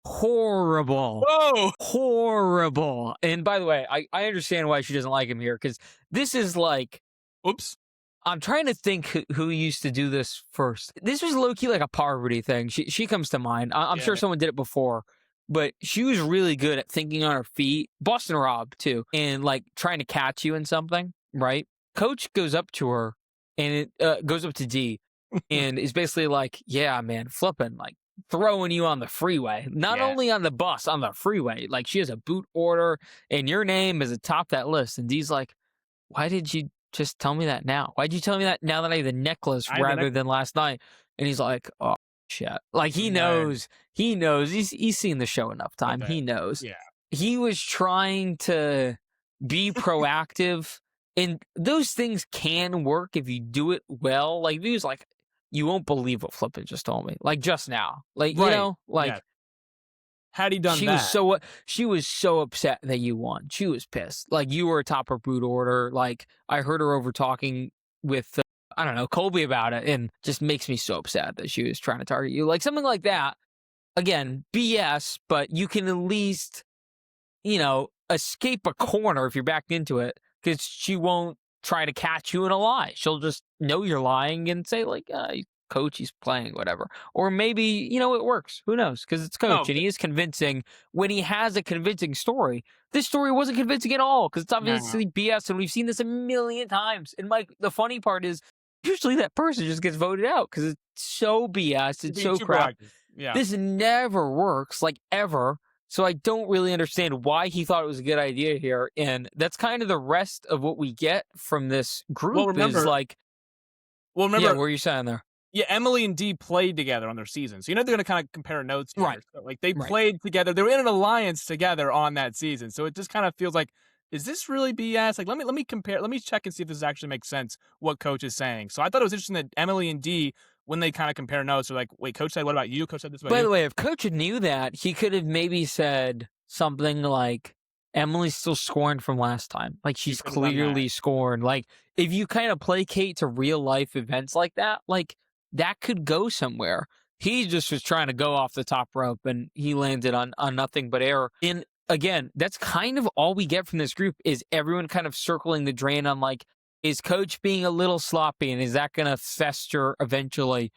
horrible. Whoa. Horrible. And by the way, I understand why she doesn't like him here, because this is like... Oops. I'm trying to think who used to do this first. This was low-key like a Parvati thing. She comes to mind. I'm sure someone did it before, but she was really good at thinking on her feet. Boston Rob, too. And like trying to catch you in something, right? Coach goes up to her, and it goes up to D. And is basically like, yeah, man, flipping, like throwing you on the freeway. Not only on the bus, on the freeway. Like, she has a boot order and your name is atop that list. And D's like, why did you just tell me that now? Why'd you tell me that now that I have the necklace rather than last night? And he's like, oh, shit. Like, he knows. He's seen the show enough time. He knows. Yeah. He was trying to be proactive. And those things can work if you do it well. Like, he was like, you won't believe what Flippin just told me. Like, just now. Like, you know, like, had he done that? She was so upset that you won. She was pissed. Like, you were atop her boot order. Like, I heard her over talking with, I don't know, Colby about it, and just makes me so upset that she was trying to target you. Like, something like that. Again, BS, but you can at least, you know, escape a corner if you're backed into it, because she won't try to catch you in a lie. She'll just know you're lying and say, like, Coach, he's playing, whatever. Or maybe, you know, it works. Who knows? Because it's Coach, and he is convincing when he has a convincing story. This story wasn't convincing at all, because it's obviously BS, and we've seen this a million times. And, Mike, the funny part is, usually that person just gets voted out, because it's so BS, it's so crap. Yeah. This never works, like, ever. So I don't really understand why he thought it was a good idea here. And that's kind of the rest of what we get from this group. Well, remember, yeah, what are you saying there? Yeah, Emily and Dee played together on their season. So, you know, they're going to kind of compare notes here. Right. So, like, they played together. They were in an alliance together on that season. So it just kind of feels like, is this really BS? Like, let me compare. Let me check and see if this actually makes sense, what Coach is saying. So I thought it was interesting that Emily and Dee, when they kind of compare notes, are like, wait, Coach said, what about you? Coach said this about you. By the way, if Coach knew that, he could have maybe said something like, Emily's still scoring from last time. Like, she's clearly scoring. Like, if you kind of placate to real life events like that could go somewhere. He just was trying to go off the top rope, and he landed on nothing but air. And again, that's kind of all we get from this group, is everyone kind of circling the drain on, like, is Coach being a little sloppy, and is that going to fester eventually?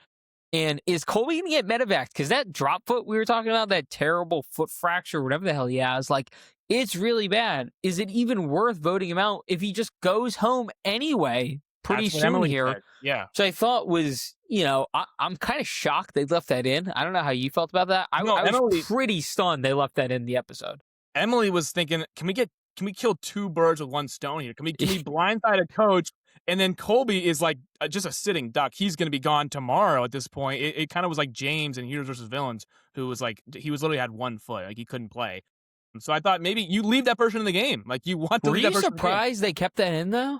And is Colby going to get medevac? Because that drop foot we were talking about, that terrible foot fracture, whatever the hell he has, like, it's really bad. Is it even worth voting him out if he just goes home anyway pretty soon here? Said. Yeah. So I thought was, you know, I'm kind of shocked they left that in. I don't know how you felt about that. I was pretty stunned they left that in the episode. Emily was thinking, can we get can we kill two birds with one stone here? Can we blindside a coach? And then Colby is like just a sitting duck. He's going to be gone tomorrow at this point. It kind of was like James in Heroes versus Villains, who was like, he was literally had 1 foot. Like he couldn't play. So I thought maybe you leave that person in the game. Like you want to Were leave that you person in the game. surprised they kept that in though?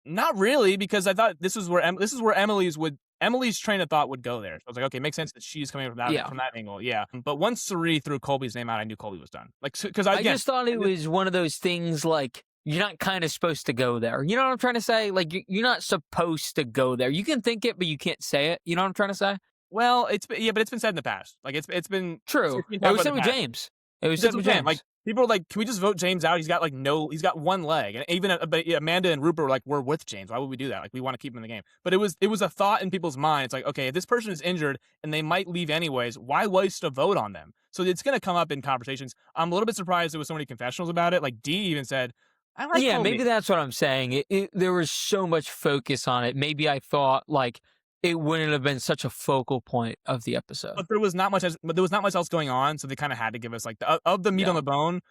Not really, because I thought this is where Emily's train of thought would go there. So I was like, okay, it makes sense that she's coming from that angle. Yeah. But once Suri threw Colby's name out, I knew Colby was done. Like, because I just thought it was one of those things like you're not kind of supposed to go there. You know what I'm trying to say? Like you're not supposed to go there. You can think it, but you can't say it. You know what I'm trying to say? Well, but it's been said in the past. Like it's been true. It was said with James. It was said with James. Like people are like, can we just vote James out? He's got 1 leg, and even but Amanda and Rupert were like, we're with James. Why would we do that? Like we want to keep him in the game. But it was a thought in people's minds. It's like, okay, if this person is injured and they might leave anyways, why waste a vote on them? So it's going to come up in conversations. I'm a little bit surprised there was so many confessionals about it. Like D even said, I like Colby. Maybe that's what I'm saying. There was so much focus on it. Maybe I thought like it wouldn't have been such a focal point of the episode. But there was not much else going on, so they kind of had to give us like of the meat on the bone.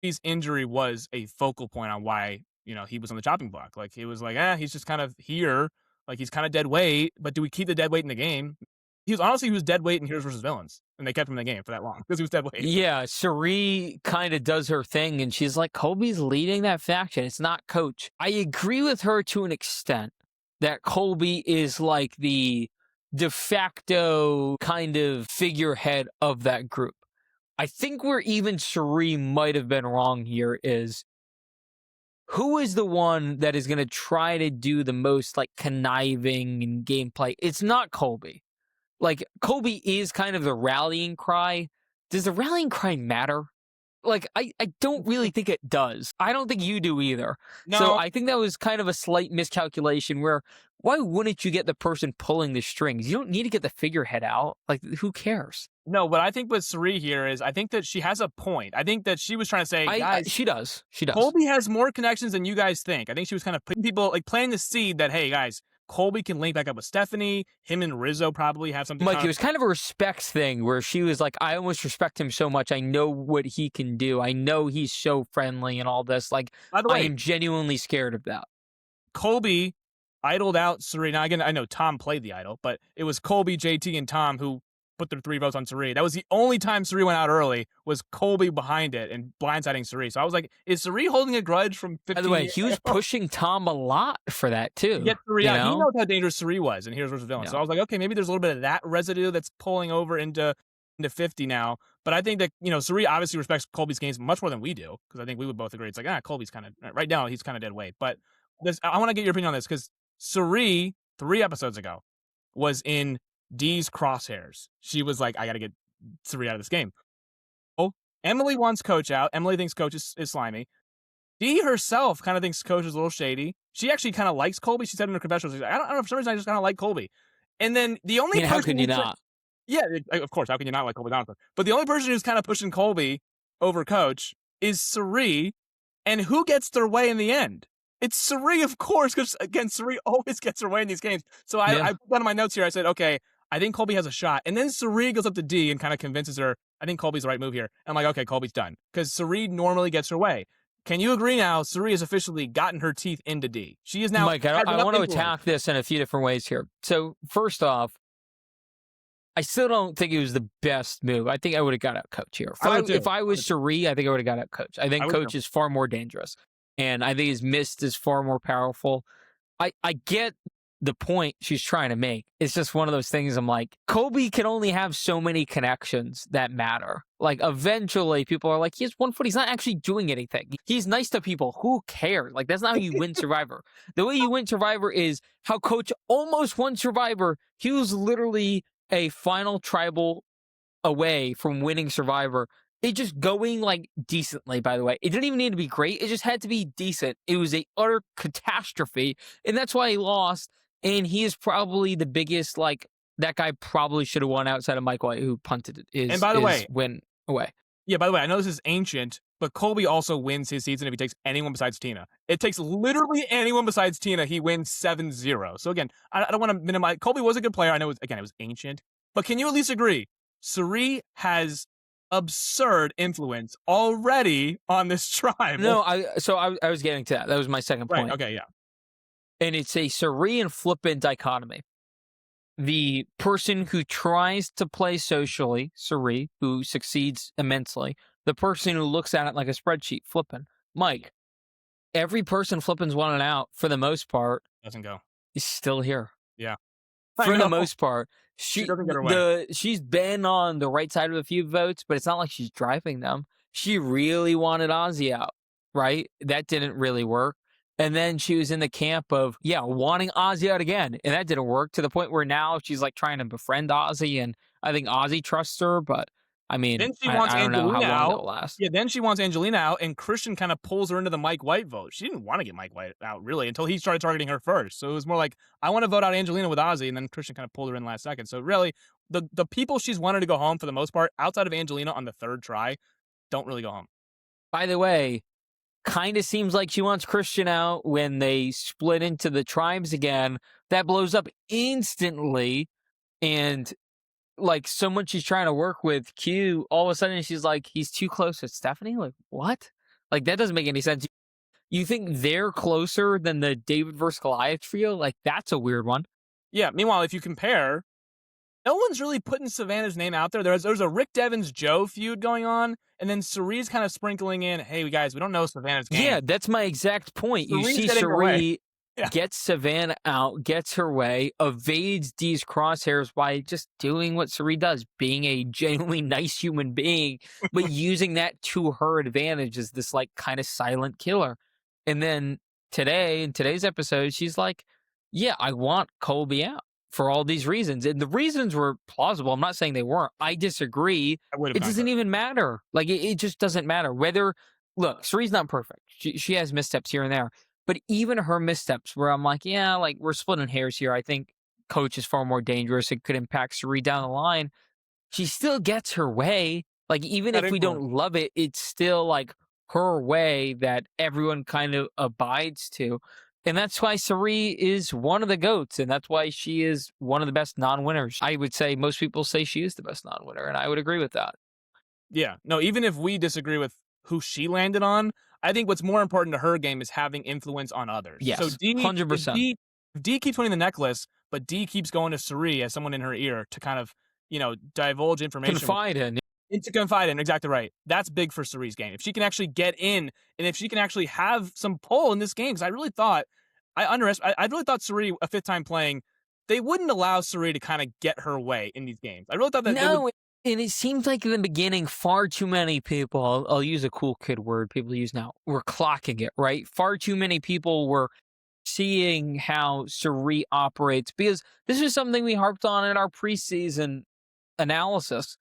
His injury was a focal point on why he was on the chopping block. Like he was like, he's just kind of here, like he's kind of dead weight. But do we keep the dead weight in the game? He was dead weight in Heroes versus Villains, and they kept him in the game for that long because he was dead weight. Yeah, Suri kind of does her thing, and she's like, Colby's leading that faction. It's not Coach. I agree with her to an extent that Colby is like the de facto kind of figurehead of that group. I think where even Suri might have been wrong here is who is the one that is going to try to do the most like conniving and gameplay? It's not Colby. Like, Colby is kind of the rallying cry. Does the rallying cry matter? Like, I don't really think it does. I don't think you do either. No. So I think that was kind of a slight miscalculation where why wouldn't you get the person pulling the strings? You don't need to get the figurehead out. Like, who cares? No, but I think with Suri here is I think that she has a point. I think that she was trying to say, guys, she does. Colby has more connections than you guys think. I think she was kind of putting people, like planting the seed that, hey, guys, Colby can link back up with Stephanie. Him and Rizzo probably have something. Mike, it was kind of a respect thing where she was like, I almost respect him so much. I know what he can do. I know he's so friendly and all this. Like, by the way, I am genuinely scared of that. Colby idled out Suri. Now, again, I know Tom played the idol, but it was Colby, JT, and Tom who put their 3 votes on Suri. That was the only time Suri went out early, was Colby behind it and blindsiding Suri. So I was like, is Suri holding a grudge from 15 By the way, years he was pushing Tom a lot for that, too. Get Suri out. He knows how dangerous Suri was in Heroes vs. Villains. So I was like, okay, maybe there's a little bit of that residue that's pulling over into 50 now. But I think that, Suri obviously respects Colby's games much more than we do, because I think we would both agree. It's like, Colby's kind of, right now, he's kind of dead weight. But I want to get your opinion on this, because Suri, 3 episodes ago, was in D's crosshairs. She was like, I got to get Suri out of this game. Oh, Emily wants Coach out. Emily thinks Coach is slimy. Dee herself kind of thinks Coach is a little shady. She actually kind of likes Colby. She said in her confessional, she's like, I don't know, for some reason I just kind of like Colby. And then the only person... How can you not? Yeah, of course, how can you not like Colby Donovan? But the only person who's kind of pushing Colby over Coach is Suri. And who gets their way in the end? It's Suri, of course, because, again, Suri always gets her way in these games. So I put that in my notes here. I said, okay, I think Colby has a shot. And then Suri goes up to D and kind of convinces her, I think Colby's the right move here. And I'm like, okay, Colby's done. Because Suri normally gets her way. Can you agree now, Suri has officially gotten her teeth into D? She is now... Mike, I want to attack this in a few different ways here. So, first off, I still don't think it was the best move. I think I would have got out Coach here. If I was Suri, I think I would have got out Coach. I think Coach is far more dangerous. And I think his mist is far more powerful. I get the point she's trying to make. It's just one of those things I'm like, Colby can only have so many connections that matter. Like, eventually, people are like, he has 1 foot. He's not actually doing anything. He's nice to people. Who cares? Like, that's not how you win Survivor. The way you win Survivor is how Coach almost won Survivor. He was literally a final tribal away from winning Survivor. It just going, like, decently, by the way. It didn't even need to be great. It just had to be decent. It was a utter catastrophe, and that's why he lost. And he is probably the biggest, like, that guy probably should have won outside of Mike White, who punted it. And by the way, win away. Yeah, by the way, I know this is ancient, but Colby also wins his season if he takes anyone besides Tina. It takes literally anyone besides Tina. He wins 7-0. So again, I don't want to minimize. Colby was a good player. I know, it was ancient. But can you at least agree? Suri has absurd influence already on this tribe. No, I was getting to that. That was my second Right. point. Okay. Yeah. And it's a Suri and flippant dichotomy. The person who tries to play socially, Suri, who succeeds immensely. The person who looks at it like a spreadsheet, flipping. Mike, every person flipping's wanted out for the most part Doesn't go. is still here. Yeah. I For the know. most part. She doesn't get her way. She's been on the right side of a few votes, but it's not like she's driving them. She really wanted Ozzy out, right? That didn't really work. And then she was in the camp of, wanting Ozzy out again. And that didn't work, to the point where now she's like trying to befriend Ozzy. And I think Ozzy trusts her, but I mean, Then she wants I don't know how Angelina long out. that'll last. Yeah, then she wants Angelina out, and Christian kind of pulls her into the Mike White vote. She didn't want to get Mike White out, really, until he started targeting her first. So it was more like, I want to vote out Angelina with Ozzy, and then Christian kind of pulled her in last second. So really, the people she's wanted to go home for the most part, outside of Angelina on the third try, don't really go home. By the way, kind of seems like she wants Christian out when they split into the tribes again. That blows up instantly. And like someone she's trying to work with, Q, all of a sudden she's like, he's too close with Stephanie? Like, what? Like, that doesn't make any sense. You think they're closer than the David versus Goliath trio? Like, that's a weird one. Yeah, meanwhile, if you compare, no one's really putting Savannah's name out there. There's a Rick Devens-Joe feud going on, and then Cerie's kind of sprinkling in, hey, guys, we don't know Savannah's game. Yeah, that's my exact point. You Cerie's see getting her way. Cerie Yeah. gets Savannah out, gets her way, evades Dee's crosshairs by just doing what Cerie does, being a genuinely nice human being, but using that to her advantage as this like kind of silent killer. And then today, in today's episode, she's like, yeah, I want Colby out for all these reasons. And the reasons were plausible. I'm not saying they weren't. I disagree. It doesn't even matter. Like, it just doesn't matter. Whether, look, Cerie's not perfect. She has missteps here and there. But even her missteps where I'm like, yeah, like we're splitting hairs here. I think Coach is far more dangerous. It could impact Cerie down the line. She still gets her way. Like, even if we don't love it, it's still like her way that everyone kind of abides to. And that's why Cerie is one of the GOATs. And that's why she is one of the best non-winners. I would say most people say she is the best non-winner. And I would agree with that. Yeah. No, even if we disagree with who she landed on, I think what's more important to her game is having influence on others. Yes, so 100%. If D keeps winning the necklace, but D keeps going to Cerie as someone in her ear to kind of, divulge information. Confide in. To confide in, exactly right. That's big for Cerie's game. If she can actually get in, and if she can actually have some pull in this game, because I really thought Cerie, a fifth time playing, they wouldn't allow Cerie to kind of get her way in these games. I really thought that. No, and it seems like in the beginning, far too many people, I'll use a cool kid word people use now, were clocking it, right? Far too many people were seeing how Cerie operates, because this is something we harped on in our preseason analysis.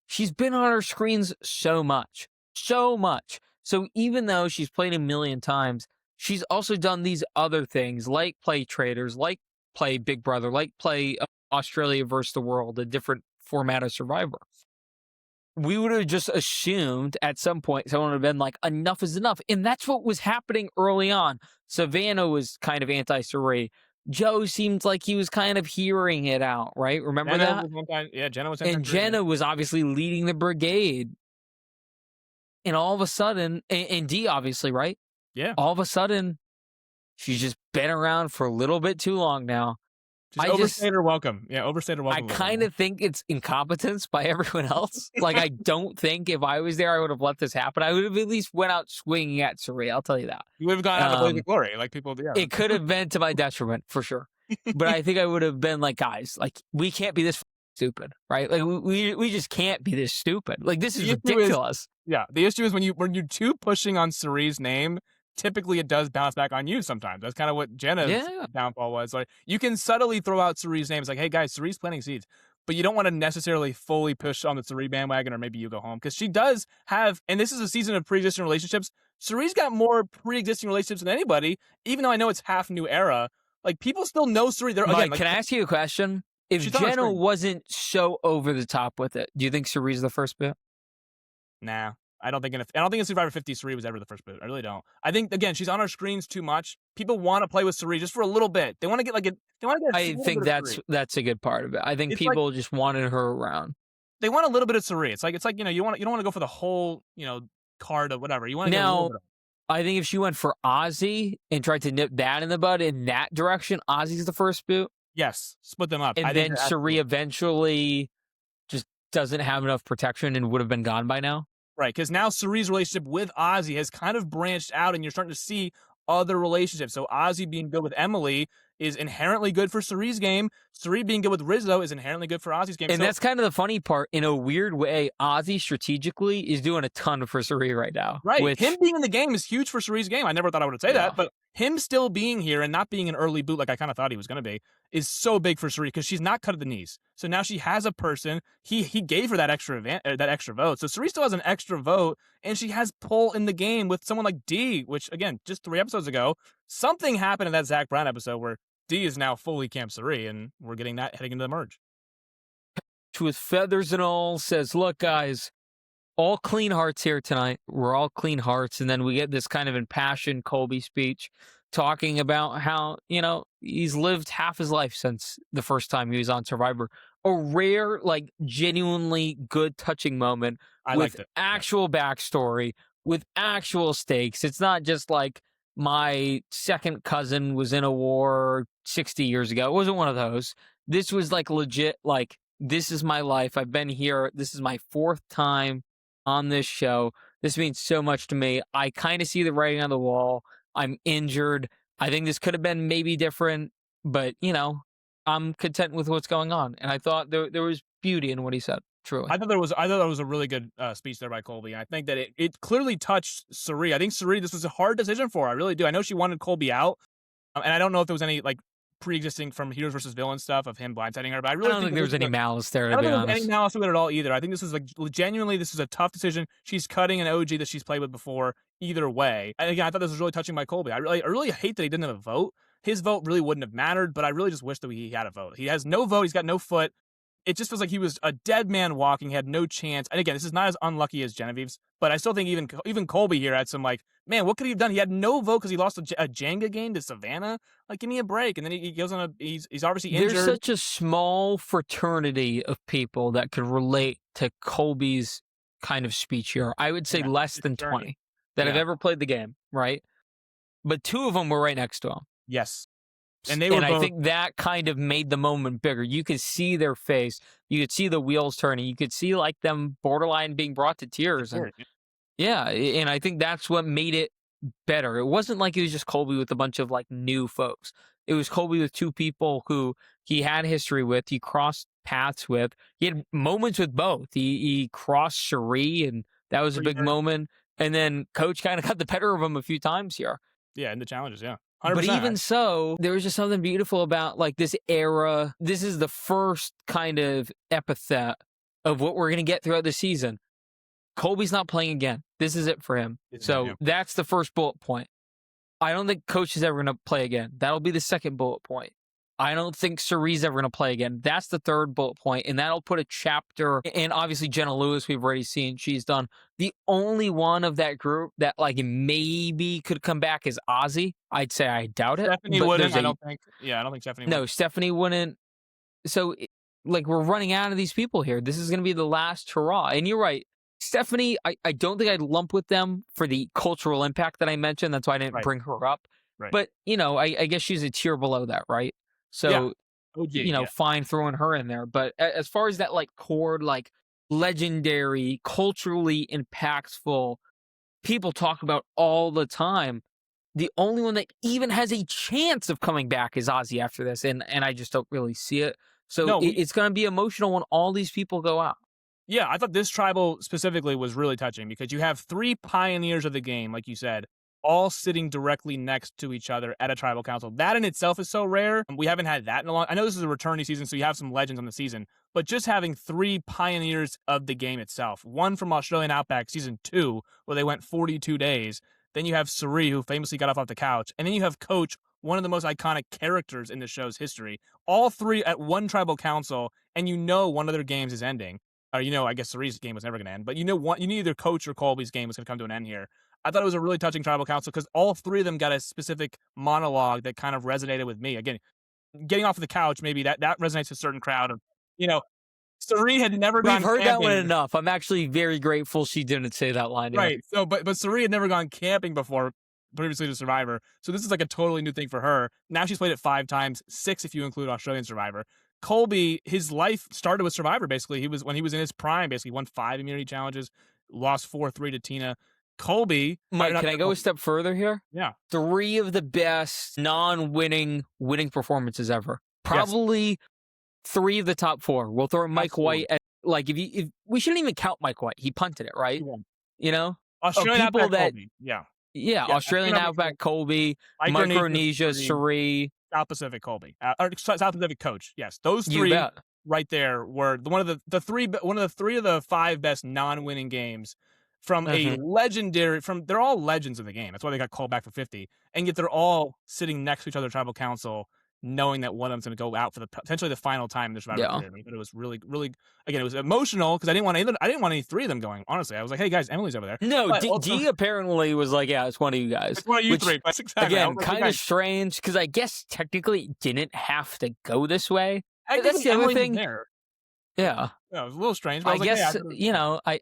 She's been on our screens so much. So even though she's played a million times, she's also done these other things like play Traders, like play Big Brother, like play Australia versus the World, a different format of Survivor. We would have just assumed at some point someone would have been like, enough is enough. And that's what was happening early on. Savannah was kind of anti-Cerie. Joe seemed like he was kind of hearing it out, right? Remember Jenna that? was one time, yeah, Jenna was. And Jenna was obviously leading the brigade. And all of a sudden, and Dee obviously, right? Yeah. All of a sudden, she's just been around for a little bit too long now. Just overstayed her welcome. Yeah, overstayed her welcome. I kind of think it's incompetence by everyone else. Like, I don't think if I was there, I would have let this happen. I would have at least went out swinging at Cerie. I'll tell you that. You would have gone out to blaze of glory, like people do. Yeah. It could have been to my detriment, for sure. But I think I would have been like, guys, like, we can't be this stupid, right? Like, we just can't be this stupid. Like, this is ridiculous. The issue is when you're too pushing on Cerie's name, typically it does bounce back on you sometimes. That's kind of what Jenna's downfall was. Like, you can subtly throw out Cerie's name. It's like, hey guys, Cerie's planting seeds, but you don't want to necessarily fully push on the Cerie bandwagon, or maybe you go home, because she does have, and this is a season of pre-existing relationships. Cerie's got more pre-existing relationships than anybody, even though I know it's half new era. Like, people still know Cerie. Mike, can I ask you a question? If Jenna wasn't so over the top with it, do you think Cerie's the first bit? Nah. I don't think in Survivor 50, Cerie was ever the first boot. I really don't. I think, again, she's on our screens too much. People want to play with Cerie just for a little bit. They want to get I think that's a good part of it. I think people just wanted her around. They want a little bit of Suri. It's like, you don't wanna go for the whole, card of whatever. You wanna get a little Now, bit of I think if she went for Ozzy and tried to nip that in the bud in that direction, Ozzy's the first boot, yes, split them up. I and think then that has to Suri be eventually just doesn't have enough protection and would have been gone by now. right, because now Suri's relationship with Ozzy has kind of branched out, and you're starting to see other relationships. So Ozzy being good with Emily is inherently good for Suri's game. Suri being good with Rizzo is inherently good for Ozzy's game. And So that's kind of the funny part. In a weird way, Ozzy strategically is doing a ton for Suri right now, right. Him which, being in the game is huge for Suri's game. I never thought I would say yeah. that, but him still being here and not being an early boot like I kind of thought he was going to be is so big for Suri because she's not cut at the knees. So now she has a person. He gave her that that extra vote. So Suri still has an extra vote, and she has pull in the game with someone like D, which again, just 3 episodes ago, something happened in that Zach Brown episode where D is now fully Camp Suri, and we're getting that heading into the merge. with feathers and all, says, "Look, guys, all clean hearts here tonight. We're all clean hearts." And then we get this kind of impassioned Colby speech talking about how, he's lived half his life since the first time he was on Survivor. A rare, like, genuinely good, touching moment I with liked it. Yeah. actual backstory, with actual stakes. It's not just like my second cousin was in a war 60 years ago. It wasn't one of those. This was like legit, like, this is my life. I've been here. This is my fourth time on this show. This means so much to me. I kind of see the writing on the wall. I'm injured. I think this could have been maybe different, but I'm content with what's going on. And I thought there was beauty in what he said. Truly. I thought that was a really good speech there by Colby. And I think that it clearly touched Suri. I think Suri, this was a hard decision for her. I really do. I know she wanted Colby out, and I don't know if there was any like pre-existing from Heroes versus Villains stuff of him blindsiding her. But I I really don't think think that there this was was any malice there, I to don't be think there's any honest. malice to it at all either. I think this is like genuinely, this is a tough decision. She's cutting an OG that she's played with before. Either way, and again, I thought this was really touching by Colby. I really hate that he didn't have a vote. His vote really wouldn't have mattered, but I really just wish that he had a vote. He has no vote. He's got no foot. It just feels like he was a dead man walking, had no chance. And again, this is not as unlucky as Genevieve's, but I still think even Colby here had some like, man, what could he have done? He had no vote because he lost a Jenga game to Savannah. Like, give me a break. And then he goes on he's obviously There's injured. such a small fraternity of people that could relate to Colby's kind of speech here. I would say Yeah, less his than journey. 20 that have Yeah. ever played the game, right? But two of them were right next to him. Yes. And they were And I both think that kind of made the moment bigger. You could see their face. You could see the wheels turning. You could see like them borderline being brought to tears. And yeah, and I think that's what made it better. It wasn't like it was just Colby with a bunch of like new folks. It was Colby with two people who he had history with, he crossed paths with. He had moments with both. He crossed Cherie, and that was a big Freebird. moment. And then Coach kind of got the better of him a few times here. Yeah, in the challenges, yeah. But 100%. even so, there was just something beautiful about like this era. This is the first kind of epithet of what we're going to get throughout the season. Colby's not playing again. This is it for him. This is it, So yeah. that's the first bullet point. I don't think Coach is ever going to play again. That'll be the second bullet point. I don't think Cerie's ever going to play again. That's the third bullet point, and that'll put a chapter. And obviously, Jenna Lewis, we've already seen she's done. The only one of that group that like maybe could come back is Ozzy. I'd say I doubt it. Stephanie but wouldn't. there's I don't think. Yeah, I don't think Stephanie no, would. Stephanie wouldn't. So, like, we're running out of these people here. This is going to be the last hurrah. And you're right. Stephanie, I don't think I'd lump with them for the cultural impact that I mentioned. That's why I didn't Right. bring her up. Right. But, I guess she's a tier below that, right? So, Yeah. OG. Yeah. fine throwing her in there. But as far as that, like, core, like, legendary, culturally impactful, people talk about all the time, the only one that even has a chance of coming back is Ozzy after this. And I just don't really see it. So No, it's going to be emotional when all these people go out. Yeah, I thought this tribal specifically was really touching because you have three pioneers of the game, like you said, all sitting directly next to each other at a tribal council. That in itself is so rare. We haven't had that in a long. I know this is a returning season, so you have some legends on the season, but just having three pioneers of the game itself. One from Australian Outback season 2, where they went 42 days. Then you have Suri, who famously got off the couch, and then you have Coach, one of the most iconic characters in the show's history. All three at one tribal council, and one of their games is ending. Or I guess Suri's game was never going to end, but either Coach or Colby's game was going to come to an end here. I thought it was a really touching tribal council because all three of them got a specific monologue that kind of resonated with me. Again, getting off of the couch, maybe that resonates with a certain crowd of, you know, Sari had never We've gone heard that one camping. enough. I'm actually very grateful she didn't say that line. Yeah. Right. So, but Sari had never gone camping before, previously to Survivor. So this is like a totally new thing for her. Now she's played it 5 times, 6 if you include Australian Survivor. Colby, his life started with Survivor. Basically, when he was in his prime. Basically, won 5 immunity challenges, lost 4-3 to Tina. Colby, Mike, can I go a step further here? Yeah. 3 of the best winning performances ever. Probably 3 of the top 4. We'll throw Mike Absolutely. White at, like, if we shouldn't even count Mike White. He punted it, right? You know? Australian people Outback that Colby. Yeah. Australian Outback Colby, Micronesia, Sari, South Pacific Colby, or South Pacific Coach. Yes, those you 3 bet. right there were one of the 3 of the 5 best non-winning games from a legendary. They're all legends in the game. That's why they got called back for 50, and yet they're all sitting next to each other, tribal council, knowing that one of them's going to go out for potentially the final time in their Survivor career. But it was really, really, again, it was emotional because I didn't want any 3 of them going. Honestly, I was like, hey guys, Emily's over there. No, G apparently was like, yeah, it's one of you guys. It's one of you 3. Exactly. Again, kind of strange because I guess technically it didn't have to go this way. That's the other thing. There. Yeah. Yeah, it was a little strange. But I guess,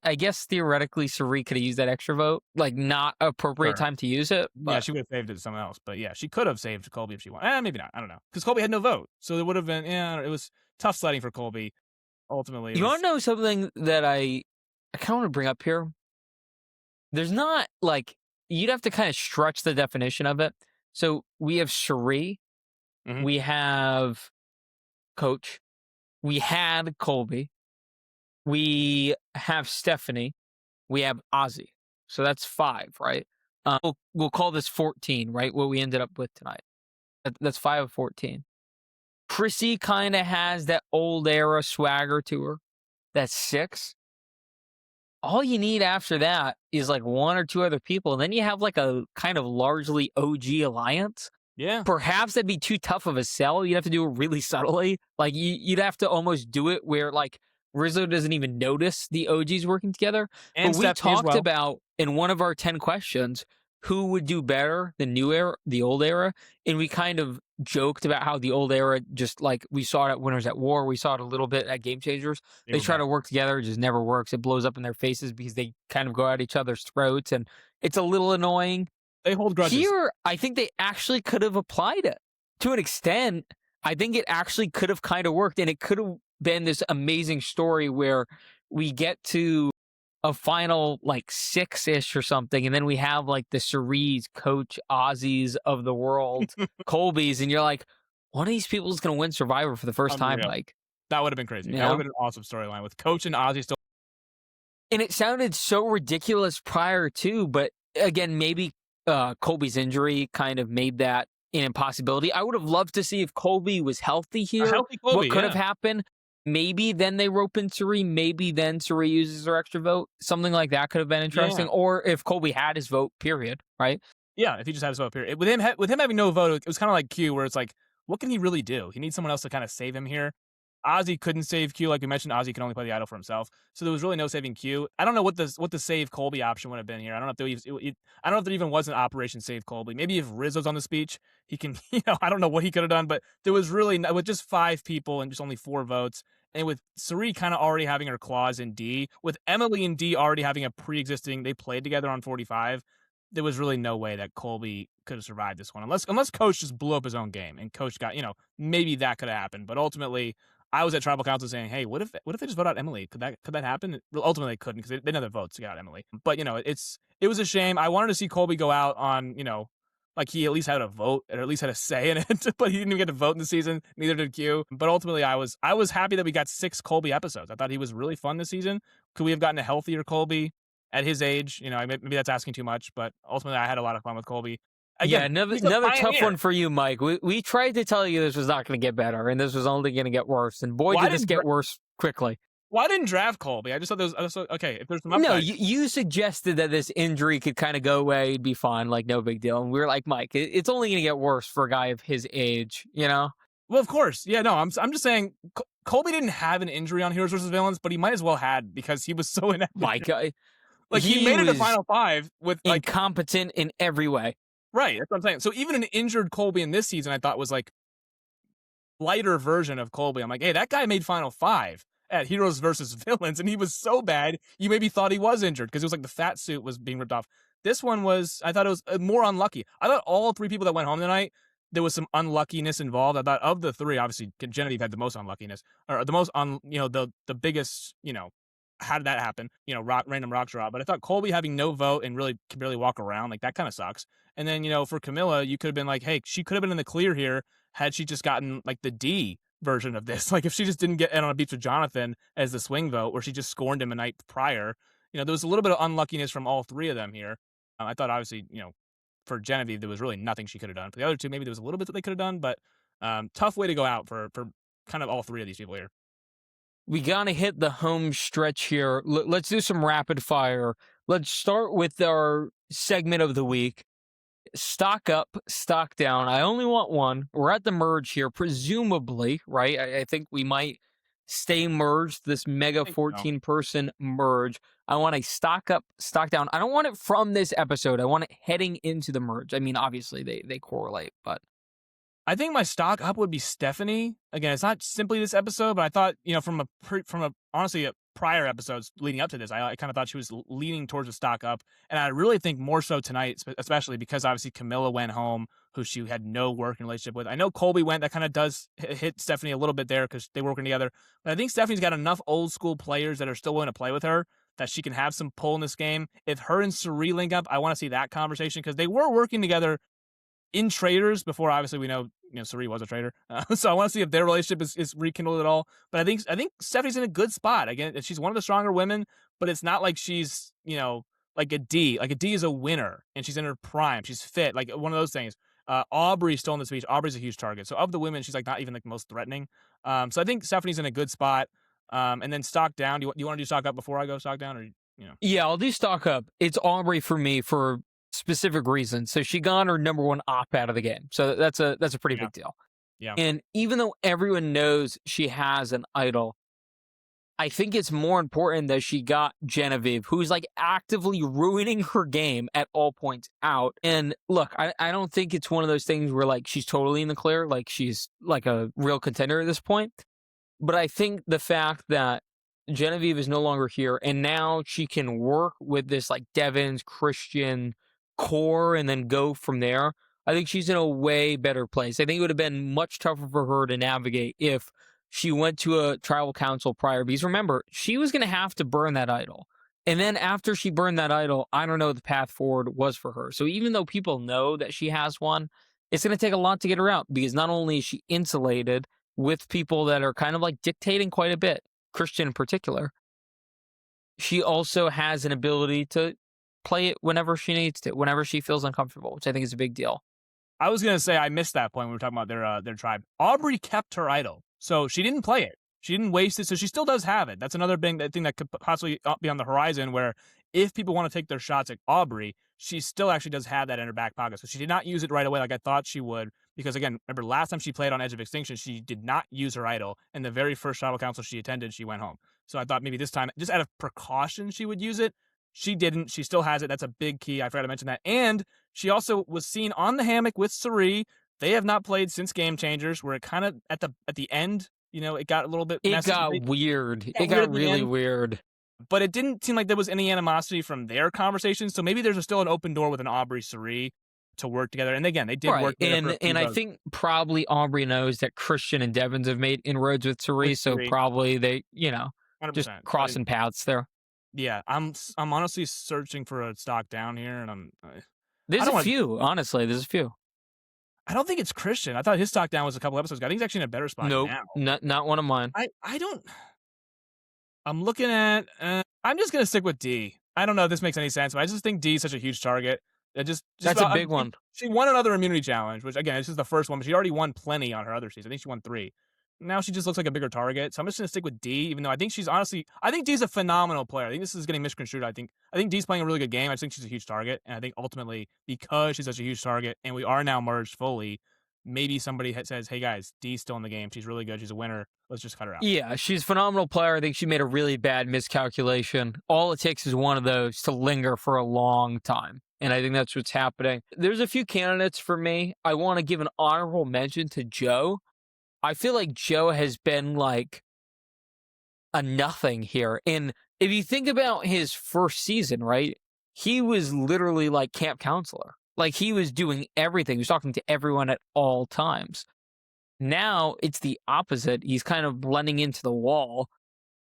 I guess theoretically Sari could have used that extra vote. Like, not appropriate time to use it. But... yeah, she would have saved it to someone else. But yeah, she could have saved Colby if she wanted. Maybe not. I don't know. Because Colby had no vote. So it would have been, it was tough sledding for Colby. Ultimately. You want to know something that I kind of want to bring up here? There's not, like, you'd have to kind of stretch the definition of it. So we have Sari. We have Coach. We had Colby. We have Stephanie. We have Ozzy. So that's 5, right? We'll call this 14, right? What we ended up with tonight. That's 5 of 14. Chrissy kind of has that old era swagger to her. That's 6. All you need after that is like 1 or 2 other people. And then you have like a kind of largely OG alliance. Yeah. Perhaps that'd be too tough of a sell. You'd have to do it really subtly. Like, you'd have to almost do it where, like, Rizzo doesn't even notice the OGs working together. And but we Stephanie talked about, in one of our 10 questions, who would do better, the old era. And we kind of joked about how the old era, just like we saw it at Winners at War, we saw it a little bit at Game Changers. They try to work together, it just never works. It blows up in their faces because they kind of go at each other's throats, and it's a little annoying. They hold grudges. Here, I think they actually could have applied it to an extent. I think it actually could have kind of worked, and it could have been this amazing story where we get to a final like 6-ish or something, and then we have like the Cerise, Coach, Aussies of the world, Colby's, and you're like, one of these people is going to win Survivor for the first time. Like, that would have been crazy. That would have been an awesome storyline with Coach and Ozzy still. And it sounded so ridiculous prior to, but again, maybe Colby's injury kind of made that an impossibility. I would have loved to see if Colby was healthy here. Healthy Colby, what could have happened? Maybe then they rope in Sari. Maybe then Sari uses her extra vote. Something like that could have been interesting. Or if Colby had his vote, period. Right? Yeah, if he just had his vote, period. With him having no vote, it was kind of like Q, where it's like, what can he really do? He needs someone else to kind of save him here. Ozzy couldn't save Q, like we mentioned. Ozzy can only play the idol for himself, so there was really no saving Q. I don't know what the save Colby option would have been here. I don't know if there even was an Operation Save Colby. Maybe if Rizzo's on the speech, he can. I don't know what he could have done, but there was really with just 5 people and just only 4 votes, and with Sari kind of already having her claws in D, with Emily and D already having a pre-existing, they played together on 45. There was really no way that Colby could have survived this one, unless Coach just blew up his own game and Coach got, maybe that could have happened, but ultimately. I was at Tribal Council saying, "Hey, what if they just vote out Emily? Could that happen?" Well, ultimately, they couldn't because they didn't have the votes to get out Emily. But it was a shame. I wanted to see Colby go out on like he at least had a vote or at least had a say in it, but he didn't even get to vote in the season. Neither did Q. But ultimately, I was happy that we got 6 Colby episodes. I thought he was really fun this season. Could we have gotten a healthier Colby at his age? Maybe that's asking too much, but ultimately, I had a lot of fun with Colby. Again, another tough one for you, Mike. We tried to tell you this was not going to get better, and this was only going to get worse. And boy, did this get worse quickly. Well, I didn't draft Colby. I just thought there was okay. If there's some upside. No, you suggested that this injury could kind of go away, it'd be fine, like no big deal. And we were like, Mike, it's only going to get worse for a guy of his age, Well, of course, yeah. No, I'm just saying, Colby didn't have an injury on Heroes vs. Villains, but he might as well had because he was so inactive. Mike, like he made it to Final 5 with incompetent in every way. Right, that's what I'm saying. So even an injured Colby in this season, I thought was like lighter version of Colby. I'm like, hey, that guy made Final 5. at Heroes versus Villains, and he was so bad you maybe thought he was injured because it was like the fat suit was being ripped off. This one was, I thought it was more unlucky. I thought all three people that went home tonight, there was some unluckiness involved. I thought of the three, obviously Genevieve had the most unluckiness, or the most the biggest, how did that happen? Random rock draw. But I thought Colby having no vote and really can barely walk around, like that kind of sucks. And then, for Camilla, you could have been like, hey, she could have been in the clear here had she just gotten like the D version of this. Like if she just didn't get in on a beach with Jonathan as the swing vote, where she just scorned him a night prior. There was a little bit of unluckiness from all three of them here. I thought obviously, for Genevieve, there was really nothing she could have done. For the other two, maybe there was a little bit that they could have done, but tough way to go out for kind of all three of these people here. We gotta hit the home stretch here. Let's do some rapid fire. Let's start with our segment of the week. Stock up, stock down. I only want one. We're at the merge here, presumably, right? I think we might stay merged, this mega 14-person merge. I want a stock up, stock down. I don't want it from this episode. I want it heading into the merge. I mean, obviously, they correlate, but I think my stock up would be Stephanie. Again, it's not simply this episode, but I thought, from honestly, prior episodes leading up to this, I kind of thought she was leaning towards a stock up. And I really think more so tonight, especially because obviously Camilla went home, who she had no working relationship with. I know Colby went, that kind of does hit Stephanie a little bit there because they were working together. But I think Stephanie's got enough old school players that are still willing to play with her that she can have some pull in this game. If her and Suri link up, I want to see that conversation because they were working together in traders before. Obviously we know Suri was a trader, so I want to see if their relationship is rekindled at all. But I think Stephanie's in a good spot. Again, she's one of the stronger women, but it's not like she's like a D. Like a D is a winner and she's in her prime, she's fit, like one of those things. Aubrey's still in the speech. Aubrey's a huge target, so of the women she's like not even like the most threatening. So I think Stephanie's in a good spot. And then stock down, do you want to do stock up before I go stock down, or yeah, I'll do stock up. It's Aubrey for me for specific reasons. So she got her number one op out of the game. So that's a pretty big deal. Yeah. And even though everyone knows she has an idol, I think it's more important that she got Genevieve, who's like actively ruining her game at all points out. And look, I don't think it's one of those things where like she's totally in the clear, like she's like a real contender at this point. But I think the fact that Genevieve is no longer here and now she can work with this like Devon's Christian core and then go from there, I think she's in a way better place. I think it would have been much tougher for her to navigate if she went to a tribal council prior, because remember, she was going to have to burn that idol. And then after she burned that idol, I don't know what the path forward was for her. So even though people know that she has one, it's going to take a lot to get her out, because not only is she insulated with people that are kind of like dictating quite a bit, Christian in particular, she also has an ability to play it whenever she needs to, whenever she feels uncomfortable, which I think is a big deal. I was going to say I missed that point when we were talking about their tribe. Aubrey kept her idol, so she didn't play it. She didn't waste it, so she still does have it. That's another thing that could possibly be on the horizon, where if people want to take their shots at Aubrey, she still actually does have that in her back pocket. So she did not use it right away like I thought she would, because again, remember last time she played on Edge of Extinction, she did not use her idol, and the very first tribal council she attended, she went home. So I thought maybe this time, just out of precaution, she would use it. She didn't. She still has it. That's a big key. I forgot to mention that. And she also was seen on the hammock with Suri. They have not played since Game Changers, where it kind of at the end, it got a little bit messy. It got weird. It got really weird. But it didn't seem like there was any animosity from their conversations. So maybe there's still an open door with an Aubrey Suri to work together. And again, they did work together. And I think probably Aubrey knows that Christian and Devons have made inroads with Suri, so probably they, 100%. Just crossing paths there. Yeah, I'm honestly searching for a stock down here, and there's a few. Honestly, there's a few. I don't think it's Christian. I thought his stock down was a couple episodes ago. I think he's actually in a better spot now. Nope, not one of mine. I don't. I'm looking at. I'm just gonna stick with D. I don't know if this makes any sense, but I just think D is such a huge target. That's a big one. She won another immunity challenge, which again, this is the first one, but she already won plenty on her other season. I think she won 3. Now she just looks like a bigger target, so I'm just going to stick with D, even though I think I think D's a phenomenal player. I think this is getting misconstrued. I think D's playing a really good game. I just think she's a huge target, and I think ultimately, because she's such a huge target, and we are now merged fully, maybe somebody says, hey guys, D's still in the game. She's really good. She's a winner. Let's just cut her out. Yeah, she's a phenomenal player. I think she made a really bad miscalculation. All it takes is one of those to linger for a long time. And I think that's what's happening. There's a few candidates for me. I want to give an honorable mention to Joe. I feel like Joe has been like a nothing here. And if you think about his first season, right, he was literally like camp counselor. Like he was doing everything. He was talking to everyone at all times. Now it's the opposite. He's kind of blending into the wall.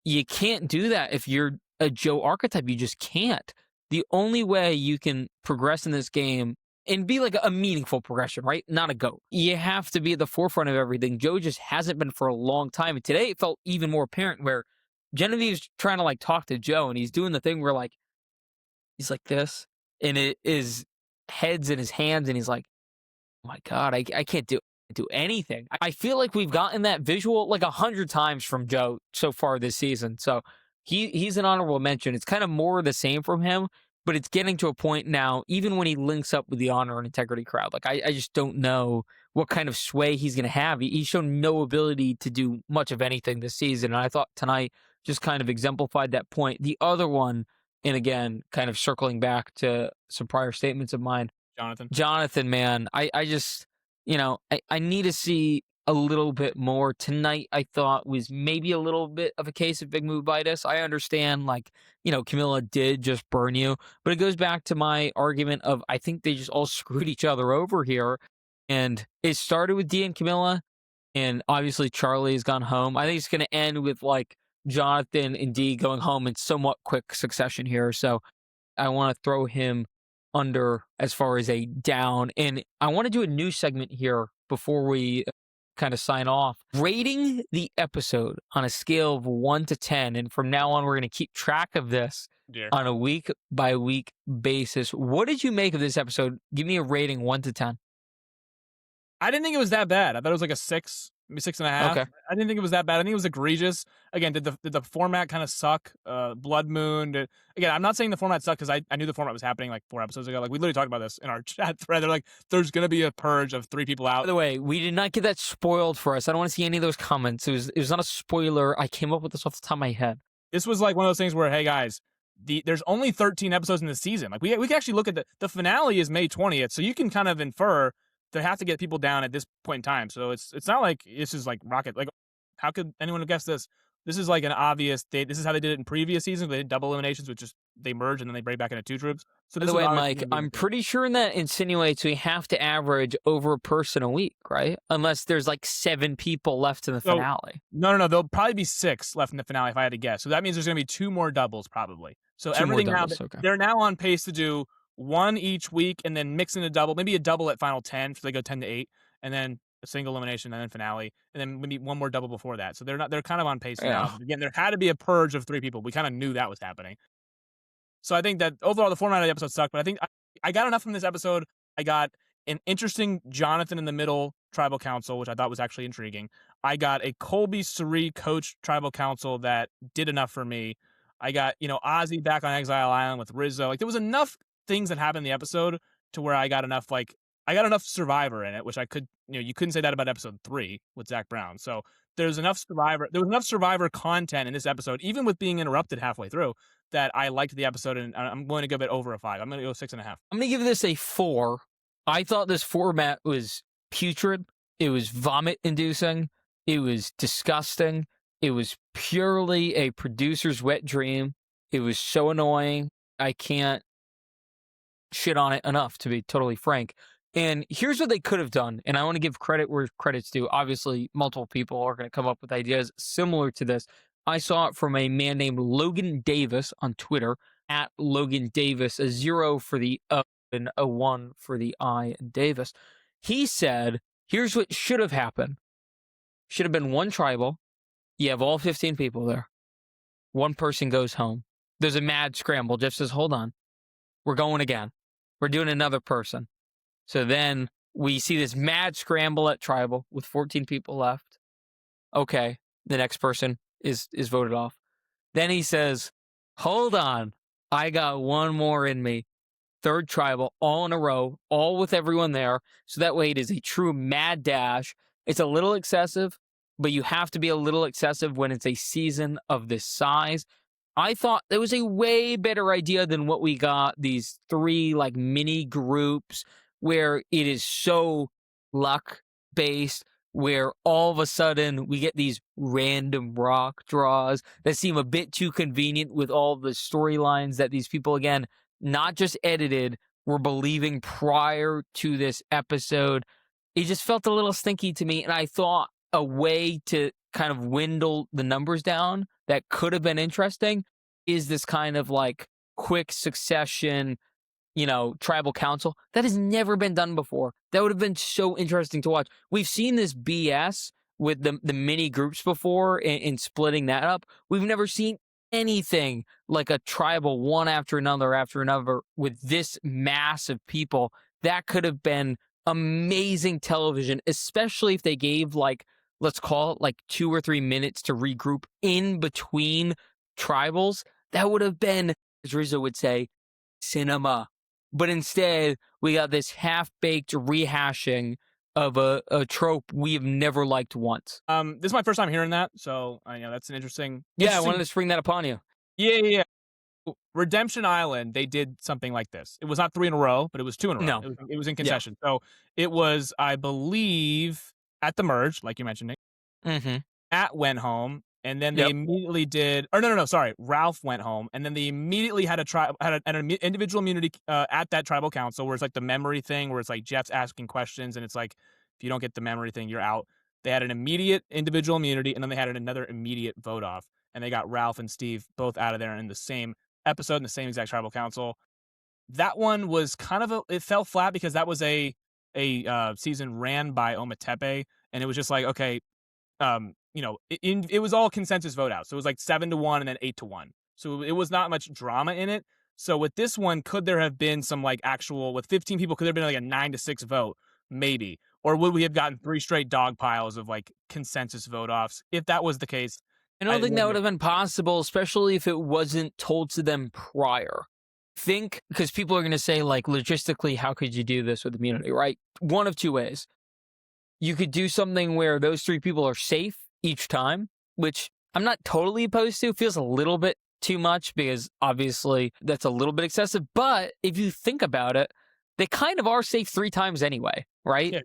You can't do that if you're a Joe archetype. You just can't. The only way you can progress in this game and be like a meaningful progression, right? Not a GOAT. You have to be at the forefront of everything. Joe just hasn't been for a long time. And today it felt even more apparent where Genevieve's trying to like talk to Joe and he's doing the thing where like, he's like this and it is heads in his hands and he's like, oh my God, I can't do anything. I feel like we've gotten that visual like 100 times from Joe so far this season. So he's an honorable mention. It's kind of more of the same from him, but it's getting to a point now, even when he links up with the honor and integrity crowd, like I just don't know what kind of sway he's going to have. He's shown no ability to do much of anything this season. And I thought tonight just kind of exemplified that point. The other one, and again, kind of circling back to some prior statements of mine, Jonathan, man, I just, I need to see a little bit more. Tonight, I thought was maybe a little bit of a case of big move-itis. I understand, like, Camilla did just burn you, but it goes back to my argument of I think they just all screwed each other over here. And it started with Dee and Camilla, and obviously Charlie's gone home. I think it's going to end with, like, Jonathan and Dee going home in somewhat quick succession here. So I want to throw him under as far as a down. And I want to do a new segment here before we kind of sign off. Rating the episode on a scale of 1 to 10. And from now on, we're going to keep track of this on a week by week basis. What did you make of this episode? Give me a rating 1 to 10. I didn't think it was that bad. I thought it was like a 6, maybe 6.5. Okay. I didn't think it was that bad. I think it was egregious. Again, did the format kind of suck? Blood Moon. Again, I'm not saying the format sucked because I knew the format was happening like 4 episodes ago. Like we literally talked about this in our chat thread. They're like, there's gonna be a purge of 3 people out. By the way, we did not get that spoiled for us. I don't want to see any of those comments. It was not a spoiler. I came up with this off the top of my head. This was like one of those things where, hey guys, there's only 13 episodes in the season. Like we can actually look at the finale is May 20th, so you can kind of infer they have to get people down at this point in time. So it's not like this is like rocket. Like, how could anyone have guessed this? This is like an obvious date. This is how they did it in previous seasons. They did double eliminations, which just they merge and then they break back into 2 troops. So this By the way, Mike, I'm pretty sure that insinuates we have to average over a person a week, right? Unless there's like 7 people left in the finale. No. There'll probably be 6 left in the finale if I had to guess. So that means there's going to be 2 more doubles probably. So 2 everything more now, doubles, okay. They're now on pace to do 1 each week and then mix in a double, maybe a double at final 10, so they go 10 to 8, and then a single elimination and then finale, and then maybe 1 more double before that. So they're kind of on pace now. Again, there had to be a purge of 3 people. We kind of knew that was happening. So I think that overall the format of the episode sucked, but I think I got enough from this episode. I got an interesting Jonathan in the middle tribal council, which I thought was actually intriguing. I got a Colby Suri coach tribal council that did enough for me. I got, Ozzy back on Exile Island with Rizzo. Like there was enough things that happened in the episode to where I got enough Survivor in it, which I could, you couldn't say that about episode 3 with Zach Brown. So there was enough Survivor content in this episode, even with being interrupted halfway through, that I liked the episode, and I'm going to give it over a 5. I'm going to go 6.5. I'm going to give this a 4. I thought this format was putrid. It was vomit-inducing. It was disgusting. It was purely a producer's wet dream. It was so annoying. I can't shit on it enough, to be totally frank. And here's what they could have done, and I want to give credit where credit's due. Obviously, multiple people are going to come up with ideas similar to this. I saw it from a man named Logan Davis on Twitter, at Logan Davis, a 0 for the O and a 1 for the I in Davis. He said, here's what should have happened. Should have been 1 tribal. You have all 15 people there. 1 person goes home. There's a mad scramble. Jeff says, hold on. We're going again. We're doing another person. So then we see this mad scramble at tribal with 14 people left. Okay, the next person is voted off. Then he says, hold on. I got 1 more in me. 3rd tribal, all in a row, all with everyone there. So that way it is a true mad dash. It's a little excessive, but you have to be a little excessive when it's a season of this size. I thought that was a way better idea than what we got, these 3 like mini groups where it is so luck based, where all of a sudden we get these random rock draws that seem a bit too convenient with all the storylines that these people, again, not just edited, were believing prior to this episode. It just felt a little stinky to me, and I thought a way to kind of dwindle the numbers down that could have been interesting is this kind of like quick succession, tribal council. That has never been done before. That would have been so interesting to watch. We've seen this BS with the mini groups before in splitting that up. We've never seen anything like a tribal one after another with this mass of people. That could have been amazing television, especially if they gave like, let's call it like 2 or 3 minutes to regroup in between tribals. That would have been, as Rizzo would say, cinema. But instead, we got this half-baked rehashing of a trope we have never liked once. This is my first time hearing that, so that's an interesting. Yeah, I wanted to spring that upon you. Yeah. Redemption Island, they did something like this. It was not 3 in a row, but it was 2 in a row. No. It was in concession. Yeah. So it was, I believe, at the merge, like you mentioned, Nick. At went home, and then they immediately did. Or no, sorry, Ralph went home, and then they immediately had an individual immunity at that tribal council, where it's like the memory thing, where it's like Jeff's asking questions, and it's like if you don't get the memory thing, you're out. They had an immediate individual immunity, and then they had another immediate vote off, and they got Ralph and Steve both out of there in the same episode in the same exact tribal council. That one was kind of it fell flat because that was a season ran by Ometepe, and it was just like, okay, it was all consensus vote out. So it was like 7-1 and then 8-1. So it was not much drama in it. So with this one, could there have been some like actual, with 15 people, could there have been like a 9-6 vote? Maybe. Or would we have gotten 3 straight dog piles of like consensus vote offs? If that was the case, I don't think that would have been possible, especially if it wasn't told to them prior. Because people are going to say, like, logistically, how could you do this with immunity, right? One of 2 ways. You could do something where those 3 people are safe each time, which I'm not totally opposed to. It feels a little bit too much because obviously that's a little bit excessive. But if you think about it, they kind of are safe 3 times anyway, right? Yeah.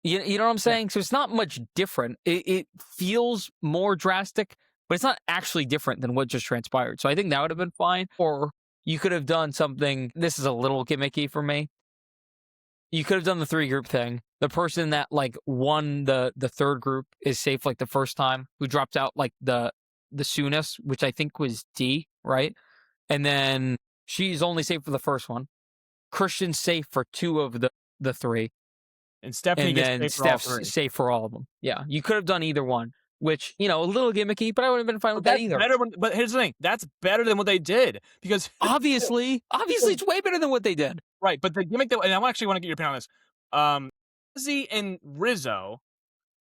You know what I'm saying? Yeah. So it's not much different. It feels more drastic, but it's not actually different than what just transpired. So I think that would have been fine. Or you could have done something. This is a little gimmicky for me. You could have done the 3-group thing. The person that like won the 3rd group is safe like the first time, who dropped out like the soonest, which I think was D, right? And then she's only safe for the first one. Christian's safe for 2 of the 3. And Stephanie gets Steph's safe for all of them. Yeah, you could have done either one, which, a little gimmicky, but I would have been fine with that either. But here's the thing. That's better than what they did. Because obviously, it's way better than what they did. Right, but the gimmick and I actually want to get your opinion on this. Ozzy and Rizzo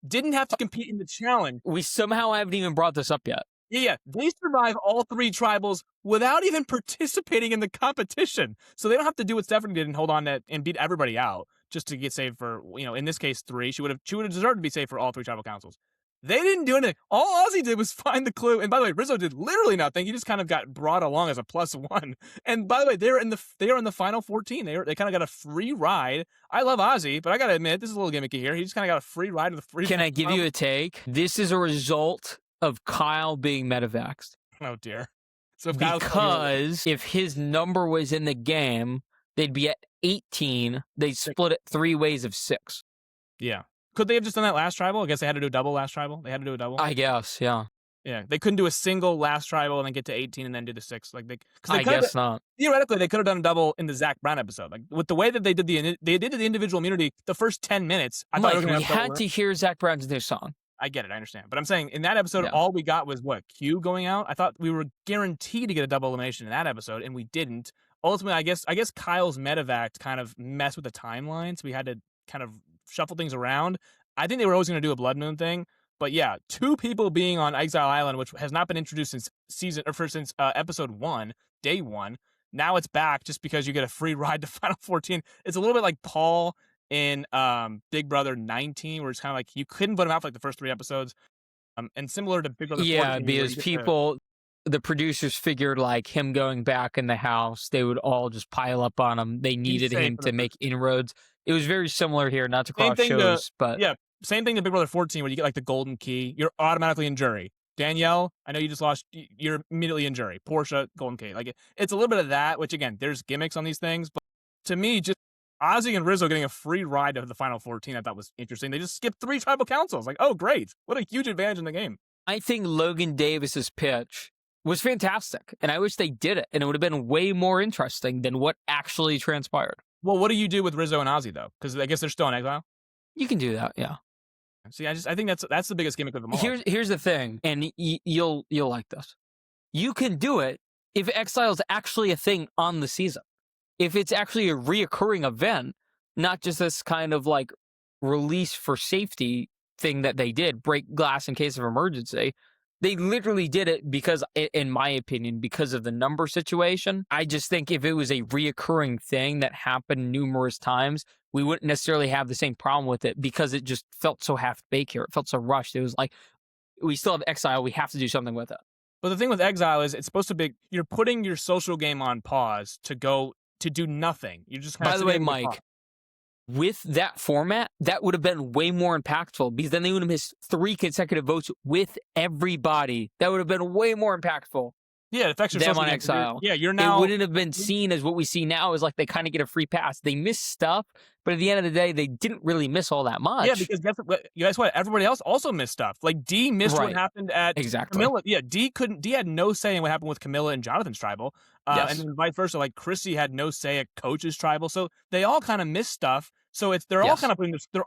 didn't have to compete in the challenge. We somehow haven't even brought this up yet. Yeah. They survive all 3 tribals without even participating in the competition. So they don't have to do what Stephanie did and hold on to and beat everybody out just to get saved for, in this case, 3. She would have deserved to be saved for all 3 tribal councils. They didn't do anything. All Ozzy did was find the clue. And by the way, Rizzo did literally nothing. He just kind of got brought along as a +1. And by the way, they are in the final 14. They kind of got a free ride. I love Ozzy, but I got to admit, this is a little gimmicky here. He just kind of got a free ride to the free. Can I give you a take? This is a result of Kyle being medevaxed. Oh dear. So because if his number was in the game, they'd be at 18. They'd split it 3 ways of 6. Yeah. Could they have just done that last tribal? I guess they had to do a double last tribal. They had to do a double. I guess, yeah. Yeah, they couldn't do a single last tribal and then get to 18 and then do the 6. I guess not. Theoretically, they could have done a double in the Zach Brown episode. Like with the way that they did the individual immunity, the first 10 minutes. I thought we had to hear Zach Brown's new song. I get it, I understand, but I'm saying in that episode, all we got was what, Q going out. I thought we were guaranteed to get a double elimination in that episode, and we didn't. Ultimately, I guess Kyle's medevac kind of messed with the timeline, so we had to kind of shuffle things around. I think they were always going to do a Blood Moon thing, but yeah, 2 people being on Exile Island, which has not been introduced since episode 1, day 1. Now it's back just because you get a free ride to Final 14. It's a little bit like Paul in Big Brother 19, where it's kind of like you couldn't vote him out for like the first 3 episodes, and similar to Big Brother 14. Yeah, because the producers figured like him going back in the house, they would all just pile up on him. They needed him to make inroads. It was very similar here, not to cross shows, but yeah, same thing in Big Brother 14 where you get like the golden key. You're automatically in jury. Danielle, I know you just lost. You're immediately in jury. Portia, golden key. Like it's a little bit of that, which again, there's gimmicks on these things. But to me, just Ozzy and Rizzo getting a free ride to the final 14, I thought was interesting. They just skipped 3 tribal councils. Like, oh, great. What a huge advantage in the game. I think Logan Davis's pitch was fantastic, and I wish they did it, and it would have been way more interesting than what actually transpired. Well, what do you do with Rizzo and Ozzy, though? Because I guess they're still in exile. You can do that, yeah. See, I think that's the biggest gimmick of them all. Here's the thing, and you'll like this. You can do it if exile is actually a thing on the season. If it's actually a reoccurring event, not just this kind of like release for safety thing that they did, break glass in case of emergency. They literally did it because, in my opinion, because of the number situation. I just think if it was a reoccurring thing that happened numerous times, we wouldn't necessarily have the same problem with it because it just felt so half-baked here. It felt so rushed. It was like, we still have exile. We have to do something with it. But the thing with exile is it's supposed to be, you're putting your social game on pause to go to do nothing. You just By the way, Mike, with that format, that would have been way more impactful because then they would have missed 3 consecutive votes with everybody. That would have been way more impactful. Yeah, it affects your social on game. exile. You're now. It wouldn't have been seen as what we see now as like they kind of get a free pass. They miss stuff, but at the end of the day, they didn't really miss all that much. Yeah, because guess what? Everybody else also missed stuff. Like D missed what happened at Camilla. Yeah, D had no say in what happened with Camilla and Jonathan's tribal. And then vice versa. Like Chrissy had no say at Coach's tribal. So they all kind of missed stuff. So they're all kind of putting they're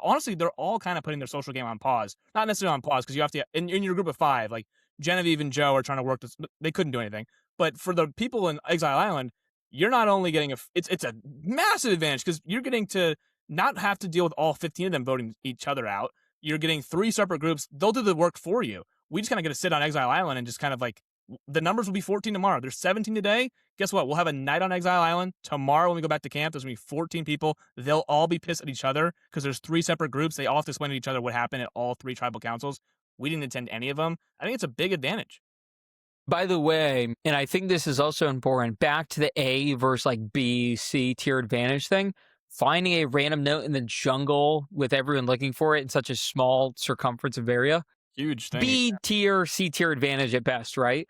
all kind of putting their social game on pause. Not necessarily on pause because you have to in your group of 5, like Genevieve and Joe are trying to work this. They couldn't do anything. But for the people in Exile Island, you're not only getting it's a massive advantage because you're getting to not have to deal with all 15 of them voting each other out. You're getting 3 separate groups. They'll do the work for you. We just kind of get to sit on Exile Island and just kind of like, the numbers will be 14 tomorrow. There's 17 today. Guess what? We'll have a night on Exile Island. Tomorrow when we go back to camp, there's going to be 14 people. They'll all be pissed at each other because there's 3 separate groups. They all have to explain to each other what happened at all 3 tribal councils. We didn't attend any of them. I think it's a big advantage. By the way, and I think this is also important, back to the A versus like B, C tier advantage thing, finding a random note in the jungle with everyone looking for it in such a small circumference of area. Huge thing. B tier, C tier advantage at best, right?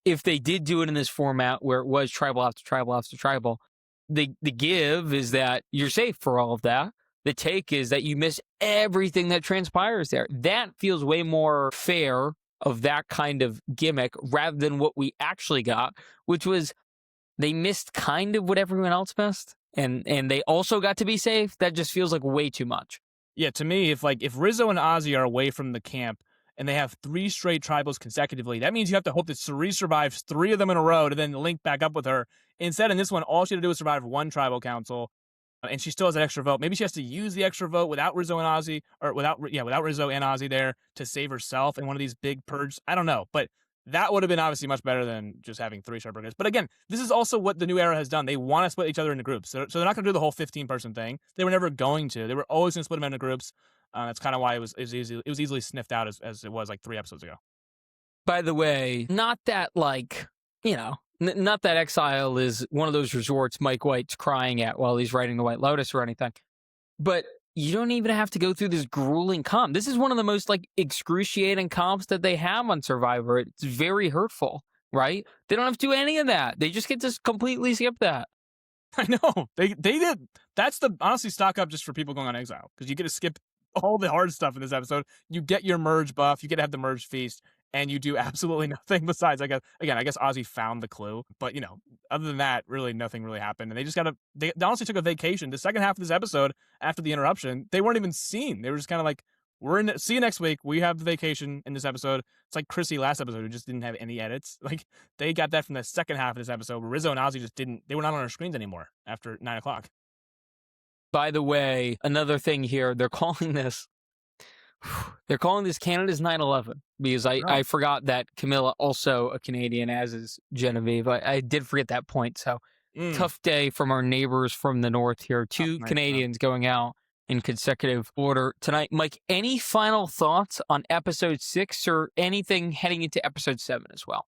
If they did do it in this format where it was tribal after tribal after tribal, the give is that you're safe for all of that. The take is that you miss everything that transpires there. That feels way more fair of that kind of gimmick rather than what we actually got, which was they missed kind of what everyone else missed. And they also got to be safe. That just feels like way too much. Yeah, to me, if Rizzo and Ozzy are away from the camp and they have 3 straight tribals consecutively, that means you have to hope that Cerise survives 3 of them in a row to then link back up with her. Instead, in this one, all she had to do was survive 1 tribal council, and she still has an extra vote. Maybe she has to use the extra vote without Rizzo and Ozzy, or without Rizzo and Ozzy there to save herself in one of these big purges. I don't know, but that would have been obviously much better than just having 3 sharp groups. But again, this is also what the new era has done. They want to split each other into groups. So they're not going to do the whole 15-person thing. They were never going to. They were always going to split them into groups. That's kind of why it was easily sniffed out as it was like 3 episodes ago. By the way, not that not that Exile is one of those resorts Mike White's crying at while he's writing The White Lotus or anything. But you don't even have to go through this grueling comp. This is one of the most excruciating comps that they have on Survivor. It's very hurtful, right? They don't have to do any of that. They just get to completely skip that. I know. They did. That's the honestly stock up just for people going on Exile because you get to skip all the hard stuff in this episode. You get your merge buff. You get to have the merge feast. And you do absolutely nothing besides, I guess Ozzy found the clue. But, other than that, really nothing really happened. And they honestly took a vacation. The second half of this episode, after the interruption, they weren't even seen. They were just kind of like, see you next week. We have the vacation in this episode. It's like Chrissy last episode who just didn't have any edits. Like, they got that from the second half of this episode where Rizzo and Ozzy they were not on our screens anymore after 9 o'clock. By the way, another thing here, they're calling this Canada's 9/11 because I forgot that Camilla also a Canadian, as is Genevieve. I did forget that point. So tough day from our neighbors from the north here. 2 Canadians going out in consecutive order tonight. Mike, any final thoughts on episode 6 or anything heading into episode 7 as well?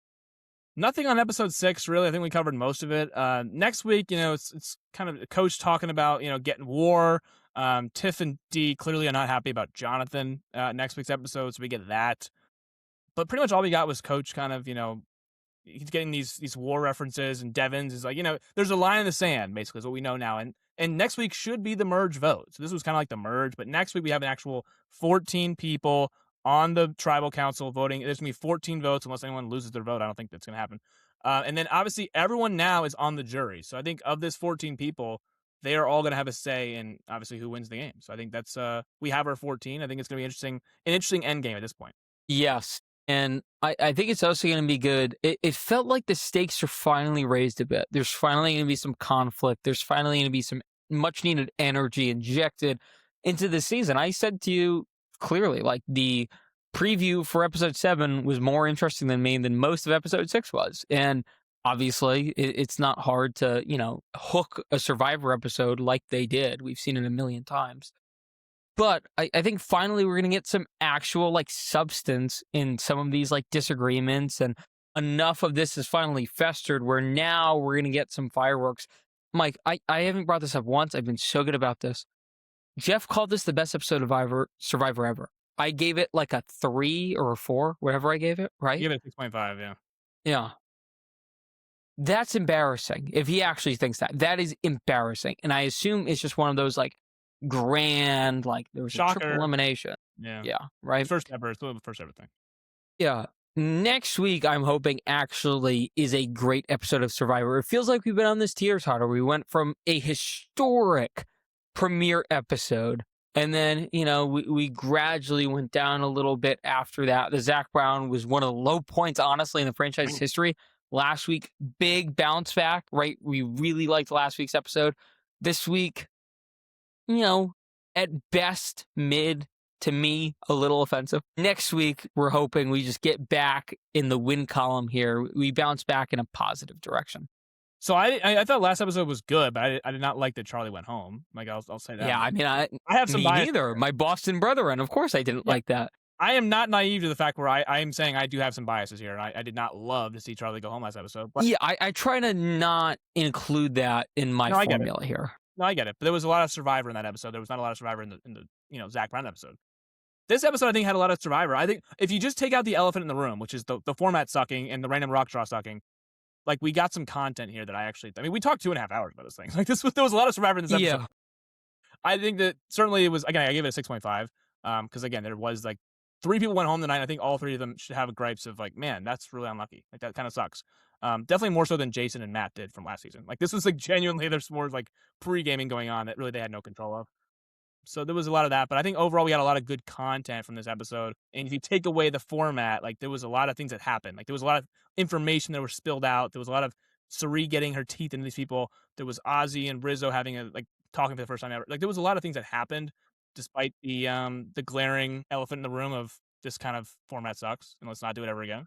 Nothing on episode 6, really. I think we covered most of it. Next week, it's kind of the coach talking about, getting war. Tiff and Dee clearly are not happy about Jonathan next week's episode, so we get that. But pretty much all we got was Coach kind of, he's getting these war references, and Devins is like, there's a line in the sand, basically, is what we know now. And next week should be the merge vote. So this was kind of like the merge, but next week we have an actual 14 people on the tribal council voting. There's gonna be 14 votes unless anyone loses their vote. I don't think that's gonna happen. And then obviously everyone now is on the jury. So I think of this 14 people, they are all gonna have a say in obviously who wins the game. So I think that's we have our 14. I think it's gonna be an interesting end game at this point. Yes. And I think it's also going to be good. It felt like the stakes are finally raised a bit. There's finally going to be some conflict. There's finally going to be some much needed energy injected into the season. I said to you clearly, like the preview for episode 7 was more interesting than me than most of episode 6 was. And obviously, it's not hard to, hook a Survivor episode like they did. We've seen it a million times. But I think finally we're going to get some actual like substance in some of these like disagreements, and enough of this has finally festered where now we're going to get some fireworks. Mike, I haven't brought this up once. I've been so good about this. Jeff called this the best episode of Survivor ever. I gave it like a 3 or a 4, whatever I gave it, right? You give it a 6.5, yeah. Yeah. That's embarrassing. If he actually thinks that, that is embarrassing. And I assume it's just one of those like grand, like there was a triple elimination. Yeah, right. First ever. It's the first ever thing. Yeah. Next week, I'm hoping actually is a great episode of Survivor. It feels like we've been on this teeter-totter. We went from a historic premiere episode, and then, we gradually went down a little bit after that. The Zach Brown was one of the low points, honestly, in the franchise history. Last week, big bounce back, right? We really liked last week's episode. This week, at best, mid, to me, a little offensive. Next week, we're hoping we just get back in the win column here. We bounce back in a positive direction. So I thought last episode was good, but I did not like that Charlie went home. Like I'll say that. Yeah, I mean, I have some bias neither. My Boston brethren, of course, I didn't like that. I am not naive to the fact where I am saying I do have some biases here, and I did not love to see Charlie go home last episode. But yeah, I try to not include that in my formula here. No, I get it. But there was a lot of Survivor in that episode. There was not a lot of Survivor in the Zach Brown episode. This episode, I think, had a lot of Survivor. I think if you just take out the elephant in the room, which is the format sucking and the random rock draw sucking, like we got some content here that I mean, we talked 2.5 hours about this thing. Like there was a lot of Survivor in this episode. Yeah. I think that certainly it was, again, I gave it a 6.5. Because again, there was like 3 people went home tonight. I think all 3 of them should have gripes of like, man, that's really unlucky. Like that kind of sucks. Definitely more so than Jason and Matt did from last season. Like this was like genuinely, there's more like pre-gaming going on that really they had no control of. So there was a lot of that, but I think overall we got a lot of good content from this episode. And if you take away the format, like there was a lot of things that happened. Like there was a lot of information that was spilled out. There was a lot of Sari getting her teeth into these people. There was Ozzy and Rizzo having talking for the first time ever. Like there was a lot of things that happened despite the glaring elephant in the room of this kind of format sucks and let's not do it ever again.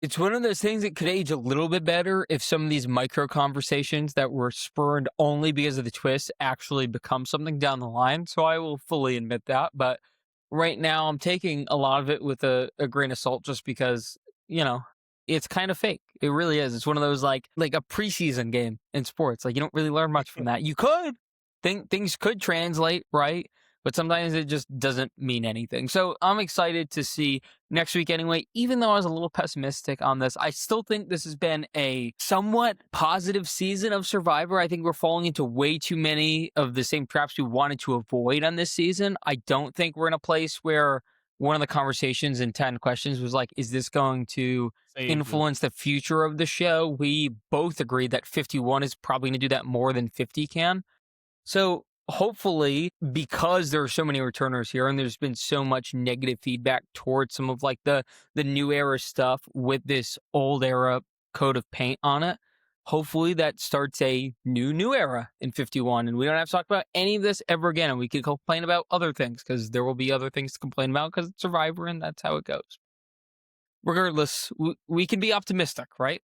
It's one of those things that could age a little bit better if some of these micro conversations that were spurned only because of the twist actually become something down the line. So I will fully admit that. But right now, I'm taking a lot of it with a grain of salt just because, it's kind of fake. It really is. It's one of those like a preseason game in sports. Like you don't really learn much from that. You could. Things could translate, right? But sometimes it just doesn't mean anything. So I'm excited to see next week anyway. Even though I was a little pessimistic on this, I still think this has been a somewhat positive season of Survivor. I think we're falling into way too many of the same traps we wanted to avoid on this season. I don't think we're in a place where one of the conversations in 10 questions was like, is this going to influence the future of the show? We both agreed that 51 is probably going to do that more than 50 can. So hopefully, because there are so many returners here and there's been so much negative feedback towards some of like the new era stuff with this old era coat of paint on it, hopefully that starts a new era in 51 and we don't have to talk about any of this ever again and we can complain about other things because there will be other things to complain about because it's Survivor and that's how it goes. Regardless, we can be optimistic, right?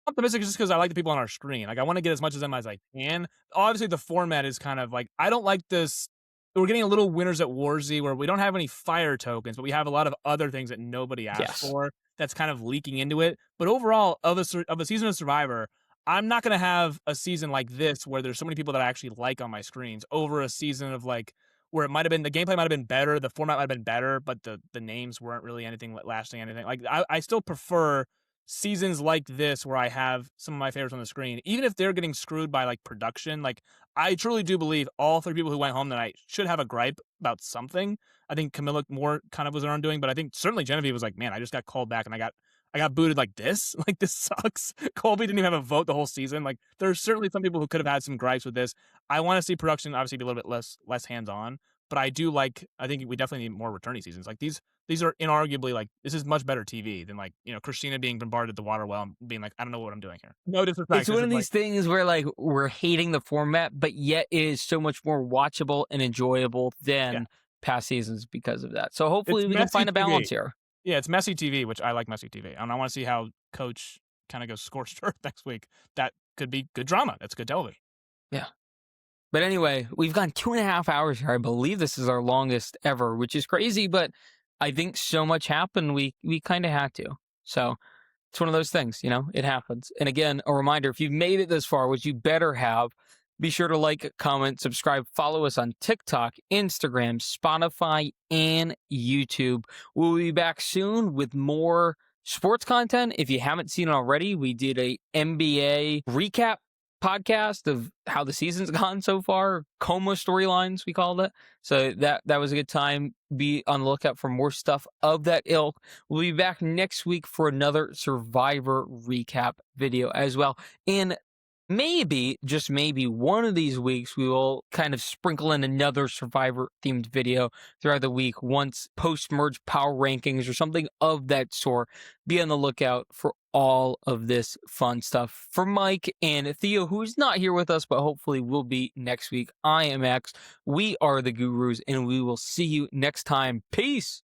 Optimistic just because I like the people on our screen. Like I want to get as much of them as I can. Obviously, the format is kind of like I don't like this. We're getting a little winners at Warzy where we don't have any fire tokens, but we have a lot of other things that nobody asked for. That's kind of leaking into it. But overall, of a season of Survivor, I'm not going to have a season like this where there's so many people that I actually like on my screens over a season of like where it might have been the gameplay might have been better, the format might have been better, but the names weren't really anything lasting anything. Like I still prefer seasons like this where I have some of my favorites on the screen, even if they're getting screwed by like production. Like I truly do believe all three people who went home tonight should have a gripe about something. I think Camilla more kind of was their own doing, but I think certainly Genevieve was like, man, I just got called back and I got booted like this. Like this sucks. Colby didn't even have a vote the whole season. Like there's certainly some people who could have had some gripes with this. I want to see production obviously be a little bit less hands on, but I do like. I think we definitely need more returning seasons. Like these are inarguably like this is much better TV than like Christina being bombarded at the water well and being like I don't know what I'm doing here. No disrespect. It's one of these things where like we're hating the format, but yet it is so much more watchable and enjoyable than past seasons because of that. So hopefully we can find a balance here. Yeah, it's messy TV, which I like messy TV. And I want to see how Coach kind of goes scorched earth next week. That could be good drama. That's good television. Yeah. But anyway, we've gone 2.5 hours here. I believe this is our longest ever, which is crazy, but I think so much happened, we kind of had to. So it's one of those things, it happens. And again, a reminder, if you've made it this far, which you better have, be sure to like, comment, subscribe, follow us on TikTok, Instagram, Spotify, and YouTube. We'll be back soon with more sports content. If you haven't seen it already, we did a NBA recap podcast of how the season's gone so far, coma storylines we called it. So that was a good time. Be on the lookout for more stuff of that ilk. We'll be back next week for another Survivor recap video as well. And maybe, just maybe, one of these weeks we will kind of sprinkle in another Survivor-themed video throughout the week once post-merge power rankings or something of that sort. Be on the lookout for all of this fun stuff. For Mike and Theo, who's not here with us, but hopefully will be next week, I am X. We are the Gurus, and we will see you next time. Peace!